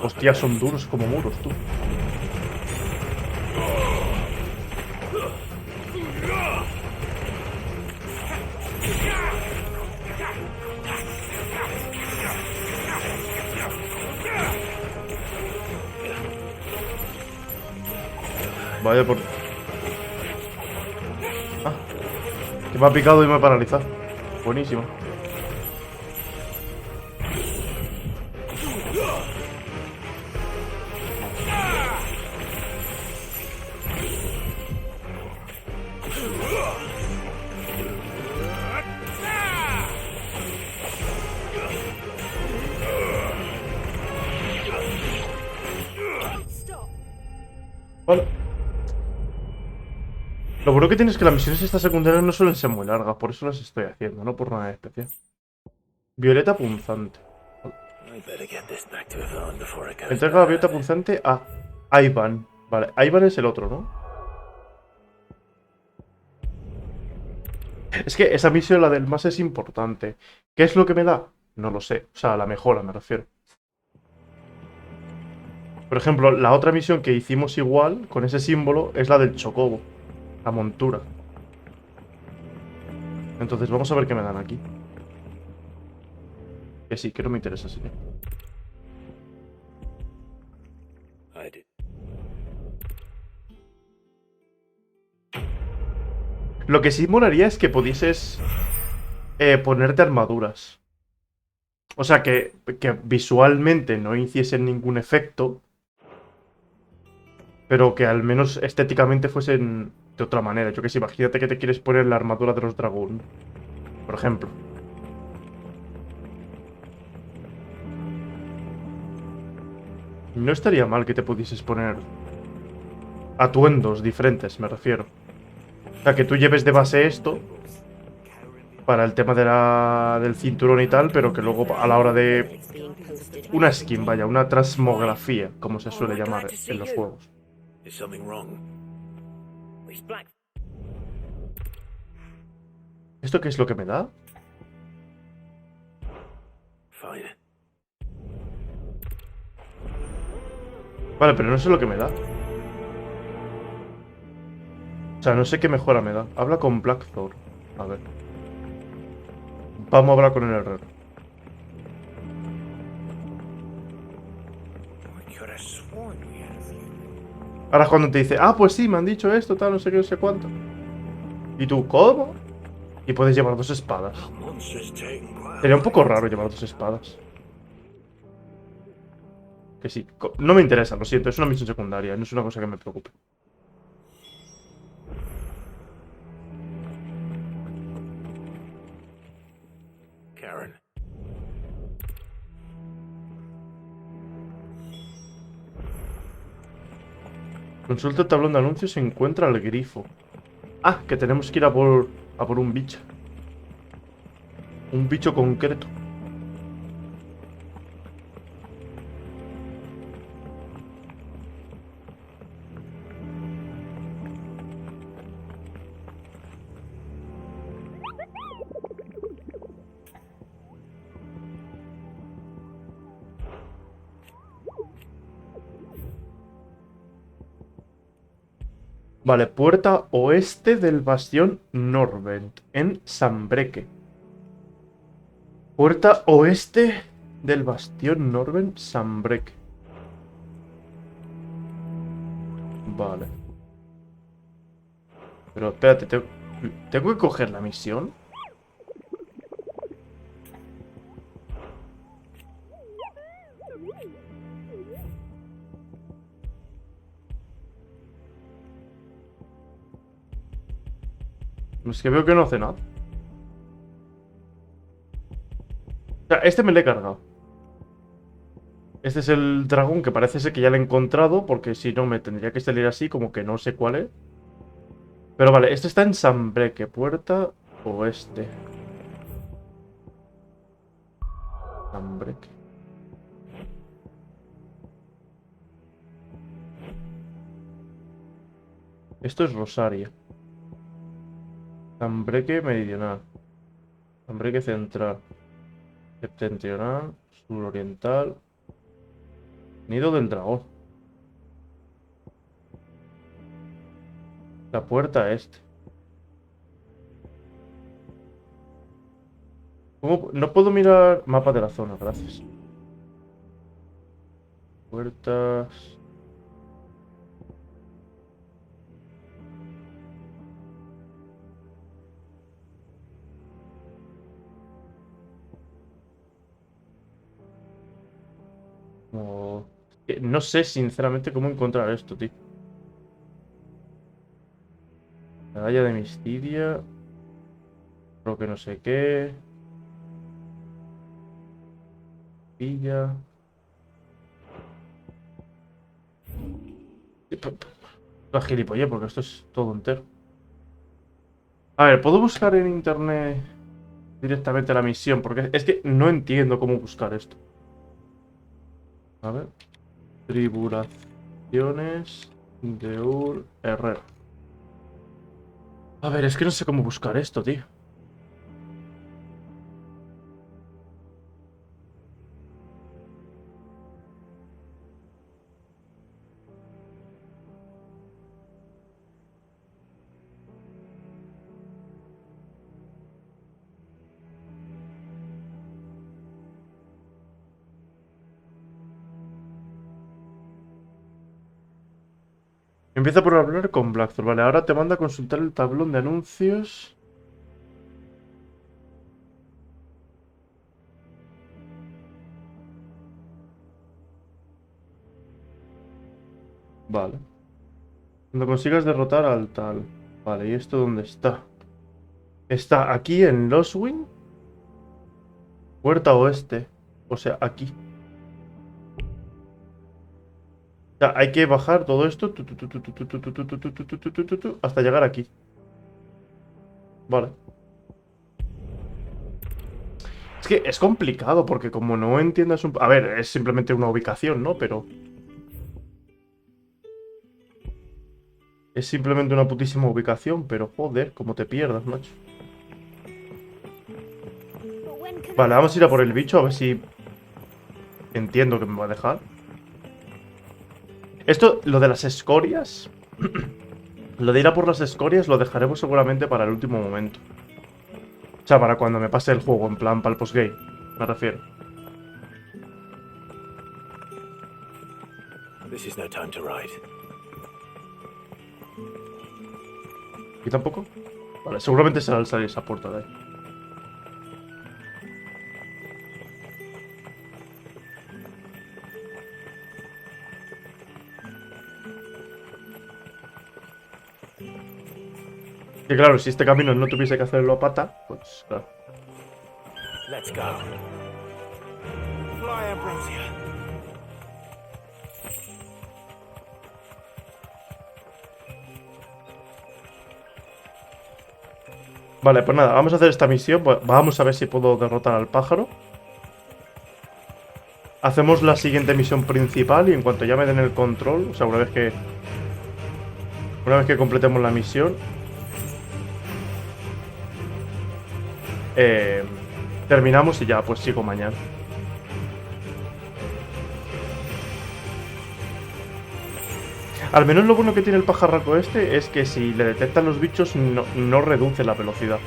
Hostia, son duros como muros, tú. Vaya por... Ah, que me ha picado y me ha paralizado. Buenísimo. Vale. Lo bueno que tienes es que las misiones estas secundarias no suelen ser muy largas, por eso las estoy haciendo, no por nada especial. Violeta punzante. Entrega la violeta punzante a Ivan. Vale, Ivan es el otro, ¿no? Es que esa misión, la del más, es importante. ¿Qué es lo que me da? No lo sé. O sea, la mejora me refiero. Por ejemplo, la otra misión que hicimos igual, con ese símbolo, es la del chocobo. La montura. Entonces vamos a ver qué me dan aquí. Que sí, que no me interesa, señor. Lo que sí molaría es que pudieses ponerte armaduras. O sea, que visualmente no hiciesen ningún efecto, pero que al menos estéticamente fuesen de otra manera. Yo que sé, imagínate que te quieres poner la armadura de los dragón, por ejemplo. No estaría mal que te pudieses poner atuendos diferentes, me refiero. O sea, que tú lleves de base esto para el tema de del cinturón y tal, pero que luego a la hora de... Una skin, vaya, una transmografía, como se suele llamar en los juegos. ¿Esto qué es lo que me da? Vale, pero no sé lo que me da. O sea, no sé qué mejora me da. Habla con Black Thor. A ver. Vamos a hablar con el herrero. Ahora es cuando te dice, ah, pues sí, me han dicho esto, tal, no sé qué, no sé cuánto. Y tú, ¿cómo? Y puedes llevar dos espadas. Sería un poco raro llevar dos espadas. Que sí, no me interesa, lo siento, es una misión secundaria, no es una cosa que me preocupe. Karen. Consulta el tablón de anuncios y encuentra el grifo. Ah, que tenemos que ir a por un bicho. Un bicho concreto. Vale, puerta oeste del bastión Norvent, en Sanbreque. Puerta oeste del bastión Norvent, Sanbreque. Vale. Pero espérate, ¿tengo que coger la misión? Es que veo que no hace nada. O sea, este me lo he cargado. Este es el dragón que parece ser que ya lo he encontrado, porque si no me tendría que salir así, como que no sé cuál es. Pero vale, este está en Sambreque, puerta oeste. Sambreque. Esto es Rosaria. Sambreque meridional. Sambreque central. Septentrional. Suroriental. Nido del dragón. La puerta este. ¿Cómo? No puedo mirar mapa de la zona, gracias. Puertas. No sé sinceramente cómo encontrar esto, tío. Medalla de Mistidia. Creo que no sé qué. Pilla. La gilipollez, porque esto es todo entero. A ver, ¿puedo buscar en internet directamente la misión? Porque es que no entiendo cómo buscar esto. A ver. Tribulaciones de un herrero. A ver, es que no sé cómo buscar esto, tío. Empieza por hablar con Blackthorn. Vale, ahora te manda a consultar el tablón de anuncios. Vale. Cuando consigas derrotar al tal. Vale, ¿y esto dónde está? Está aquí en Loswing. Puerta oeste. O sea, aquí. O sea, hay que bajar todo esto hasta llegar aquí. Vale. Es que es complicado porque como no entiendas un... A ver, es simplemente una ubicación, ¿no? Pero... Es simplemente una putísima ubicación, pero joder, como te pierdas, macho. Vale, vamos a ir a por el bicho, a ver si... Entiendo que me va a dejar. Esto, lo de las escorias... Lo de ir a por las escorias lo dejaremos seguramente para el último momento. O sea, para cuando me pase el juego, en plan, para el postgame, me refiero. This is no time to ride. ¿Y tampoco? Vale, seguramente será al salir esa puerta de ahí. Que claro, si este camino no tuviese que hacerlo a pata, pues claro. Let's go. Fly, Ambrosia. Vale, pues nada, vamos a hacer esta misión. Vamos a ver si puedo derrotar al pájaro. Hacemos la siguiente misión principal y en cuanto ya me den el control, o sea, una vez que completemos la misión, terminamos y ya pues sigo mañana. Al menos lo bueno que tiene el pajarraco este es que si le detectan los bichos no reduce la velocidad.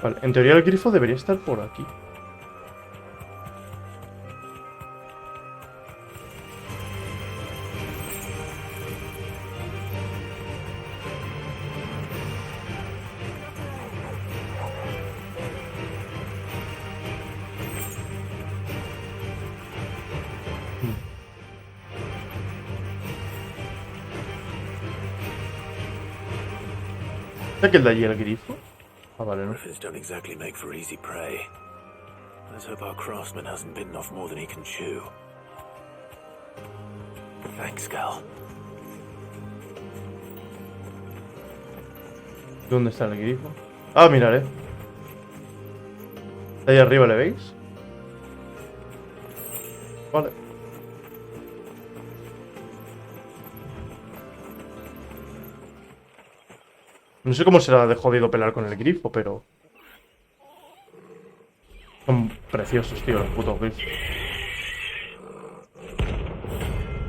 Vale, en teoría el grifo debería estar por aquí. ¿Está que el de allí el grifo? Ah, vale, ¿no? Griffins don't exactly make for easy prey. Let's hope our craftsman hasn't bitten off more than he can chew. Thanks, Cal. ¿Dónde está el grifo? Ah, mirad, Está ahí arriba, ¿le veis? Vale. No sé cómo será de jodido pelear con el grifo, pero... Son preciosos, tío, los putos grifos.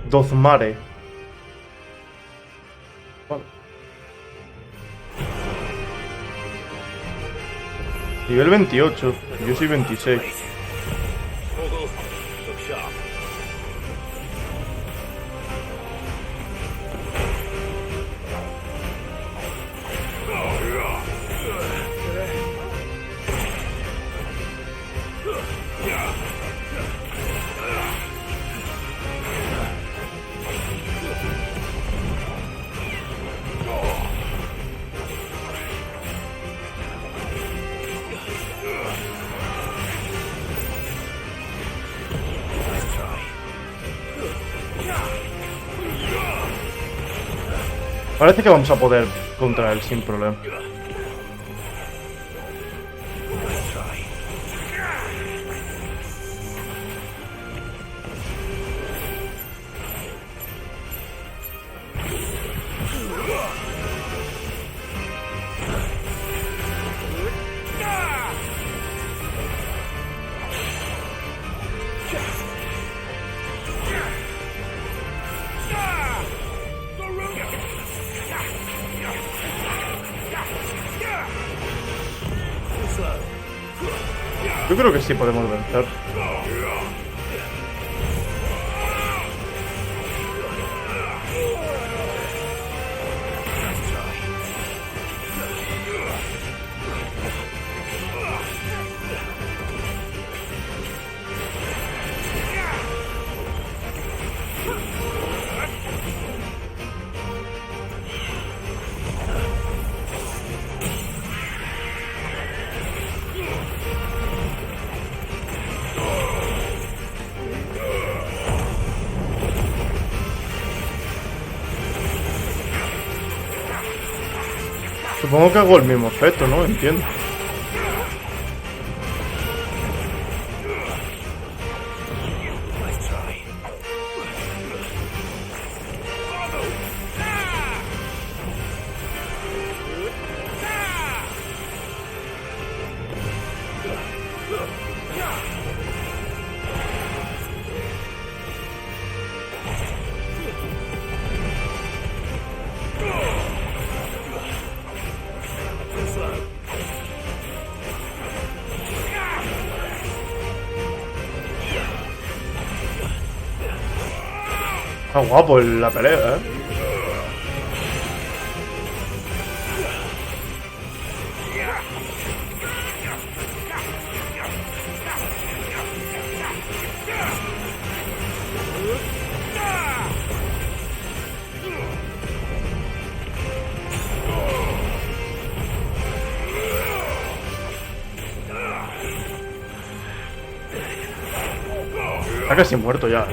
Dozmare. Vale. Nivel 28. Yo soy 26. Parece que vamos a poder contra él sin problema. Yo creo que sí podemos vencer. Supongo que hago el mismo efecto, ¿no? Entiendo. Está guapo la pelea, Está casi muerto ya.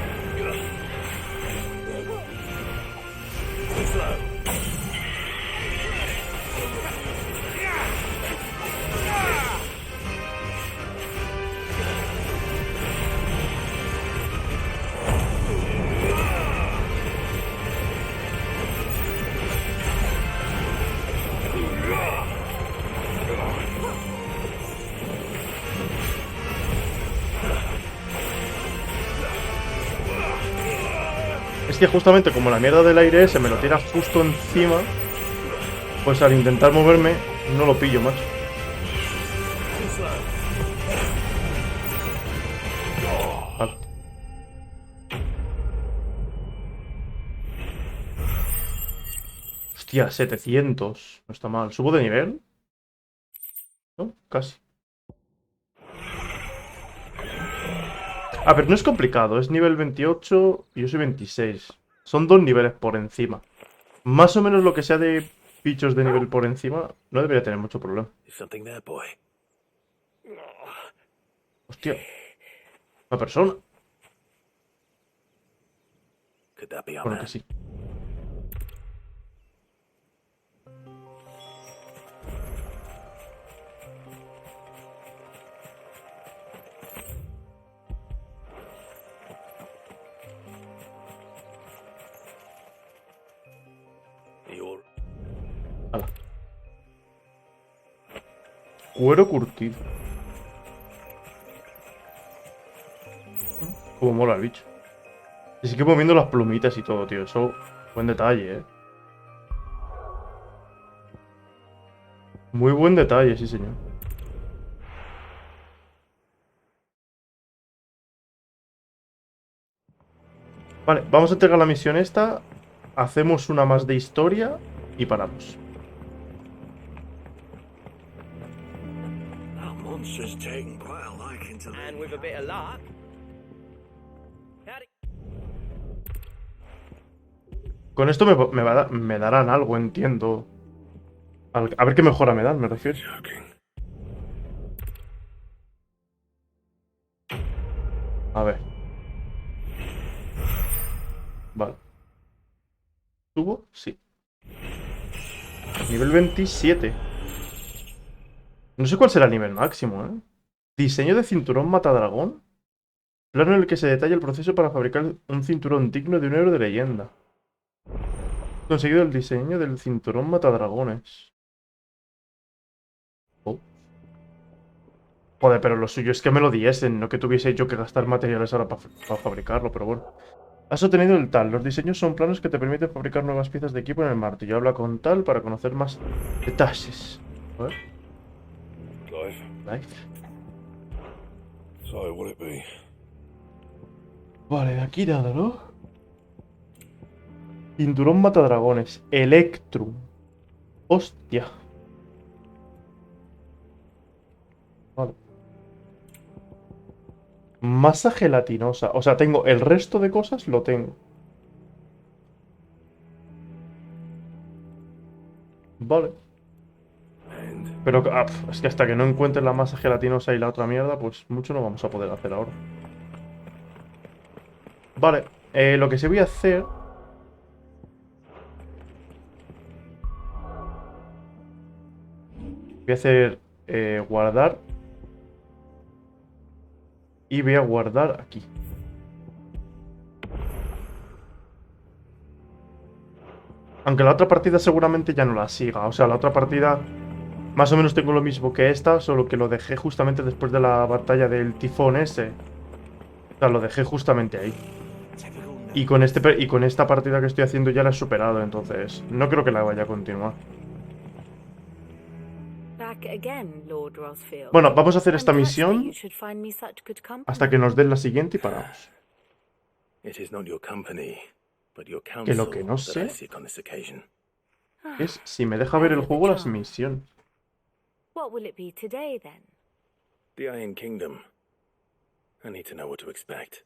Es que justamente como la mierda del aire se me lo tira justo encima, pues al intentar moverme no lo pillo más. Vale. Hostia, 700. No está mal. ¿Subo de nivel? ¿No? Casi. A ver, no es complicado. Es nivel 28 y yo soy 26. Son 2 niveles por encima. Más o menos lo que sea de bichos de nivel por encima no debería tener mucho problema. Hostia. Una persona. Bueno, que sí. Hala. Cuero curtido. Como mola el bicho. Y sí que moviendo las plumitas y todo, tío. Eso, buen detalle, ¿eh? Muy buen detalle, sí, señor. Vale, vamos a entregar la misión esta. Hacemos una más de historia y paramos. And with a bit of luck. Con esto me darán algo, entiendo. A ver qué mejora me dan, me refiero. A ver. Vale. ¿Subo? Sí. Nivel 27. No sé cuál será el nivel máximo, ¿eh? Diseño de cinturón matadragón. Plano en el que se detalla el proceso para fabricar un cinturón digno de un héroe de leyenda. Conseguido el diseño del cinturón matadragones. Oh. Joder, pero lo suyo es que me lo diesen, no que tuviese yo que gastar materiales ahora para fabricarlo, pero bueno. Has obtenido el tal. Los diseños son planos que te permiten fabricar nuevas piezas de equipo en el martillo. Habla con tal para conocer más detalles. A ver. Life. So, will it be? Vale, de aquí nada, ¿no? Cinturón matadragones. Electrum. Hostia. Vale. Masa gelatinosa. O sea, tengo el resto de cosas, lo tengo. Vale. Pero es que hasta que no encuentre la masa gelatinosa y la otra mierda, pues mucho no vamos a poder hacer ahora. Vale, lo que sí voy a hacer... Voy a hacer guardar. Y voy a guardar aquí. Aunque la otra partida seguramente ya no la siga. O sea, la otra partida más o menos tengo lo mismo que esta, solo que lo dejé justamente después de la batalla del tifón ese. O sea, lo dejé justamente ahí. Y con esta partida que estoy haciendo ya la he superado, entonces no creo que la vaya a continuar. Bueno, vamos a hacer esta misión hasta que nos den la siguiente y paramos. Que lo que no sé es si me deja ver el juego las misiones. What will it be today, then? The Iron Kingdom. I need to know what to expect.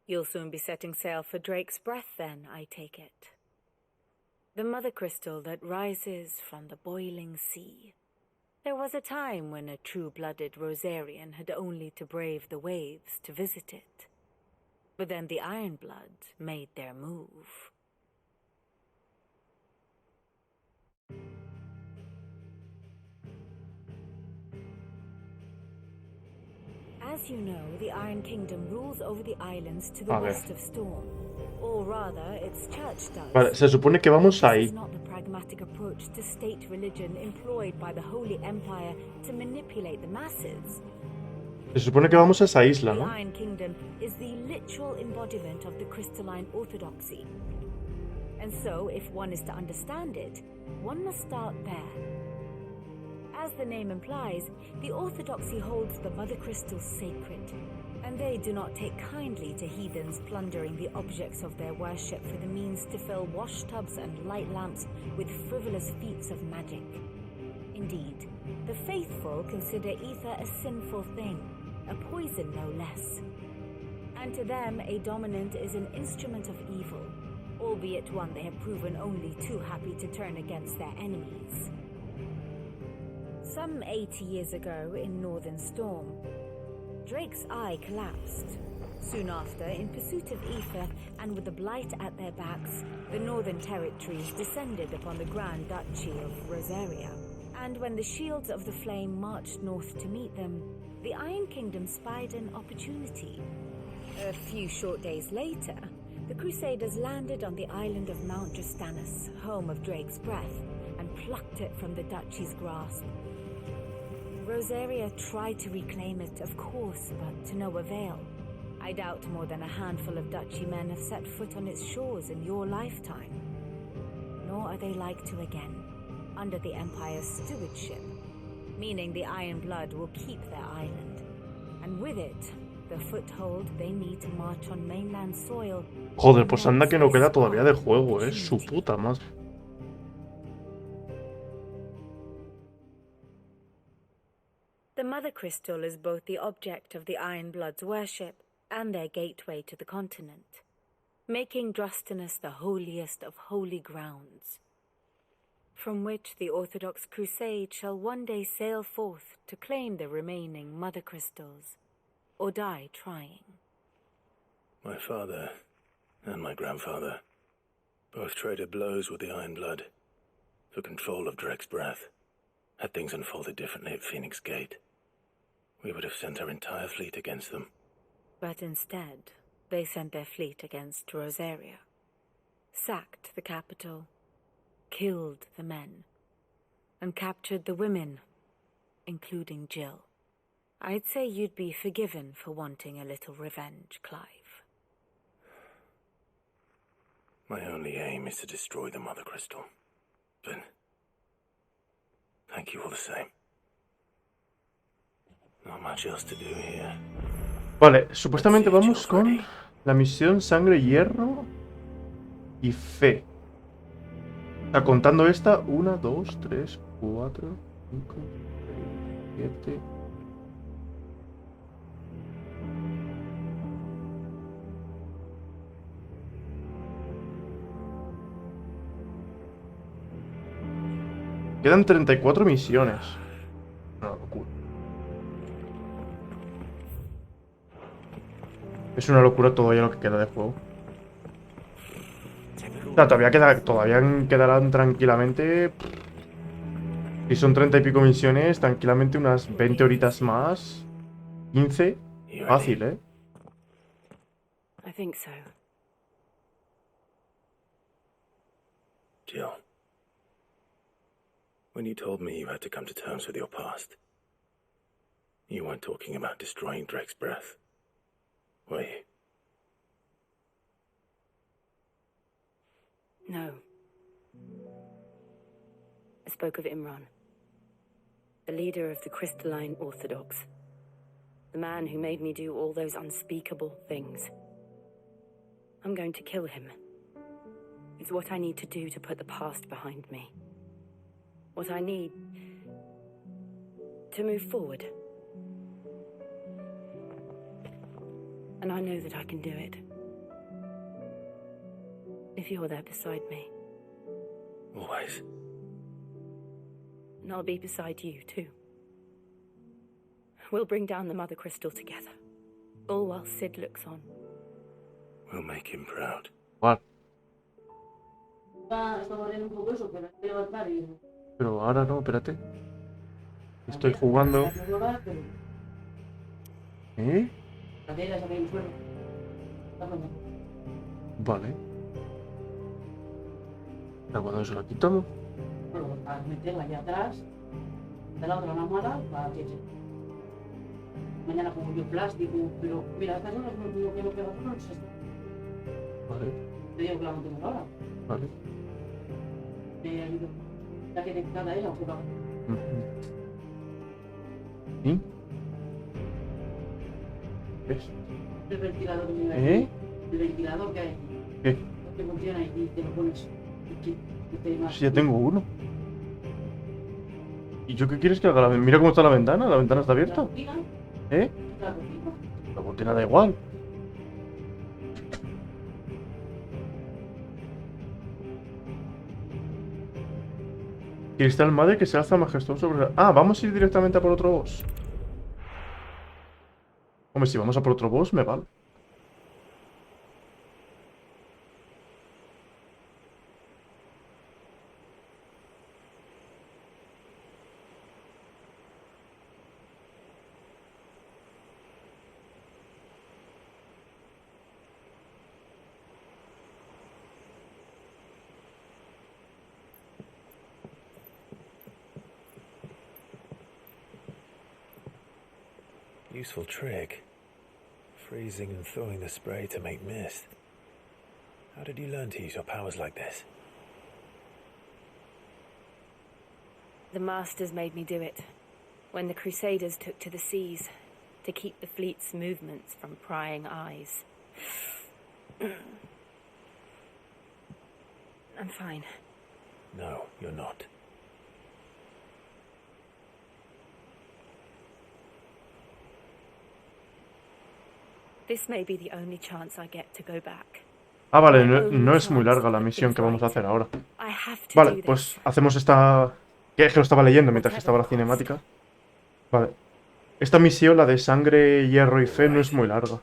You'll soon be setting sail for Drake's Breath, then, I take it. The mother crystal that rises from the boiling sea. There was a time when a true-blooded Rosarian had only to brave the waves to visit it. But then the Ironblood made their move. As you know, the Iron Kingdom rules over the islands to the west of Storm. Or rather, its church does. Vale, se supone que vamos ahí. This is not the pragmatic approach to state religion employed by the Holy Empire to manipulate the masses. Se supone que vamos a esa isla, ¿no? The Iron Kingdom is the literal embodiment of the crystalline orthodoxy. And so, if one is to understand it, one must start there. As the name implies, the Orthodoxy holds the Mother Crystal sacred, and they do not take kindly to heathens plundering the objects of their worship for the means to fill washtubs and light lamps with frivolous feats of magic. Indeed, the faithful consider ether a sinful thing, a poison no less. And to them, a dominant is an instrument of evil, albeit one they have proven only too happy to turn against their enemies. Some 80 years ago in Northern Storm, Drake's eye collapsed. Soon after, in pursuit of ether and with the blight at their backs, the Northern Territories descended upon the Grand Duchy of Rosaria. And when the Shields of the Flame marched north to meet them, the Iron Kingdom spied an opportunity. A few short days later, the Crusaders landed on the island of Mount Drastanus, home of Drake's breath, and plucked it from the duchy's grasp. Rosaria tried to reclaim it, of course, but to no avail. I doubt more than a handful of duchy men have set foot on its shores in your lifetime. Nor are they like to again, under the Empire's stewardship, meaning the Iron Blood will keep their island, and with it, the foothold they need to march on mainland soil. Joder, pues anda que no queda todavía de juego, su puta madre. The Mother Crystal is both the object of the Iron Blood's worship and their gateway to the continent, making Drastanus the holiest of holy grounds, from which the Orthodox Crusade shall one day sail forth to claim the remaining Mother Crystals, or die trying. My father and my grandfather both traded blows with the Iron Blood for control of Drake's breath. Had things unfolded differently at Phoenix Gate, we would have sent our entire fleet against them. But instead, they sent their fleet against Rosaria, sacked the capital, killed the men, and captured the women, including Jill. I'd say you'd be forgiven for wanting a little revenge, Clive. My only aim is to destroy the Mother Crystal. But thank you all the same. Not much else to do here. Vale, supuestamente vamos con la misión Sangre, Hierro y Fe. O sea, contando esta, 1, 2, 3, 4, 5, 6, 7... Quedan 34 misiones. Una locura. Es una locura todavía lo que queda de juego. O sea, todavía quedarán tranquilamente. Si son 30 y pico misiones, tranquilamente unas 20 horitas más. 15. Fácil, ¿eh? I think so. Jill, when you told me you had to come to terms with your past, you weren't talking about destroying Drake's breath, were you? No. I spoke of Imran, the leader of the Crystalline Orthodox, the man who made me do all those unspeakable things. I'm going to kill him. It's what I need to do to put the past behind me. What I need to move forward. And I know that I can do it. If you're there beside me. Always. And I'll be beside you, too. We'll bring down the Mother Crystal together. All while Sid looks on. We'll make him proud. What? Pero ahora no, espérate. Estoy jugando. ¿Eh? Vale. ¿Para cuándo se la quitamos? Para meterla allá atrás, de la otra lámpara, para que mañana pongo yo plástico, pero mira, estas son las que lo que va a hacer. Vale. Te digo que la mantengo ahora. Vale. Ya que cada ella o qué va. ¿Sí? ¿Ves? El ventilador que me da aquí. ¿Eh? El ventilador que hay aquí. ¿Qué? Lo que funciona y te lo pones. Si ya tengo uno. ¿Y yo qué quieres que haga? Mira cómo está la ventana. ¿La ventana está abierta? ¿Eh? La cortina da igual. Cristal madre que se alza majestuoso sobre... Ah, vamos a ir directamente a por otro boss. Hombre, si vamos a por otro boss, me vale. Useful trick. Freezing and throwing the spray to make mist. How did you learn to use your powers like this? The Masters made me do it. When the Crusaders took to the seas, to keep the fleet's movements from prying eyes. I'm fine. No, you're not. This may be the only chance I get to go back. Ah, vale, no es muy larga la misión que vamos a hacer ahora. Vale, pues hacemos esta... Que es que lo estaba leyendo mientras que estaba la cinemática. Vale. Esta misión, la de sangre, hierro y fe, no es muy larga.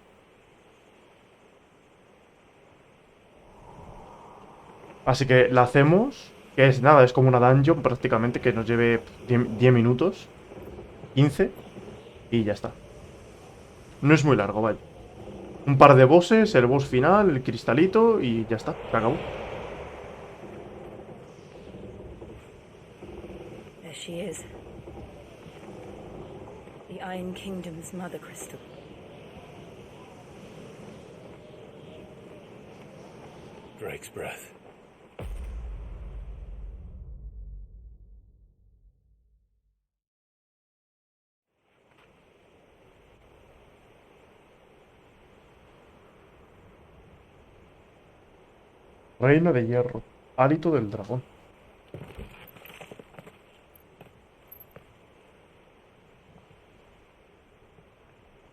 Así que la hacemos, que es nada, es como una dungeon prácticamente, que nos lleve 10 minutos, 15, y ya está. No es muy largo, vale. Un par de bosses, el boss final, el cristalito, y ya está, se acabó. There she is. The Iron Kingdom's mother crystal. Drake's breath. Reina de hierro. Hálito del dragón.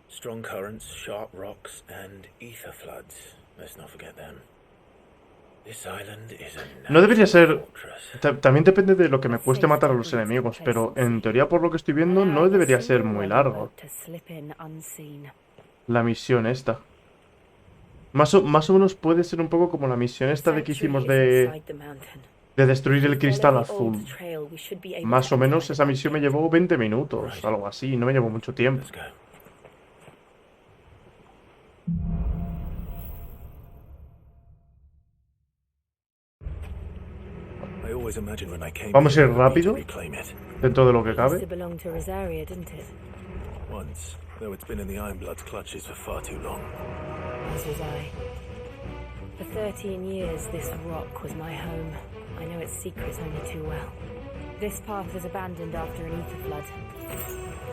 Strong currents, sharp rocks, and ether floods. Let's not forget them. This island is a No debería ser... También depende de lo que me cueste matar a los enemigos, pero en teoría por lo que estoy viendo no debería ser muy largo. La misión esta. Más o menos puede ser un poco como la misión esta de que hicimos de destruir el cristal azul. Más o menos esa misión me llevó 20 minutos, algo así, no me llevó mucho tiempo. Vamos a ir rápido, dentro de lo que cabe. Once, though it's been in the Ironblood's clutches for far too long. As was I. For 13 years, this rock was my home. I know its secrets only too well. This path was abandoned after an ether flood.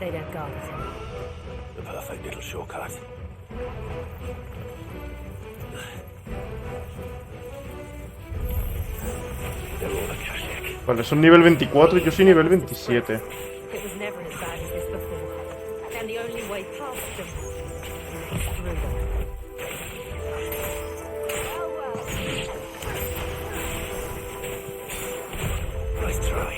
They don't guard it anymore. The perfect little shortcut. Vale, son nivel 24 y yo soy nivel 27. It was never as bad as this before. And the only way past them is through them. Nice try.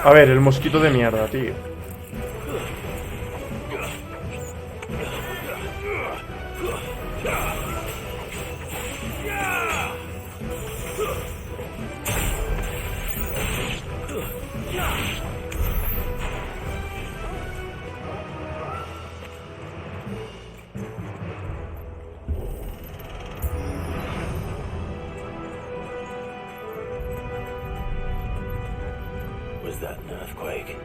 A ver, el mosquito de mierda, tío. Was that an earthquake?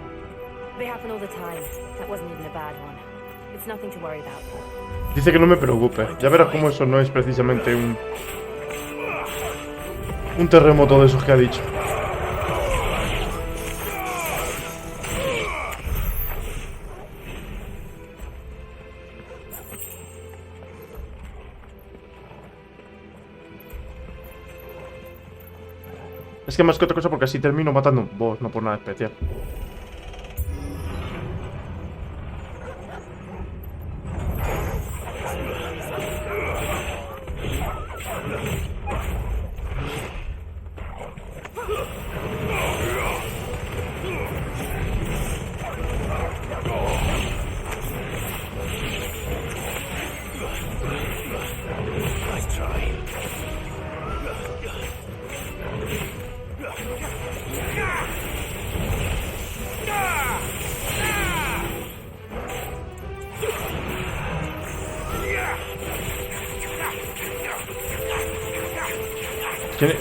They happen all the time. That wasn't even a bad one. It's nothing to worry about. Dice que no me preocupe. Ya verás cómo eso no es precisamente un terremoto de esos que ha dicho. Es que más que otra cosa porque así termino matando un boss, no por nada especial.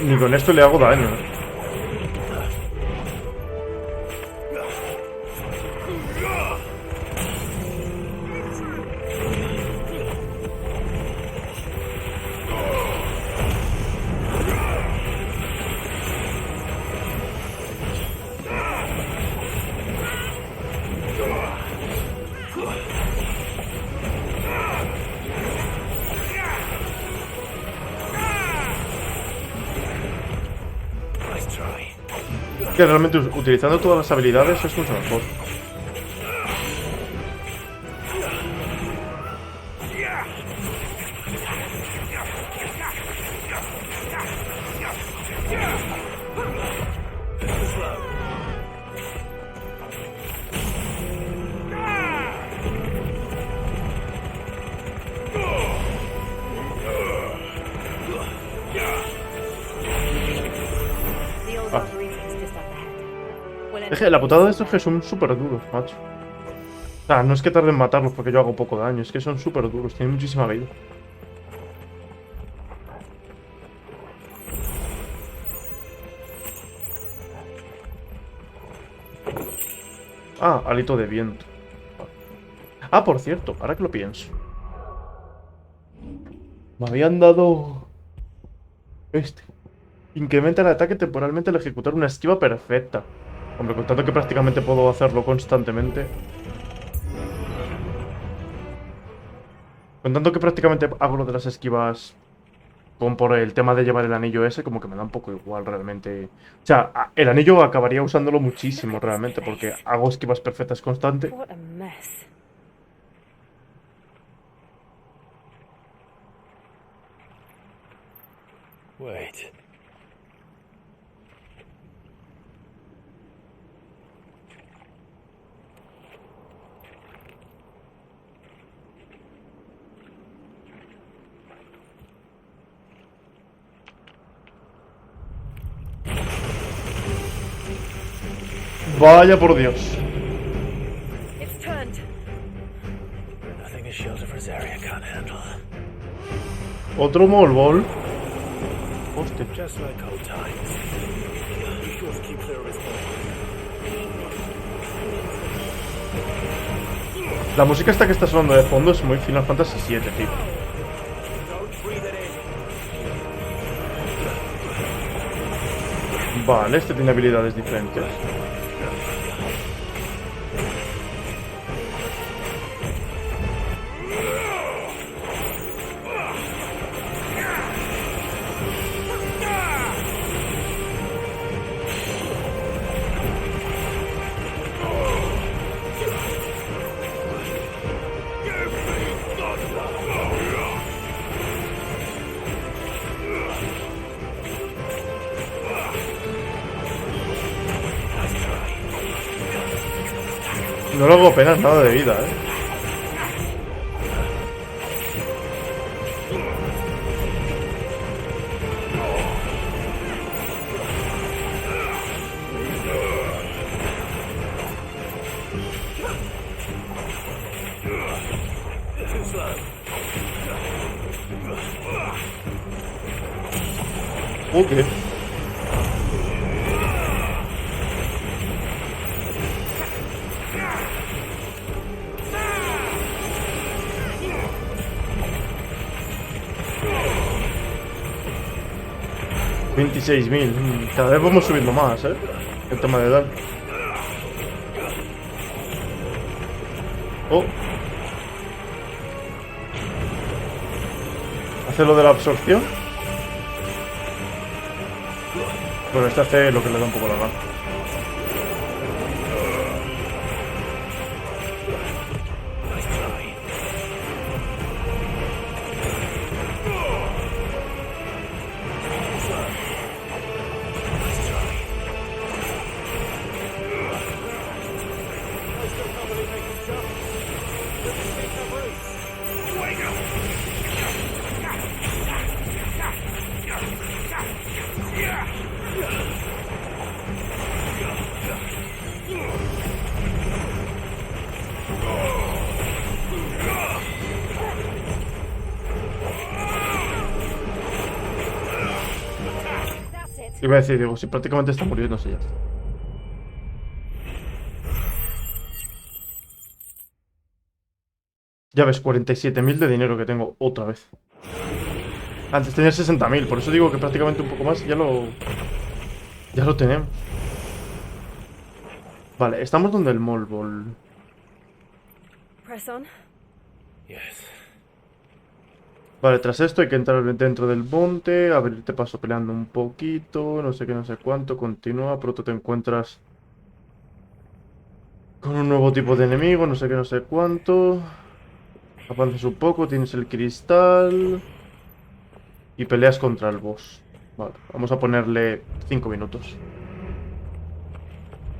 Ni con esto le hago daño. Que realmente utilizando todas las habilidades es mucho mejor. Es que la putada de estos es que son súper duros, macho. O sea, no es que tarden en matarlos porque yo hago poco daño, es que son súper duros, tienen muchísima vida. Ah, alito de viento. Ah, por cierto, ahora que lo pienso. Me habían dado... Incrementa el ataque temporalmente al ejecutar una esquiva perfecta. Hombre, contando que prácticamente puedo hacerlo constantemente. Contando que prácticamente hago lo de las esquivas como por el tema de llevar el anillo ese, como que me da un poco igual realmente. O sea, el anillo acabaría usándolo muchísimo realmente, porque hago esquivas perfectas constantes. Wait. Vaya por Dios. Otro Molbol. Hostia. La música esta que está sonando de fondo es muy Final Fantasy VII, tío. Vale, este tiene habilidades diferentes. No le hago apenas nada de vida, Ok. 26.000. Cada vez vamos subiendo más, ¿eh? El tema de daño. Oh. Hace lo de la absorción. Bueno, este hace lo que le da un poco la gana. Iba a decir, digo, si prácticamente está muriéndose ya. Ya ves, 47.000 de dinero que tengo otra vez. Antes tenía 60.000, por eso digo que prácticamente un poco más ya lo tenemos. Vale, estamos donde el Molbol. Press on. Yes. Vale, tras esto hay que entrar dentro del monte, abrirte paso peleando un poquito, no sé qué, no sé cuánto, continúa, pronto te encuentras con un nuevo tipo de enemigo, no sé qué, no sé cuánto. Avanzas un poco, tienes el cristal y peleas contra el boss. Vale, vamos a ponerle 5 minutos.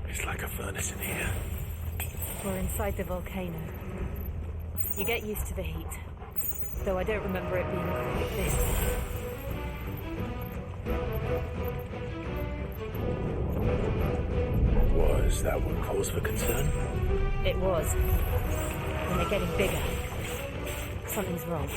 It's like a furnace in here. We're inside the volcano. You get used to the heat. Though I don't remember it being like this. Was that one cause for concern? It was. And they're getting bigger. Something's wrong.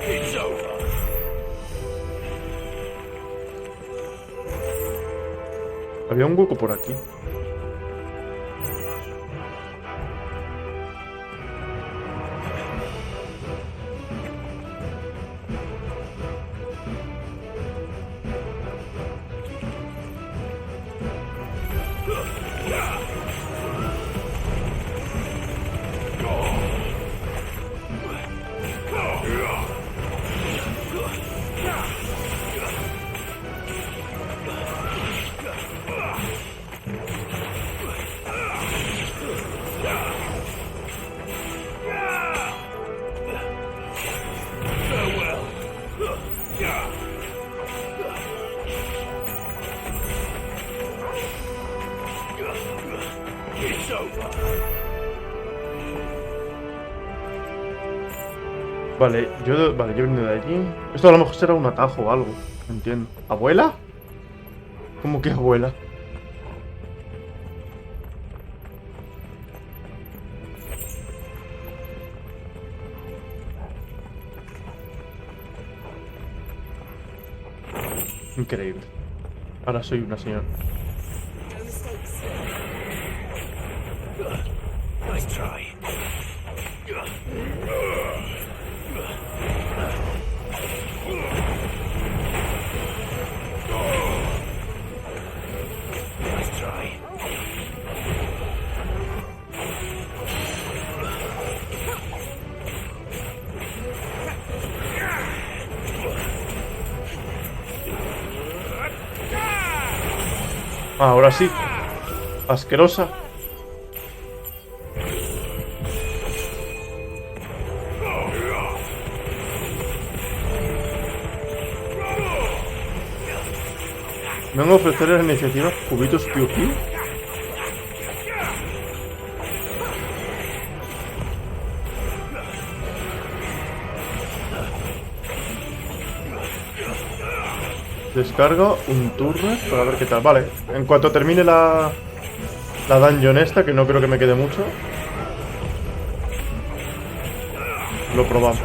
It's over. Había un hueco por aquí. Vale, yo he venido de allí. Esto a lo mejor será un atajo o algo. No entiendo. ¿Abuela? ¿Cómo que abuela? Increíble. Ahora soy una señora. Nice try. Ahora sí. Asquerosa. ¿Me van a ofrecer la iniciativa cubitos piu piu? Descargo un turret para ver qué tal. Vale, en cuanto termine la dungeon esta, que no creo que me quede mucho, lo probamos.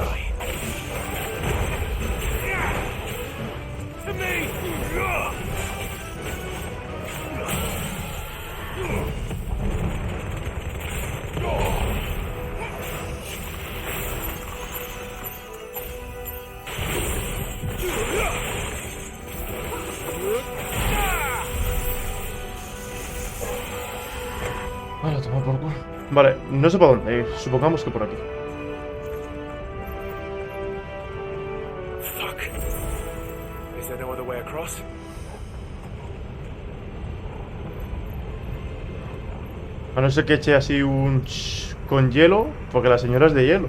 Vale, no sé para dónde ir. Supongamos que por aquí. Fuck. Is there no other way across? A no ser que eche así un con hielo, porque la señora es de hielo.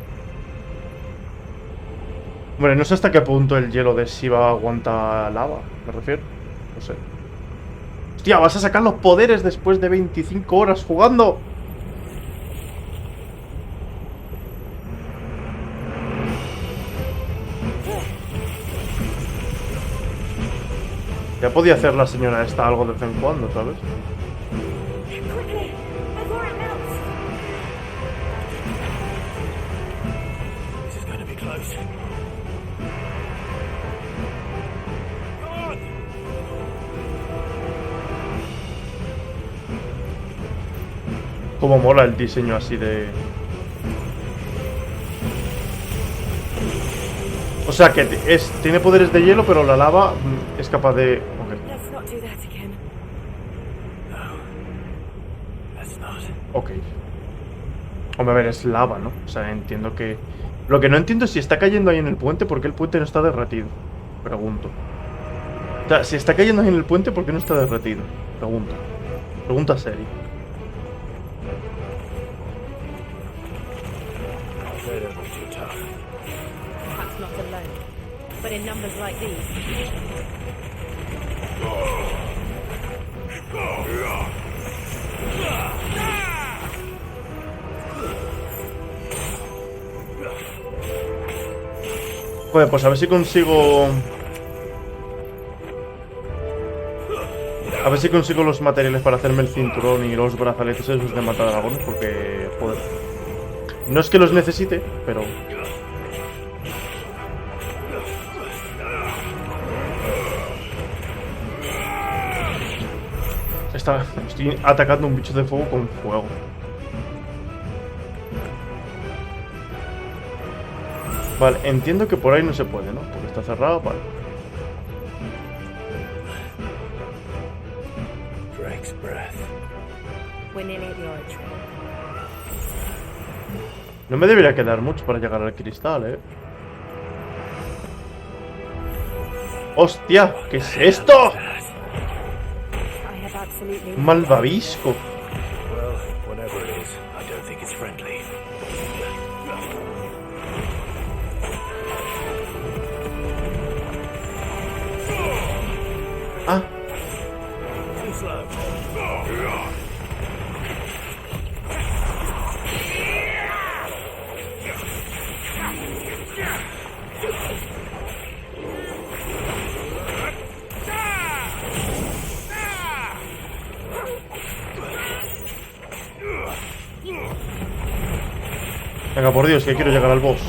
Bueno, no sé hasta qué punto el hielo de Shiva aguanta lava, me refiero. No sé. Hostia, ¿vas a sacar los poderes después de 25 horas jugando? Ya podía hacer la señora esta algo de vez en cuando, ¿sabes? Cómo mola el diseño así de... O sea que tiene poderes de hielo, pero la lava es capaz de... Ok. Hombre, a ver, es lava, ¿no? O sea, entiendo que... Lo que no entiendo es si está cayendo ahí en el puente, ¿por qué el puente no está derretido? Pregunto. O sea, si está cayendo ahí en el puente, ¿por qué no está derretido? Pregunto. Pregunta seria. Perhaps not alone, but in numbers like these. Joder, pues a ver si consigo... A ver si consigo los materiales para hacerme el cinturón y los brazaletes esos de matar dragones, porque... Joder. No es que los necesite, pero... Estoy atacando un bicho de fuego con fuego. Vale, entiendo que por ahí no se puede, ¿no? Porque está cerrado, vale. No me debería quedar mucho para llegar al cristal, ¿eh? ¡Hostia! ¿Qué es esto? Malvavisco. Ah. Venga, por Dios, que quiero llegar al boss.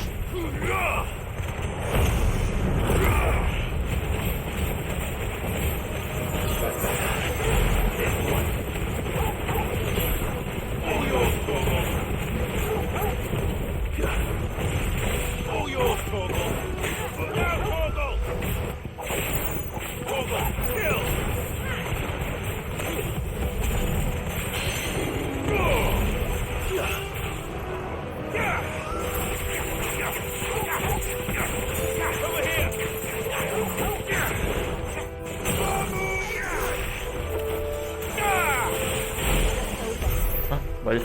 Vaya.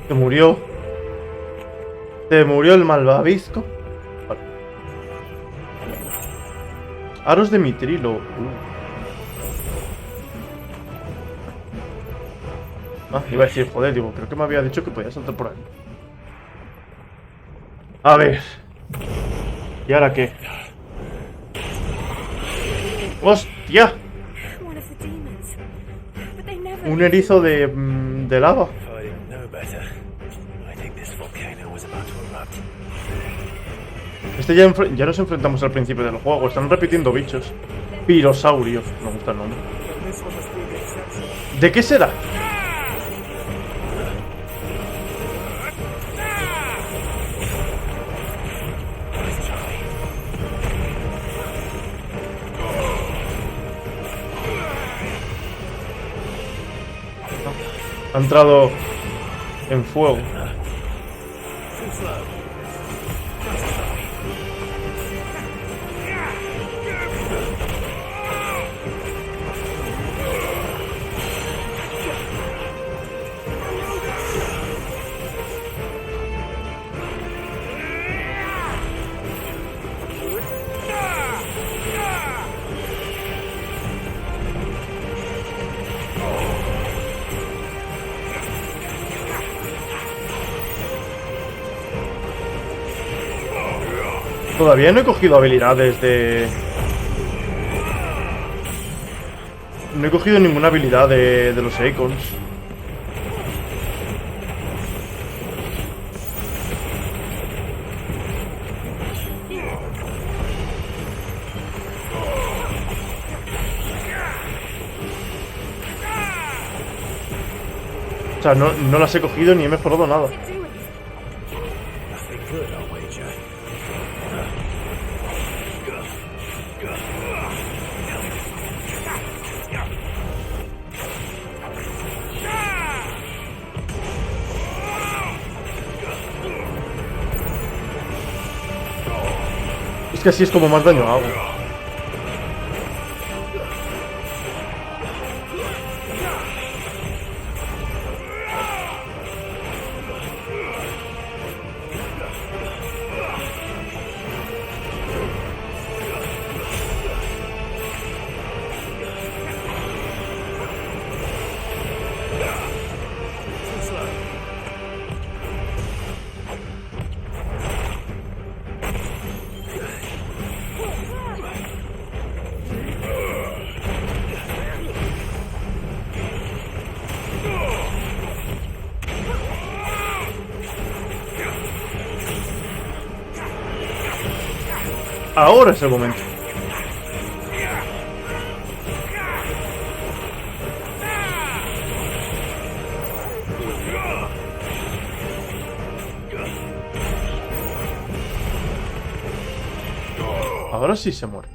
Se murió. Se murió el malvavisco. Vale. Aros de mitrilo. Ah, iba a decir, joder, digo, creo que me había dicho que podía saltar por ahí. A ver. ¿Y ahora qué? ¡Hostia! Un erizo de lava. Este ya nos enfrentamos al principio del juego. Están repitiendo bichos. Pirosaurio. Me gusta el nombre. ¿De qué será? Ha entrado... En fuego. Todavía no he cogido habilidades de... No he cogido ninguna habilidad de los icons. O sea, no las he cogido ni he mejorado nada. Es que así es como más daño hago. Ahora es el momento. Ahora sí se muere.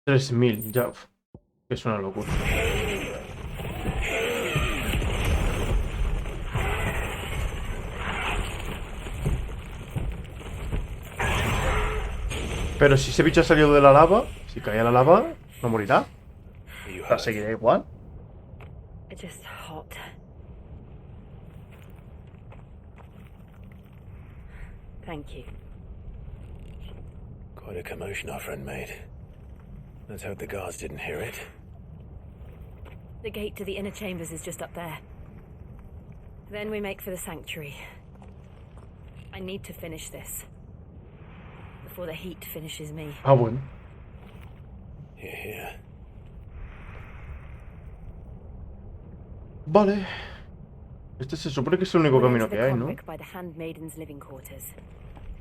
$3000, ya. Es una locura. Pero si ese bicho ha salido de la lava, si cae a la lava, no morirá. La seguirá igual. It's just hot. Thank you. Quite a commotion our friend made. Let's hope the guards didn't hear it. The gate to the inner chambers is just up there. Then we make for the sanctuary. I need to finish this before the heat finishes me. Ah, bueno. Here. Vale. Este se supone que es el único camino que hay, ¿no? By the handmaidens' living quarters.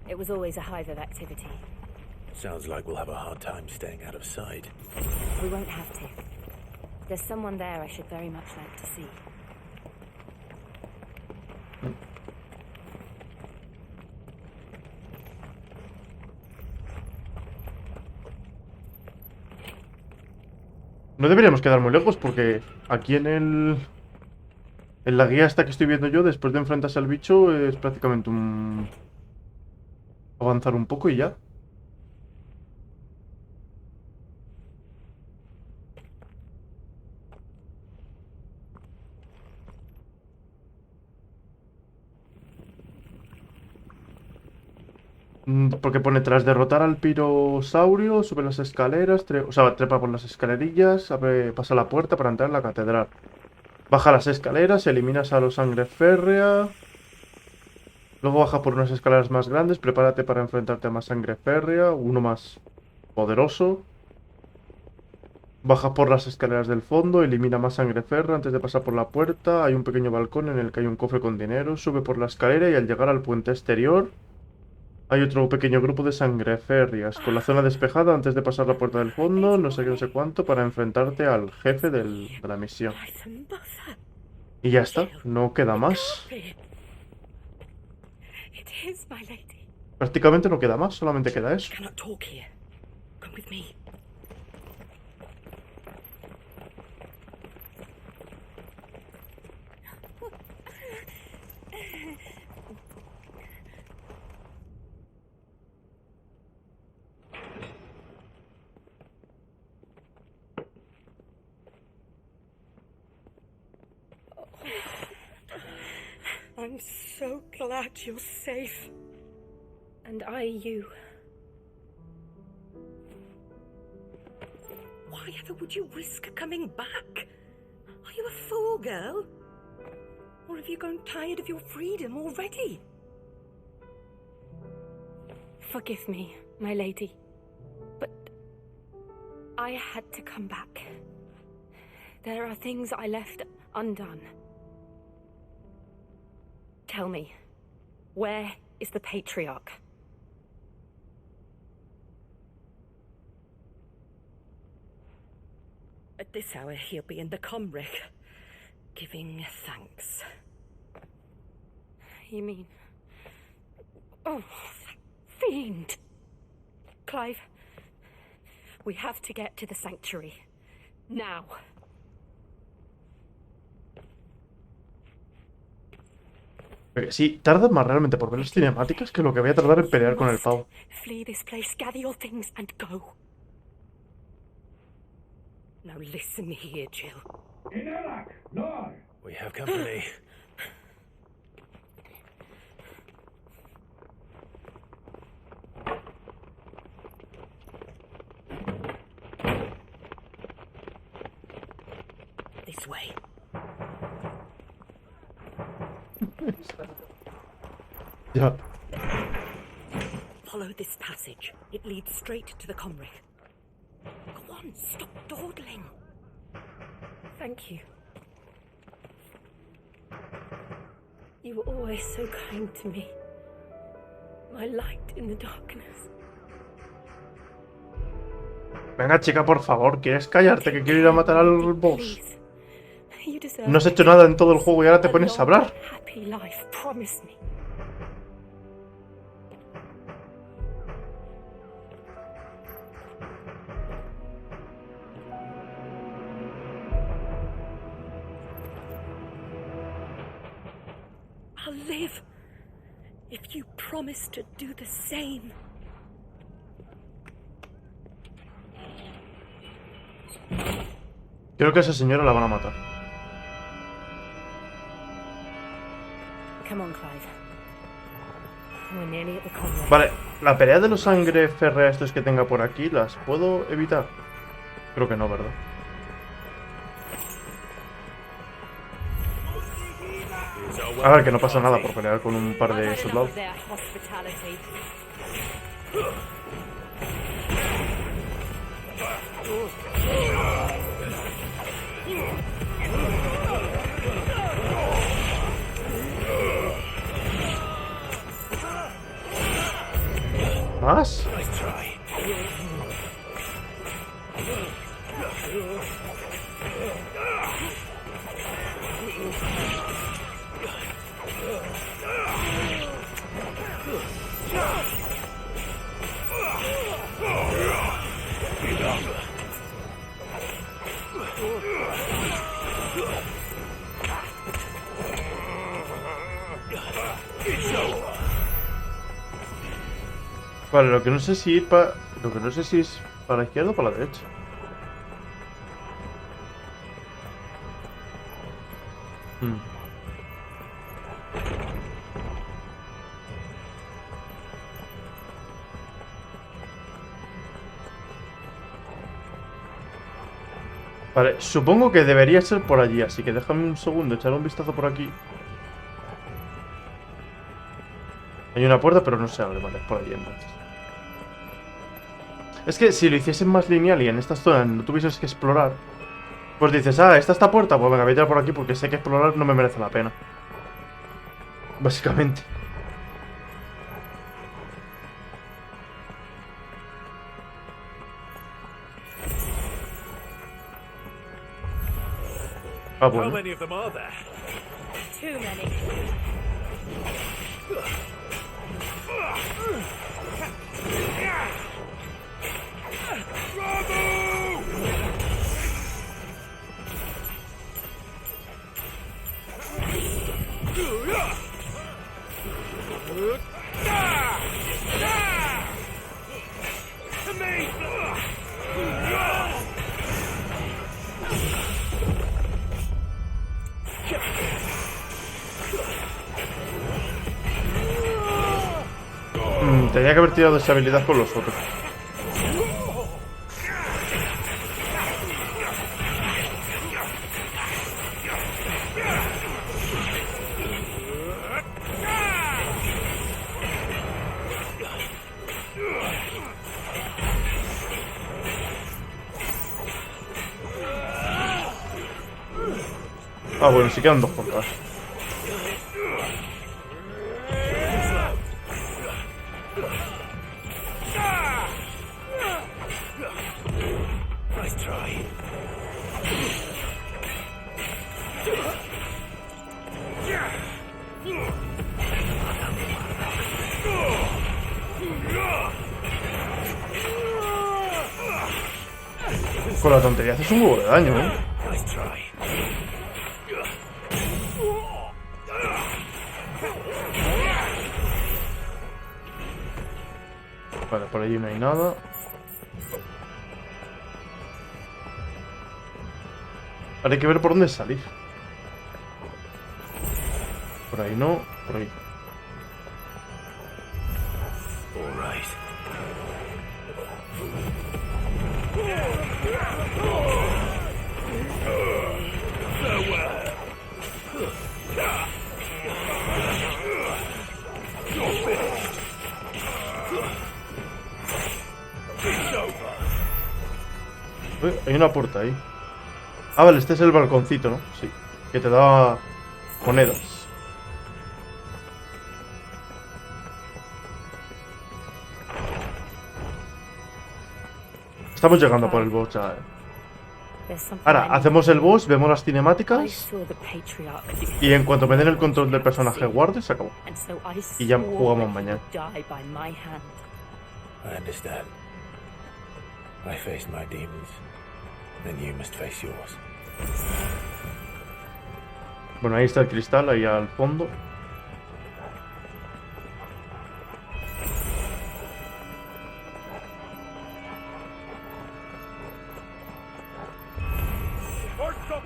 It was always a hive of activity. Sounds like we'll have a hard time staying out of sight. We won't have to. There's someone there I should very much like to see. No deberíamos quedar muy lejos porque aquí en la guía esta que estoy viendo yo, después de enfrentarse al bicho, es prácticamente un... avanzar un poco y ya. Porque pone tras derrotar al pirosaurio, sube las escaleras, trepa por las escalerillas, pasa la puerta para entrar en la catedral. Baja las escaleras, eliminas a los sangre férrea. Luego baja por unas escaleras más grandes, prepárate para enfrentarte a más sangre férrea, uno más poderoso. Baja por las escaleras del fondo, elimina más sangre férrea antes de pasar por la puerta. Hay un pequeño balcón en el que hay un cofre con dinero, sube por la escalera y al llegar al puente exterior hay otro pequeño grupo de sangre férreas con la zona despejada antes de pasar la puerta del fondo, no sé qué, no sé cuánto, para enfrentarte al jefe de la misión. Y ya está, no queda más. Prácticamente no queda más, solamente queda eso. I'm so glad you're safe. And I you. Why ever would you risk coming back? Are you a fool, girl? Or have you grown tired of your freedom already? Forgive me, my lady. But I had to come back. There are things I left undone. Tell me, where is the Patriarch? At this hour, he'll be in the Comric, giving thanks. You mean... Oh, fiend! Clive, we have to get to the sanctuary. Now. Sí, tarda más realmente por ver las cinemáticas que lo que voy a tardar en pelear con el pavo. Flee this place, gather your things, and go. Now listen here, Jill. We have company. This way. Ya. Follow this passage. It leads straight to the Comric. Go on, stop dawdling. Thank you. You were always so kind to me. My light in the darkness. Venga, chica, por favor, ¿quieres callarte? Que quiero ir a matar al boss. You deserve No has hecho nada en todo el juego y ahora te pones a hablar. happy life, promise me. I'll live if you promise to do the same. Creo que a esa señora la van a matar. Come on, Clive. We're nearly at the Comric. Vale, la pelea de los sangre férrea estos que tenga por aquí, ¿las puedo evitar? Creo que no, ¿verdad? A ver, que no pasa nada por pelear con un par de soldados. ¿Más? Vale, lo que no sé si ir para... Lo que no sé si es para la izquierda o para la derecha. Vale, supongo que debería ser por allí, así que déjame un segundo, echar un vistazo por aquí. Hay una puerta, pero no se abre, vale, es por allí entonces. Es que si lo hiciesen más lineal y en estas zonas no tuvieses que explorar, pues dices, ah, esta puerta, pues venga, voy a tirar por aquí porque sé que explorar no me merece la pena. Básicamente. Ah, bueno. How many of them are there? Too many. Tenía que haber tirado esa habilidad con los otros. Ah, bueno, sí quedan dos por acá. Con la tontería haces un huevo de daño, ¿eh? Vale, por allí no hay nada. Ahora hay que ver por dónde salir. Por ahí no, por ahí. Hay una puerta ahí. Ah, vale, este es el balconcito, ¿no? Sí. Que te da monedas. Estamos llegando por el boss ya, Ahora, hacemos el boss, vemos las cinemáticas. Y en cuanto me den el control del personaje guarde, se acabó. Y ya jugamos mañana. I understand. I faced my demons. Then you must face yours. Bueno, ahí está el cristal, ahí al fondo.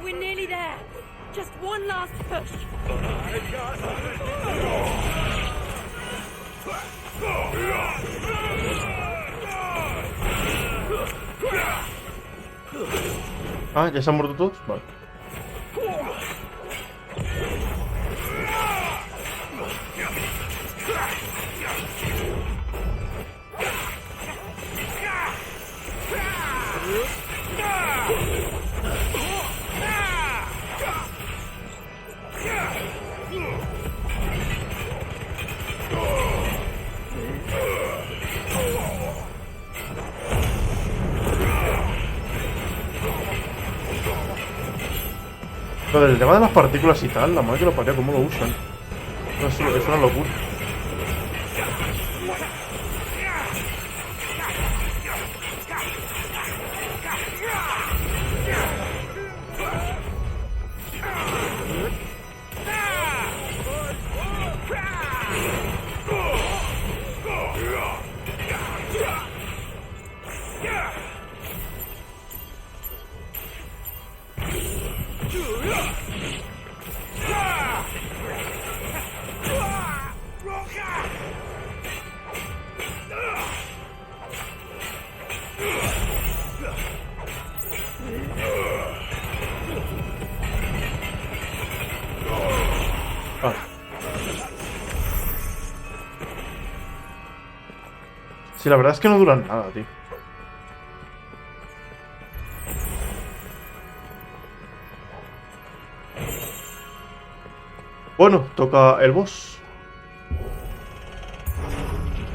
We're nearly there. Just one last push. Ah, ¿ya se han muerto todos? Vale. Pero el tema de las partículas y tal, la madre que lo parió, cómo lo usan. Es una locura. Sí, la verdad es que no duran nada, tío. Bueno, toca el boss.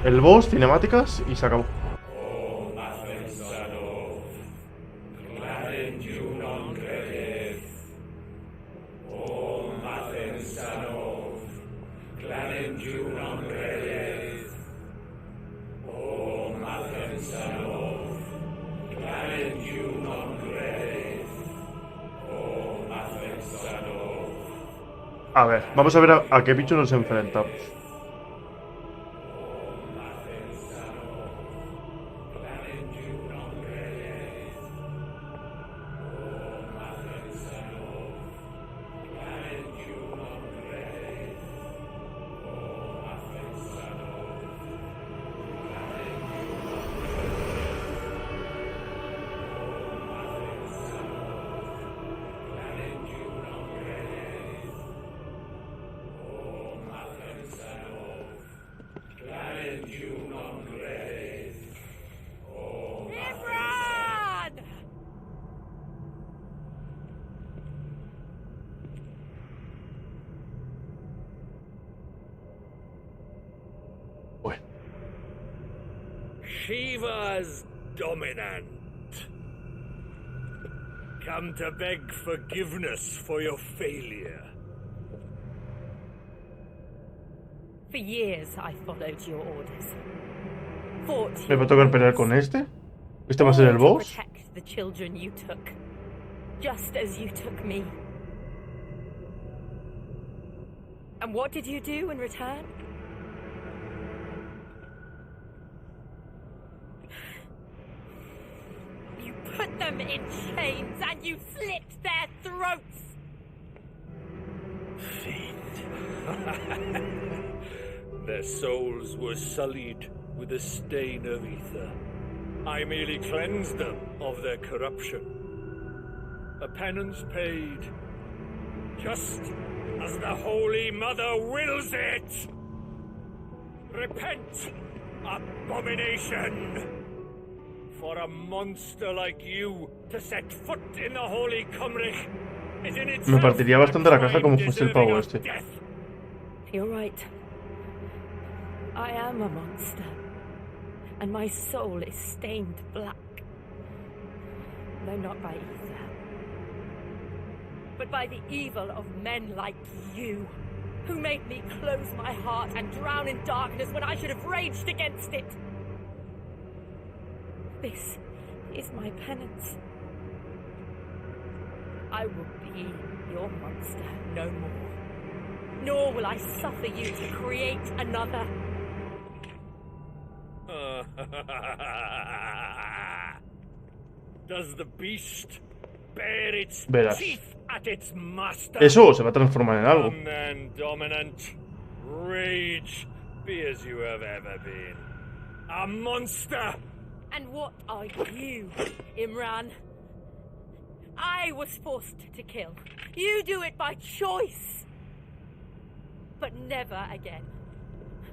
El boss, cinemáticas y se acabó. A ver, vamos a ver a qué bicho nos enfrentamos. Shiva's dominant. Come to beg forgiveness for your failure. For years I followed your orders. Fought ¿Me va a tocar pelear con este? ¿Este va a ser el boss? to protect the children you took, just as you took me. And what did you do in return? You put them in chains and you slit their throats! Their souls were sullied with a stain of ether. I merely cleansed them of their corruption. A penance paid, just as the Holy Mother wills it! Repent, abomination! For a monster like you to set foot in the Holy Cymrich is in itself Me partiría bastante la caja como fuese el pavo este. You're right. I am a monster. And my soul is stained black. Though not by ether. But by the evil of men like you, who made me close my heart and drown in darkness when I should have raged against it. This is my penance. I will be your monster no more. Nor will I suffer you to create another. Does the beast bare its Verás. teeth at its master? Eso se va a transformar en algo. Come then, dominant. Rage, be as you have ever been. A monster! And what are you, Imran? I was forced to kill. You do it by choice. But never again.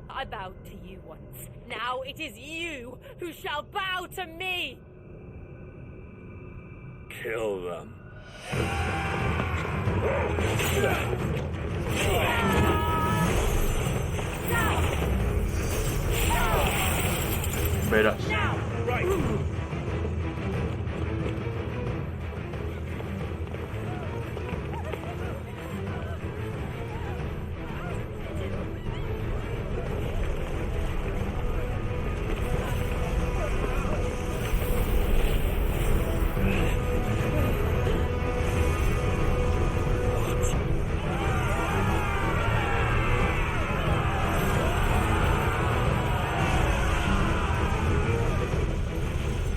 I bowed to you once. Now it is you who shall bow to me. Kill them. Verás. Right.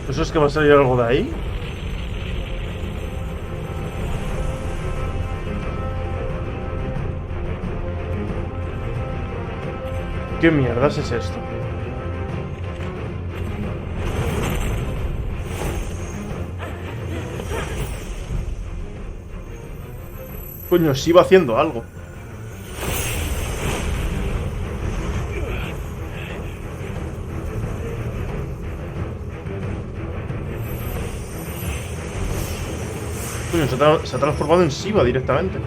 ¿Eso es que va a salir algo de ahí? ¿Qué mierdas es esto? Coño, sí va haciendo algo. Coño, se ha transformado en Shiva directamente.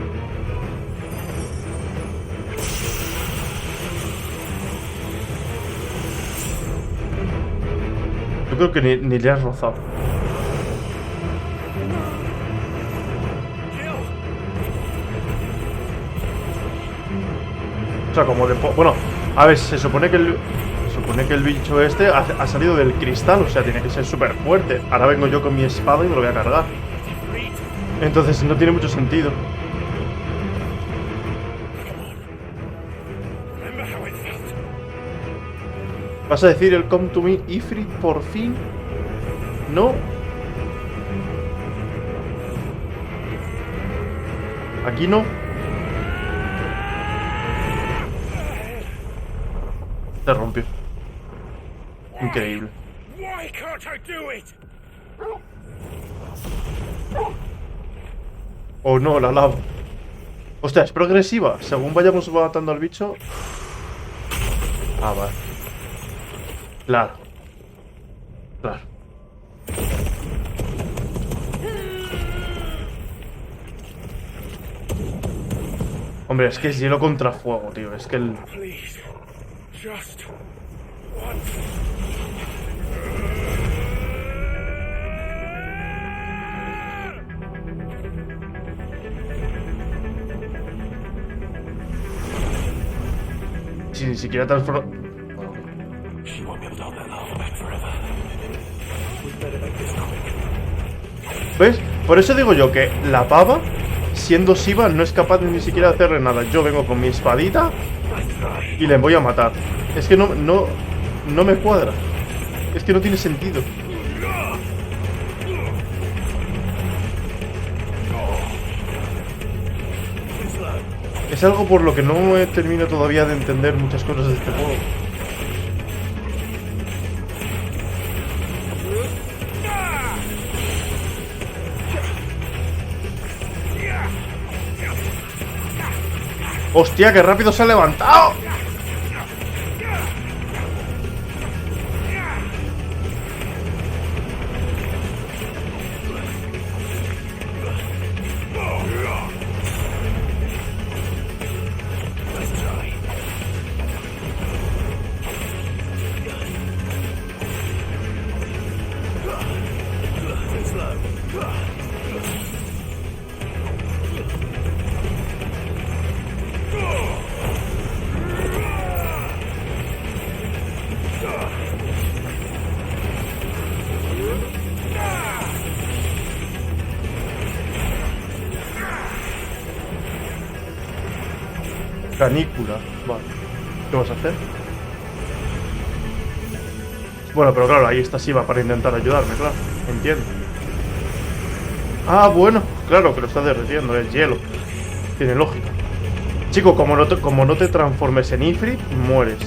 Yo creo que ni le has rozado. O sea, como de... Bueno, a ver, se supone que el bicho este ha salido del cristal, o sea, tiene que ser súper fuerte. Ahora vengo yo con mi espada y me lo voy a cargar. Entonces no tiene mucho sentido. ¿Vas a decir el come to me, Ifrit, por fin? No. Aquí no. Se rompió. Increíble. Why can't I do it? Oh no, la lava. Hostia, es progresiva. Según vayamos matando al bicho. Ah, vale. Claro. Claro. Hombre, es que es hielo contra fuego, tío. Es que el... Please, just once. Si ni siquiera transforma... ¿Ves? Por eso digo yo que la pava, siendo Shiva, no es capaz ni siquiera de hacerle nada. Yo vengo con mi espadita y le voy a matar. Es que no me cuadra. Es que no tiene sentido. Es algo por lo que no termino todavía de entender muchas cosas de este juego. ¡Hostia, qué rápido se ha levantado! Canícula, vale. ¿Qué vas a hacer? Bueno, pero claro, ahí está Shiva para intentar ayudarme, claro. Entiendo. Ah, bueno, claro, que lo está derritiendo, es hielo. Tiene lógica. Chico, como no te transformes en Ifrit, mueres.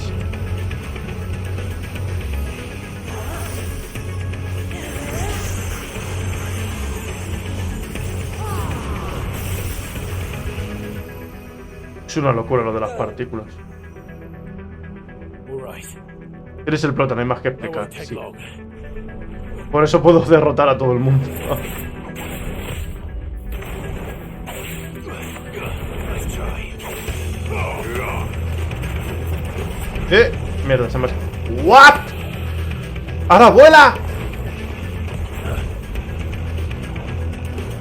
Es una locura lo de las partículas. Eres el prota, no hay más que explicar. Sí. Por eso puedo derrotar a todo el mundo. Mierda, se me ha... ¿What? ¡Ahora vuela!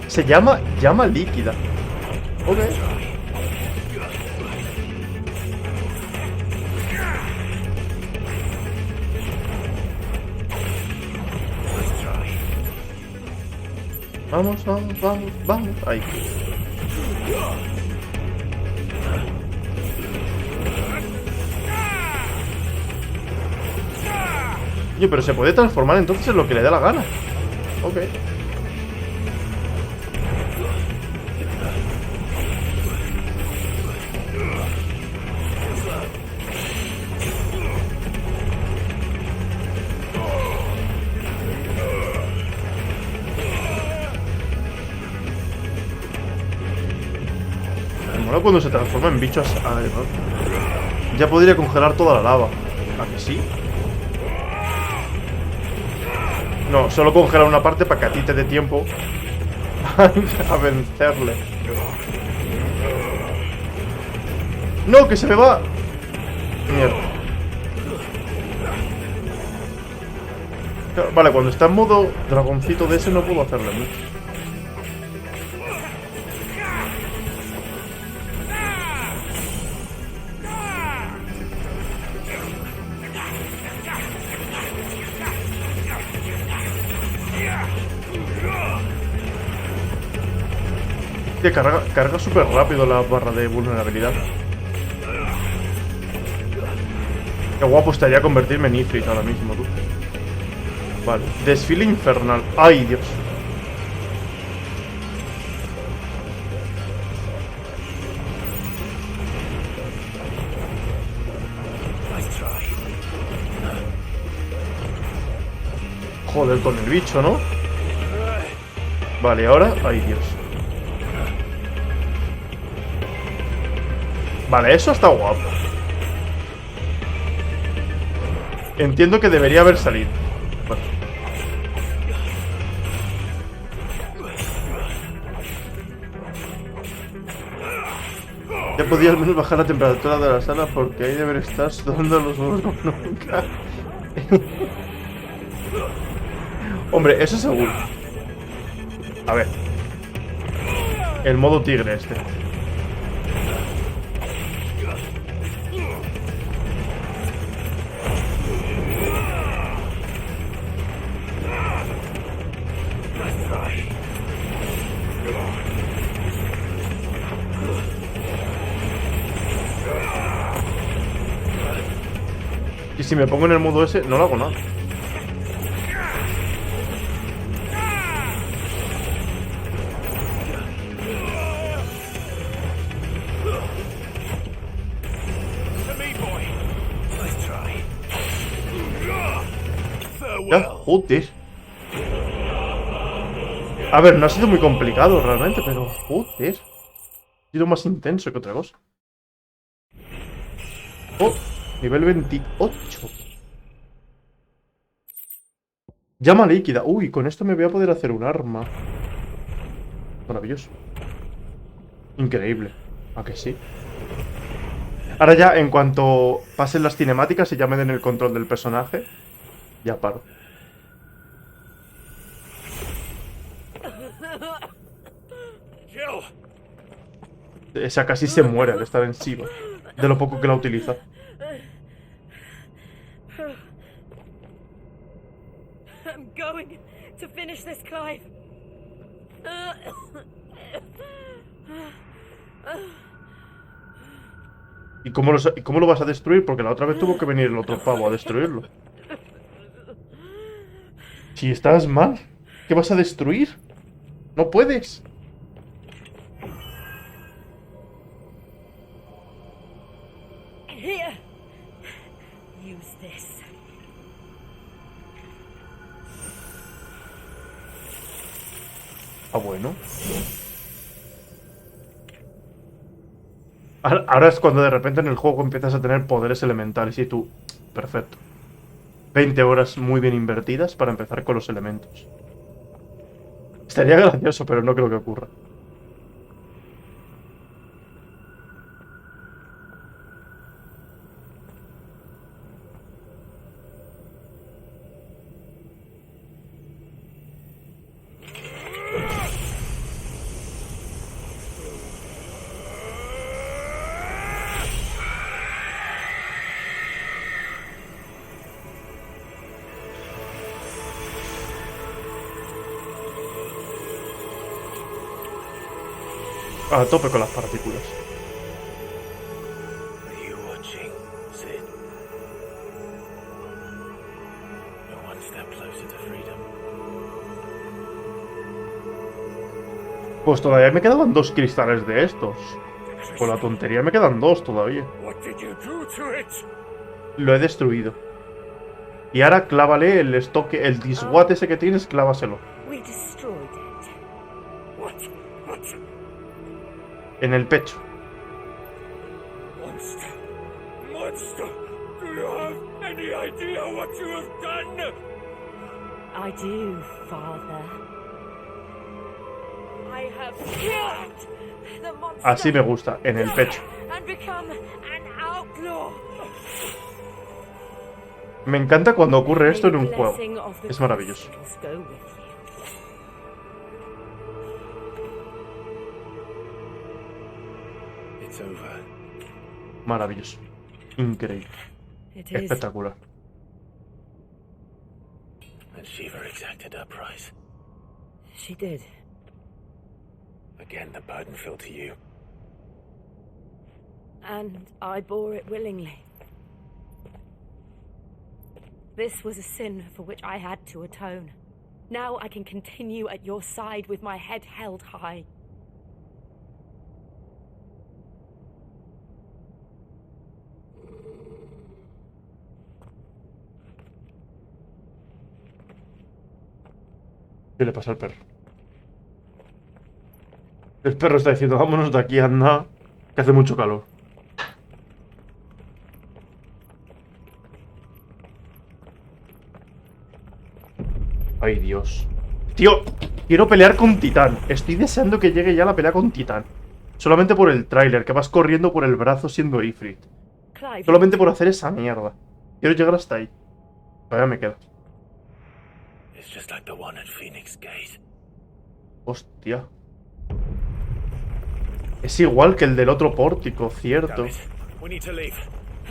Se llama llama líquida. Ok. Vamos, vamos, vamos, vamos. Ahí. Oye, pero se puede transformar entonces en lo que le dé la gana. Ok. Cuando se transforma en bichos, ya podría congelar toda la lava. ¿A que sí? No, solo congelar una parte para que a ti te dé tiempo a vencerle. ¡No, que se me va! Mierda. Vale, cuando está en modo dragoncito de ese no puedo hacerle mucho. Carga súper rápido la barra de vulnerabilidad. Qué guapo estaría convertirme en Ifrit ahora mismo, tú. Vale, desfile infernal. ¡Ay, Dios! Joder, con el bicho, ¿no? Vale, ahora... ¡Ay, Dios! Vale, eso está guapo. Entiendo que debería haber salido. Bueno. Ya podía al menos bajar la temperatura de la sala porque ahí debería estar sudando los huevos como nunca. Hombre, eso seguro. A ver. El modo tigre este. Y si me pongo en el modo ese, no lo hago nada. Ya, joder. A ver, no ha sido muy complicado realmente, pero joder. Ha sido más intenso que otra cosa. Oh, nivel 28. Llama líquida. Uy, con esto me voy a poder hacer un arma. Maravilloso. Increíble. ¿A que sí? Ahora ya, en cuanto pasen las cinemáticas y ya me den el control del personaje, ya paro. Esa casi se muere al estar en Shiva, de lo poco que la utiliza. I'm going to finish this, Clive. ¿Y cómo lo vas a destruir? Porque la otra vez tuvo que venir el otro pavo a destruirlo. Si estás mal, ¿qué vas a destruir? No puedes. Here. Use this. Ah, bueno. Ahora es cuando de repente en el juego empiezas a tener poderes elementales y tú... Perfecto. 20 horas muy bien invertidas para empezar con los elementos. Estaría gracioso, pero no creo que ocurra. A tope con las partículas. Are you watching, Sid? You're one step closer to freedom. Pues todavía me quedaban 2 cristales de estos. Con la tontería me quedan 2 todavía. Lo he destruido. Y ahora clávale el estoque, el diswatt ese que tienes, clávaselo. En el pecho. Monster, do you have any idea what you have done? I do, Father. I have killed the monster. Así me gusta, en el pecho. And become an outlaw. Me encanta cuando ocurre esto en un juego. Es maravilloso. Maravilloso. Increíble. Espectacular. And Shiva exacted her price. She did. Again, the burden fell to you. And I bore it willingly. This was a sin for which I had to atone. Now I can continue at your side with my head held high. ¿Qué le pasa al perro? El perro está diciendo, vámonos de aquí, anda, que hace mucho calor. Ay, Dios. Tío, quiero pelear con Titán. Estoy deseando que llegue ya la pelea con Titán. Solamente por el tráiler, que vas corriendo por el brazo siendo Ifrit. Solamente por hacer esa mierda. Quiero llegar hasta ahí. Todavía me queda. Just like the one at Phoenix Gate. Hostia. Es igual que el del otro pórtico, cierto.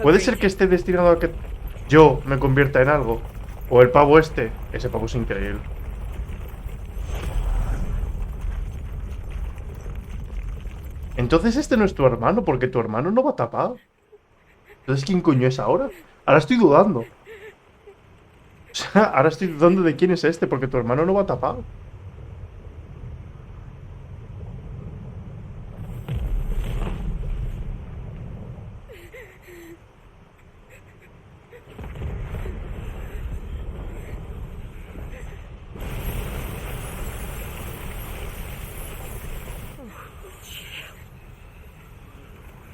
¿Puede ser que esté destinado a que yo me convierta en algo? O el pavo este. Ese pavo es increíble. Entonces este no es tu hermano, porque tu hermano no va tapado. Entonces, ¿quién coño es ahora? Ahora estoy dudando. O sea, ahora estoy dudando de quién es este, porque tu hermano no va tapado.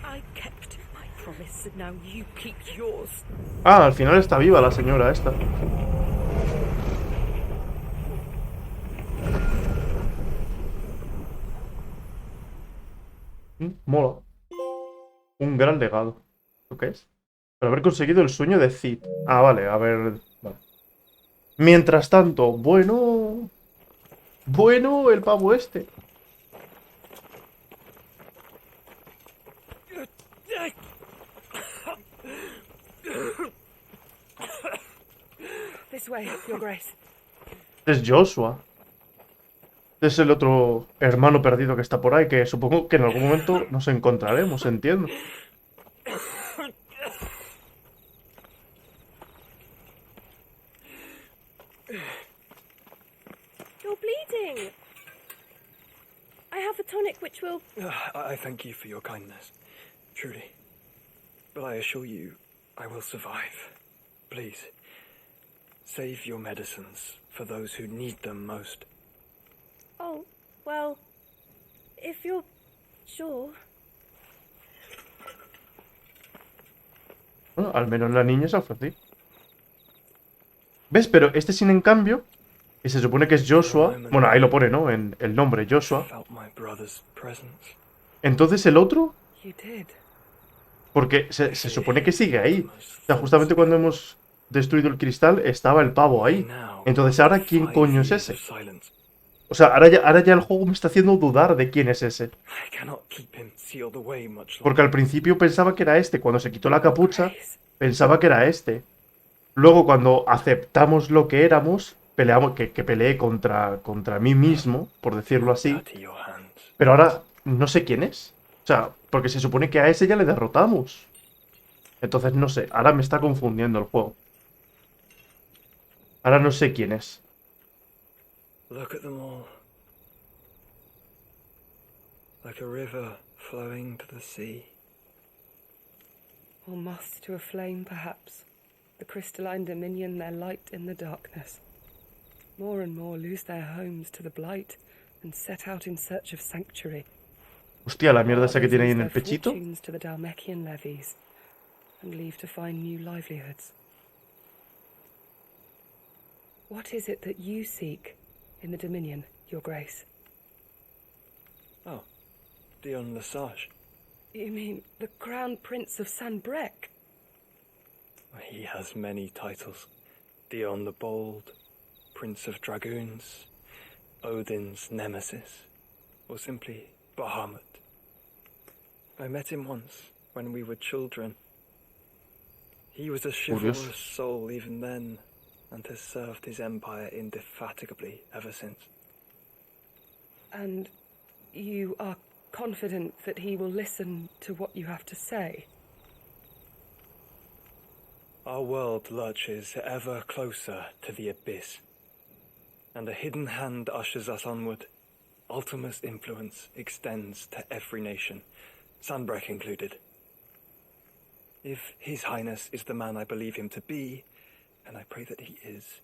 I kept my promise, and now you keep yours. Ah, al final está viva la señora esta. Mola. Un gran legado. ¿Lo qué es? Por haber conseguido el sueño de Cid. Ah, vale, a ver. Vale. Mientras tanto, bueno. Bueno, el pavo este. This way, Your Grace. Es Joshua. Es el otro hermano perdido que está por ahí, que supongo que en algún momento nos encontraremos, entiendo. You're bleeding. I have a tonic which will... I thank you for your kindness, truly. But I assure you, I will survive. Please, save your medicines for those who need them most. Oh, well, if you're sure. Bueno, al menos la niña se ha ofrecido. ¿Ves? Pero este sin en cambio, y se supone que es Joshua. Bueno, ahí lo pone, ¿no? En el nombre, Joshua. Entonces el otro... Porque se supone que sigue ahí. O sea, justamente cuando hemos destruido el cristal, estaba el pavo ahí. Entonces, ¿ahora quién coño es ese? O sea, ahora ya el juego me está haciendo dudar de quién es ese. Porque al principio pensaba que era este. Cuando se quitó la capucha, pensaba que era este. Luego, cuando aceptamos lo que éramos, peleamos, que peleé contra mí mismo, por decirlo así. Pero ahora no sé quién es. O sea, porque se supone que a ese ya le derrotamos. Entonces, no sé. Ahora me está confundiendo el juego. Ahora no sé quién es. Look at them all. Like a river flowing to the sea. Or moths to a flame, perhaps. The crystalline dominion their light in the darkness. More and more lose their homes to the blight and set out in search of sanctuary. Hostia, la mierda esa que tiene ahí en el pechito. To the Dalmekian levies and leave to find new livelihoods. What is it that you seek in the Dominion, Your Grace? Oh, Dion Lesage. You mean the Crown Prince of Sanbreque? He has many titles. Dion the Bold, Prince of Dragoons, Odin's Nemesis, or simply Bahamut. I met him once, when we were children. He was a chivalrous soul even then, and has served his empire indefatigably ever since. And you are confident that he will listen to what you have to say? Our world lurches ever closer to the abyss, and a hidden hand ushers us onward. Ultima's influence extends to every nation, Sanbreque included. If His Highness is the man I believe him to be, and I pray that he is,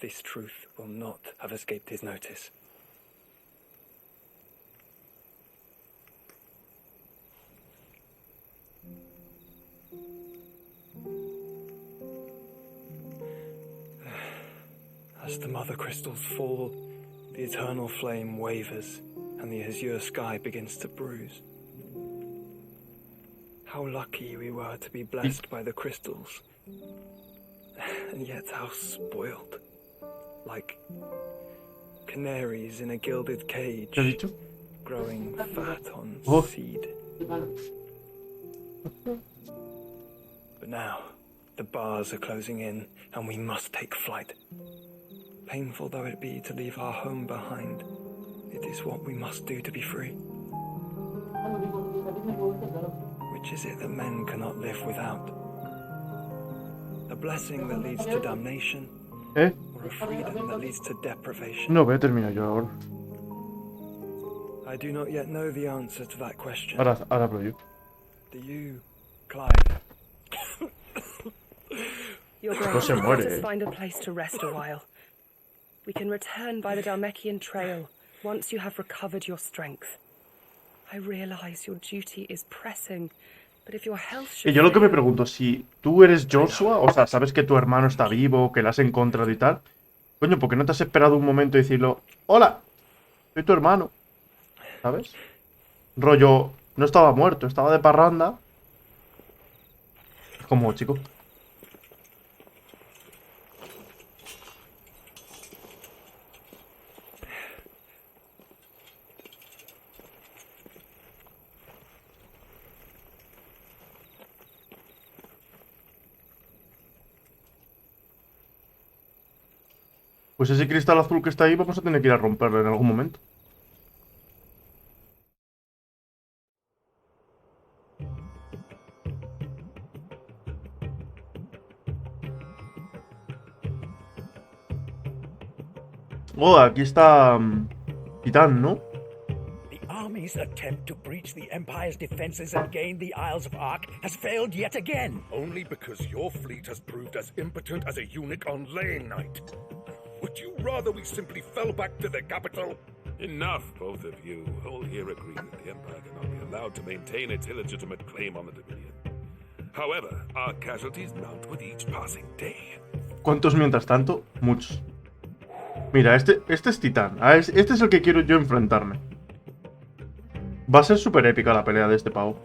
this truth will not have escaped his notice. As the mother crystals fall, the eternal flame wavers, and the azure sky begins to bruise. How lucky we were to be blessed by the crystals, and yet how spoiled. Like canaries in a gilded cage, growing fat on seed. But now, the bars are closing in, and we must take flight. Painful though it be to leave our home behind, it is what we must do to be free. Which is it that men cannot live without? blessing that leads to damnation, ¿Eh? or a freedom that leads to deprivation? No, voy a terminar yo ahora. I do not yet know the answer to that question. Ahora hablo yo. Do you, Clive? Your No Grace, se let muere, us find a place to rest a while. We can return by the Dalmekian trail once you have recovered your strength. I realize your duty is pressing, but if your health should Y yo lo que me fail- pregunto, si tú eres Joshua, o sea, sabes que tu hermano está vivo, que le has encontrado y tal, coño, ¿por qué no te has esperado un momento y decirlo, hola, soy tu hermano? ¿Sabes? Rollo, no estaba muerto, estaba de parranda. Como, chico. Pues ese cristal azul que está ahí vamos a tener que ir a romperlo en algún momento. Oh, aquí está Titán, ¿no? The army's attempt to breach the Empire's defenses and gain the Isles of Ark has failed yet again. Only because your fleet has proved as impotent as a eunuch on laying night. Would you rather we simply fell back to the capital? Enough, both of you. All here agree that the Empire cannot be allowed to maintain its illegitimate claim on the Dominion. However, our casualties mount with each passing day. ¿Cuántos mientras tanto? Muchos. Mira, este es Titán. Este es el que quiero yo enfrentarme. Va a ser súper épica la pelea de este pavo.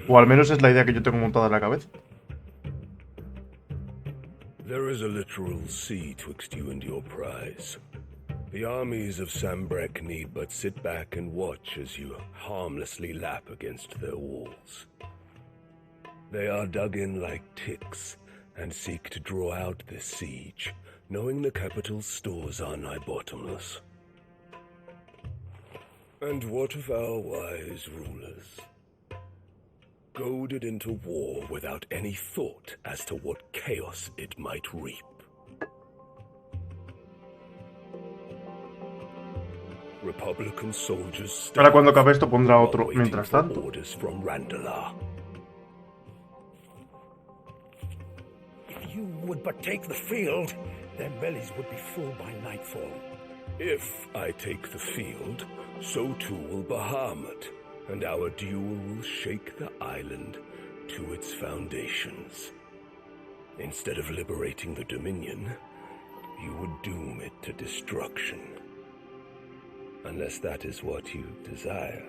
O al menos es la idea que yo tengo montada en la cabeza. There is a literal sea twixt you and your prize. The armies of Sambrek need but sit back and watch as you harmlessly lap against their walls. They are dug in like ticks and seek to draw out this siege, knowing the capital's stores are nigh bottomless. And what of our wise rulers? Goaded into war without any thought as to what chaos it might reap. Republican soldiers Ahora cuando acabe esto pondrá otro mientras tanto. orders from Randalar. If you would but take the field, their bellies would be full by nightfall. If I take the field, so too will Bahamut, and our duel will shake the island to its foundations. Instead of liberating the Dominion, you would doom it to destruction. Unless that is what you desire.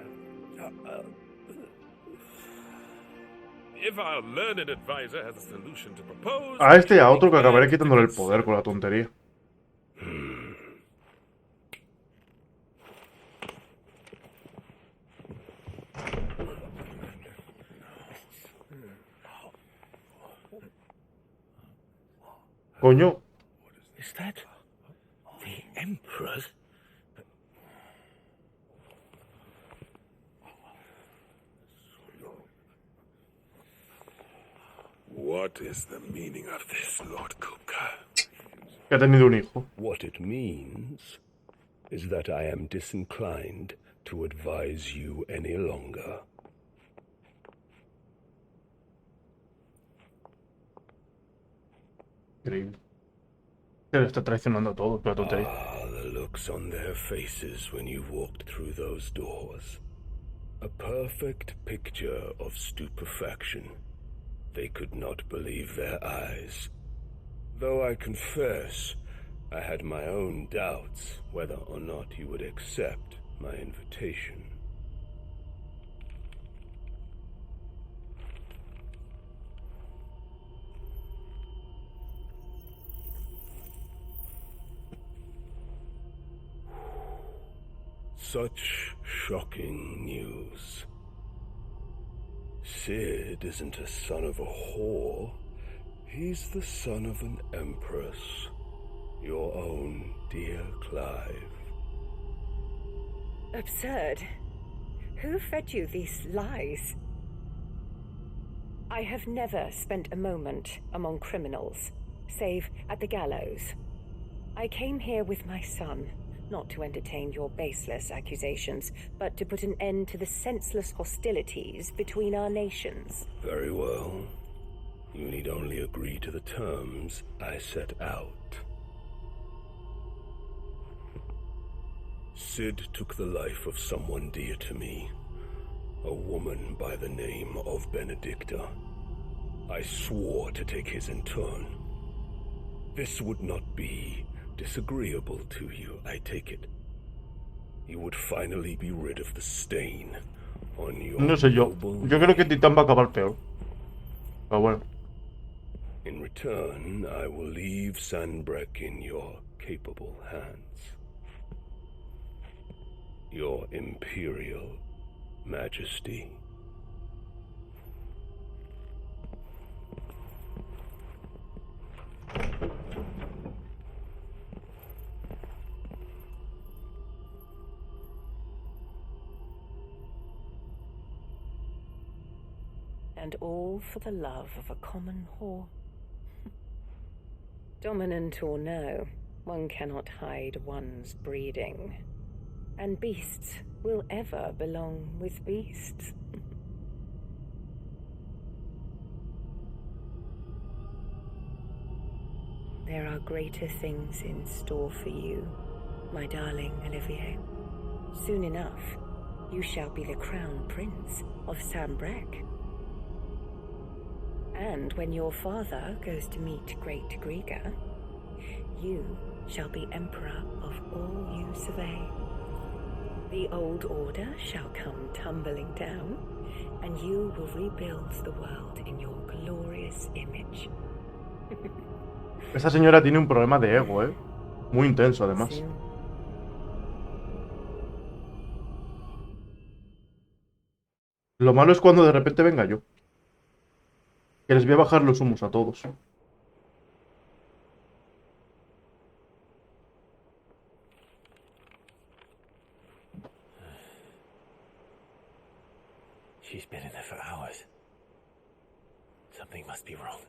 If our learned advisor has a solution to propose... A este y a otro que acabaré quitándole el poder con la tontería. Coño. Is that the Emperor? What is the meaning of this, Lord Kupka? Que ha tenido un hijo. What it means is that I am disinclined to advise you any longer. Increíble. Se le está traicionando a todo, la tontería. Ah, the looks on their faces when you walked through those doors. A perfect picture of stupefaction. They could not believe their eyes. Though I confess, I had my own doubts whether or not you would accept my invitation. Such shocking news. Sid isn't a son of a whore. He's the son of an empress. Your own dear Clive. Absurd. Who fed you these lies? I have never spent a moment among criminals, save at the gallows. I came here with my son, not to entertain your baseless accusations, but to put an end to the senseless hostilities between our nations. Very well. You need only agree to the terms I set out. Sid took the life of someone dear to me, a woman by the name of Benedicta. I swore to take his in turn. This would not be disagreeable to you, I take it. You would finally be rid of the stain on your No sé yo. Yo creo que Titán va a acabar peor. Pero bueno. In return, I will leave Sanbreque in your capable hands. Your Imperial Majesty. And all for the love of a common whore. Dominant or no, one cannot hide one's breeding. And beasts will ever belong with beasts. There are greater things in store for you, my darling Olivier. Soon enough, you shall be the crown prince of Sanbreque. And when your father goes to meet Great Griga, you shall be emperor of all you survey. The old order shall come tumbling down, and you will rebuild the world in your glorious image. Esa señora tiene un problema de ego, muy intenso además. Soon. Lo malo es cuando de repente venga yo. Que les voy a bajar los humos a todos. She's been in there for hours. Something must be wrong.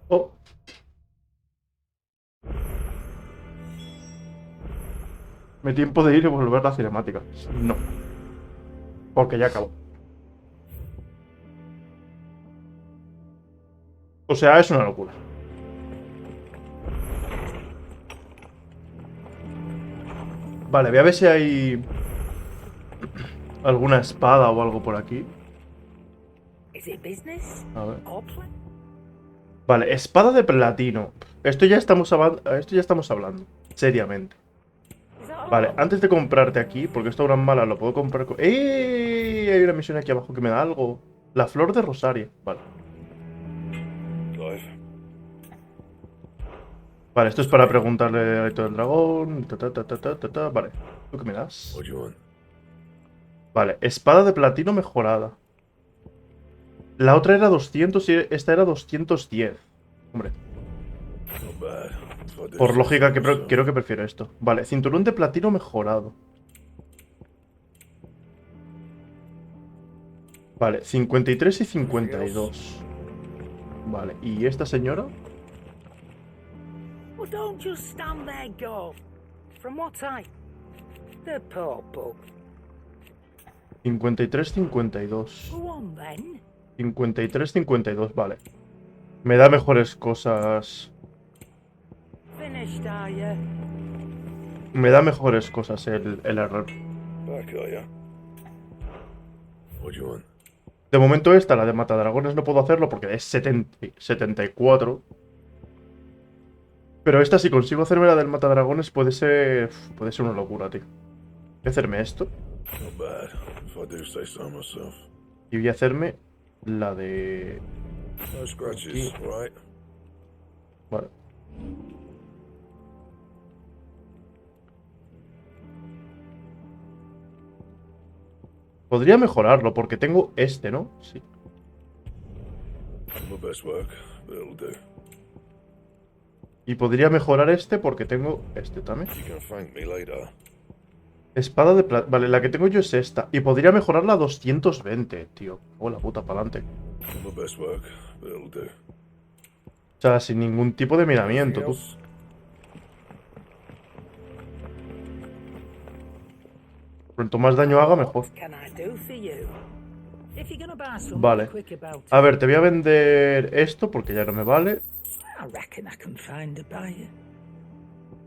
Oh. Me tiempo de ir y volver a la cinemática. No. Porque ya acabó. O sea, es una locura. Vale, voy a ver si hay alguna espada o algo por aquí. A ver. Vale, espada de platino. Esto ya estamos hablando. Seriamente. Vale, antes de comprarte aquí, porque esto ahora es mala, lo puedo comprar con... ¡Eh! Hay una misión aquí abajo que me da algo. La flor de Rosaria. Vale. Vale, esto es para preguntarle al reto del dragón. Vale, ¿tú qué me das? Vale, espada de platino mejorada. La otra era 200 y esta era 210. Hombre. Por lógica, creo que prefiero esto. Vale, cinturón de platino mejorado. Vale, 53 y 52. Vale, ¿y esta señora? Well, don't just stand there, go. From what type? The poor book. 53, 52. Go on, then. 53, 52, vale. Me da mejores cosas. Finished, are you? Me da mejores cosas el error. De momento esta, la de matadragones, no puedo hacerlo porque es 74. Pero esta, si consigo hacerme la del matadragones, puede ser una locura, tío. Voy a hacerme esto. Y voy a hacerme la de... Aquí. Vale. Podría mejorarlo porque tengo este, ¿no? Sí. Y podría mejorar este porque tengo este también. You can thank me later. Espada de plata. Vale, la que tengo yo es esta. Y podría mejorarla a 220, tío. Oh, la puta, pa'lante. Not the best work, but it'll do. O sea, sin ningún tipo de miramiento, tú. Cuanto más daño haga, mejor. Vale. A ver, te voy a vender esto porque ya no me vale.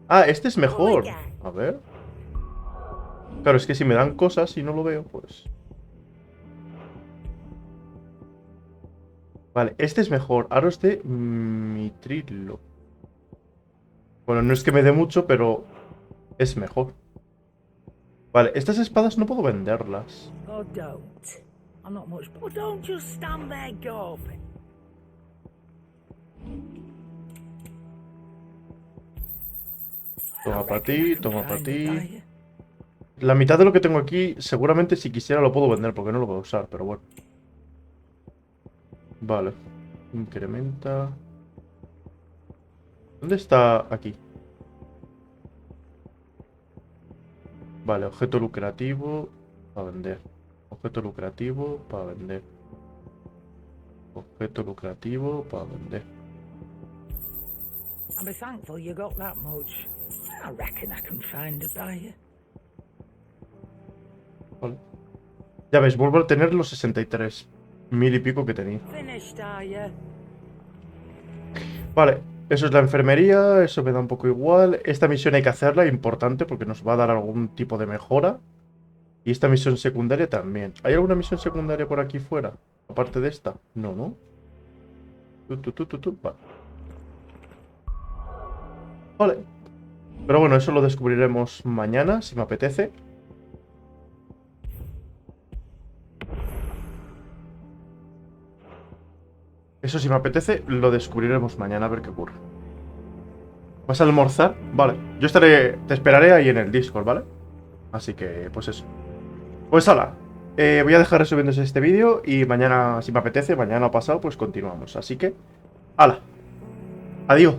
Ah, este es mejor. A ver. Claro, es que si me dan cosas y no lo veo, pues... Vale, este es mejor. Aros de mitrilo. Bueno, no es que me dé mucho, pero es mejor. Vale, estas espadas no puedo venderlas. Toma para ti, toma para ti. La mitad de lo que tengo aquí, seguramente si quisiera lo puedo vender, porque no lo voy a usar, pero bueno. Vale. Incrementa. ¿Dónde está? Aquí. Vale, objeto lucrativo para vender. Objeto lucrativo para vender. Objeto lucrativo para vender. I'll be thankful you got that much. I reckon I can find a buyer. Vale. Ya ves, vuelvo a tener los 63.000 y pico que tenía. Vale, eso es la enfermería, eso me da un poco igual. Esta misión hay que hacerla, importante, porque nos va a dar algún tipo de mejora. Y esta misión secundaria también. ¿Hay alguna misión secundaria por aquí fuera? Aparte de esta. No, ¿no? Vale. Vale. Pero bueno, eso lo descubriremos mañana, si me apetece. Eso si me apetece, lo descubriremos mañana a ver qué ocurre. ¿Vas a almorzar? Vale. Yo te esperaré ahí en el Discord, ¿vale? Así que, pues eso. Pues hala. Voy a dejar resubiéndose este vídeo y mañana, si me apetece, mañana o pasado, pues continuamos. Así que, hala. Adiós.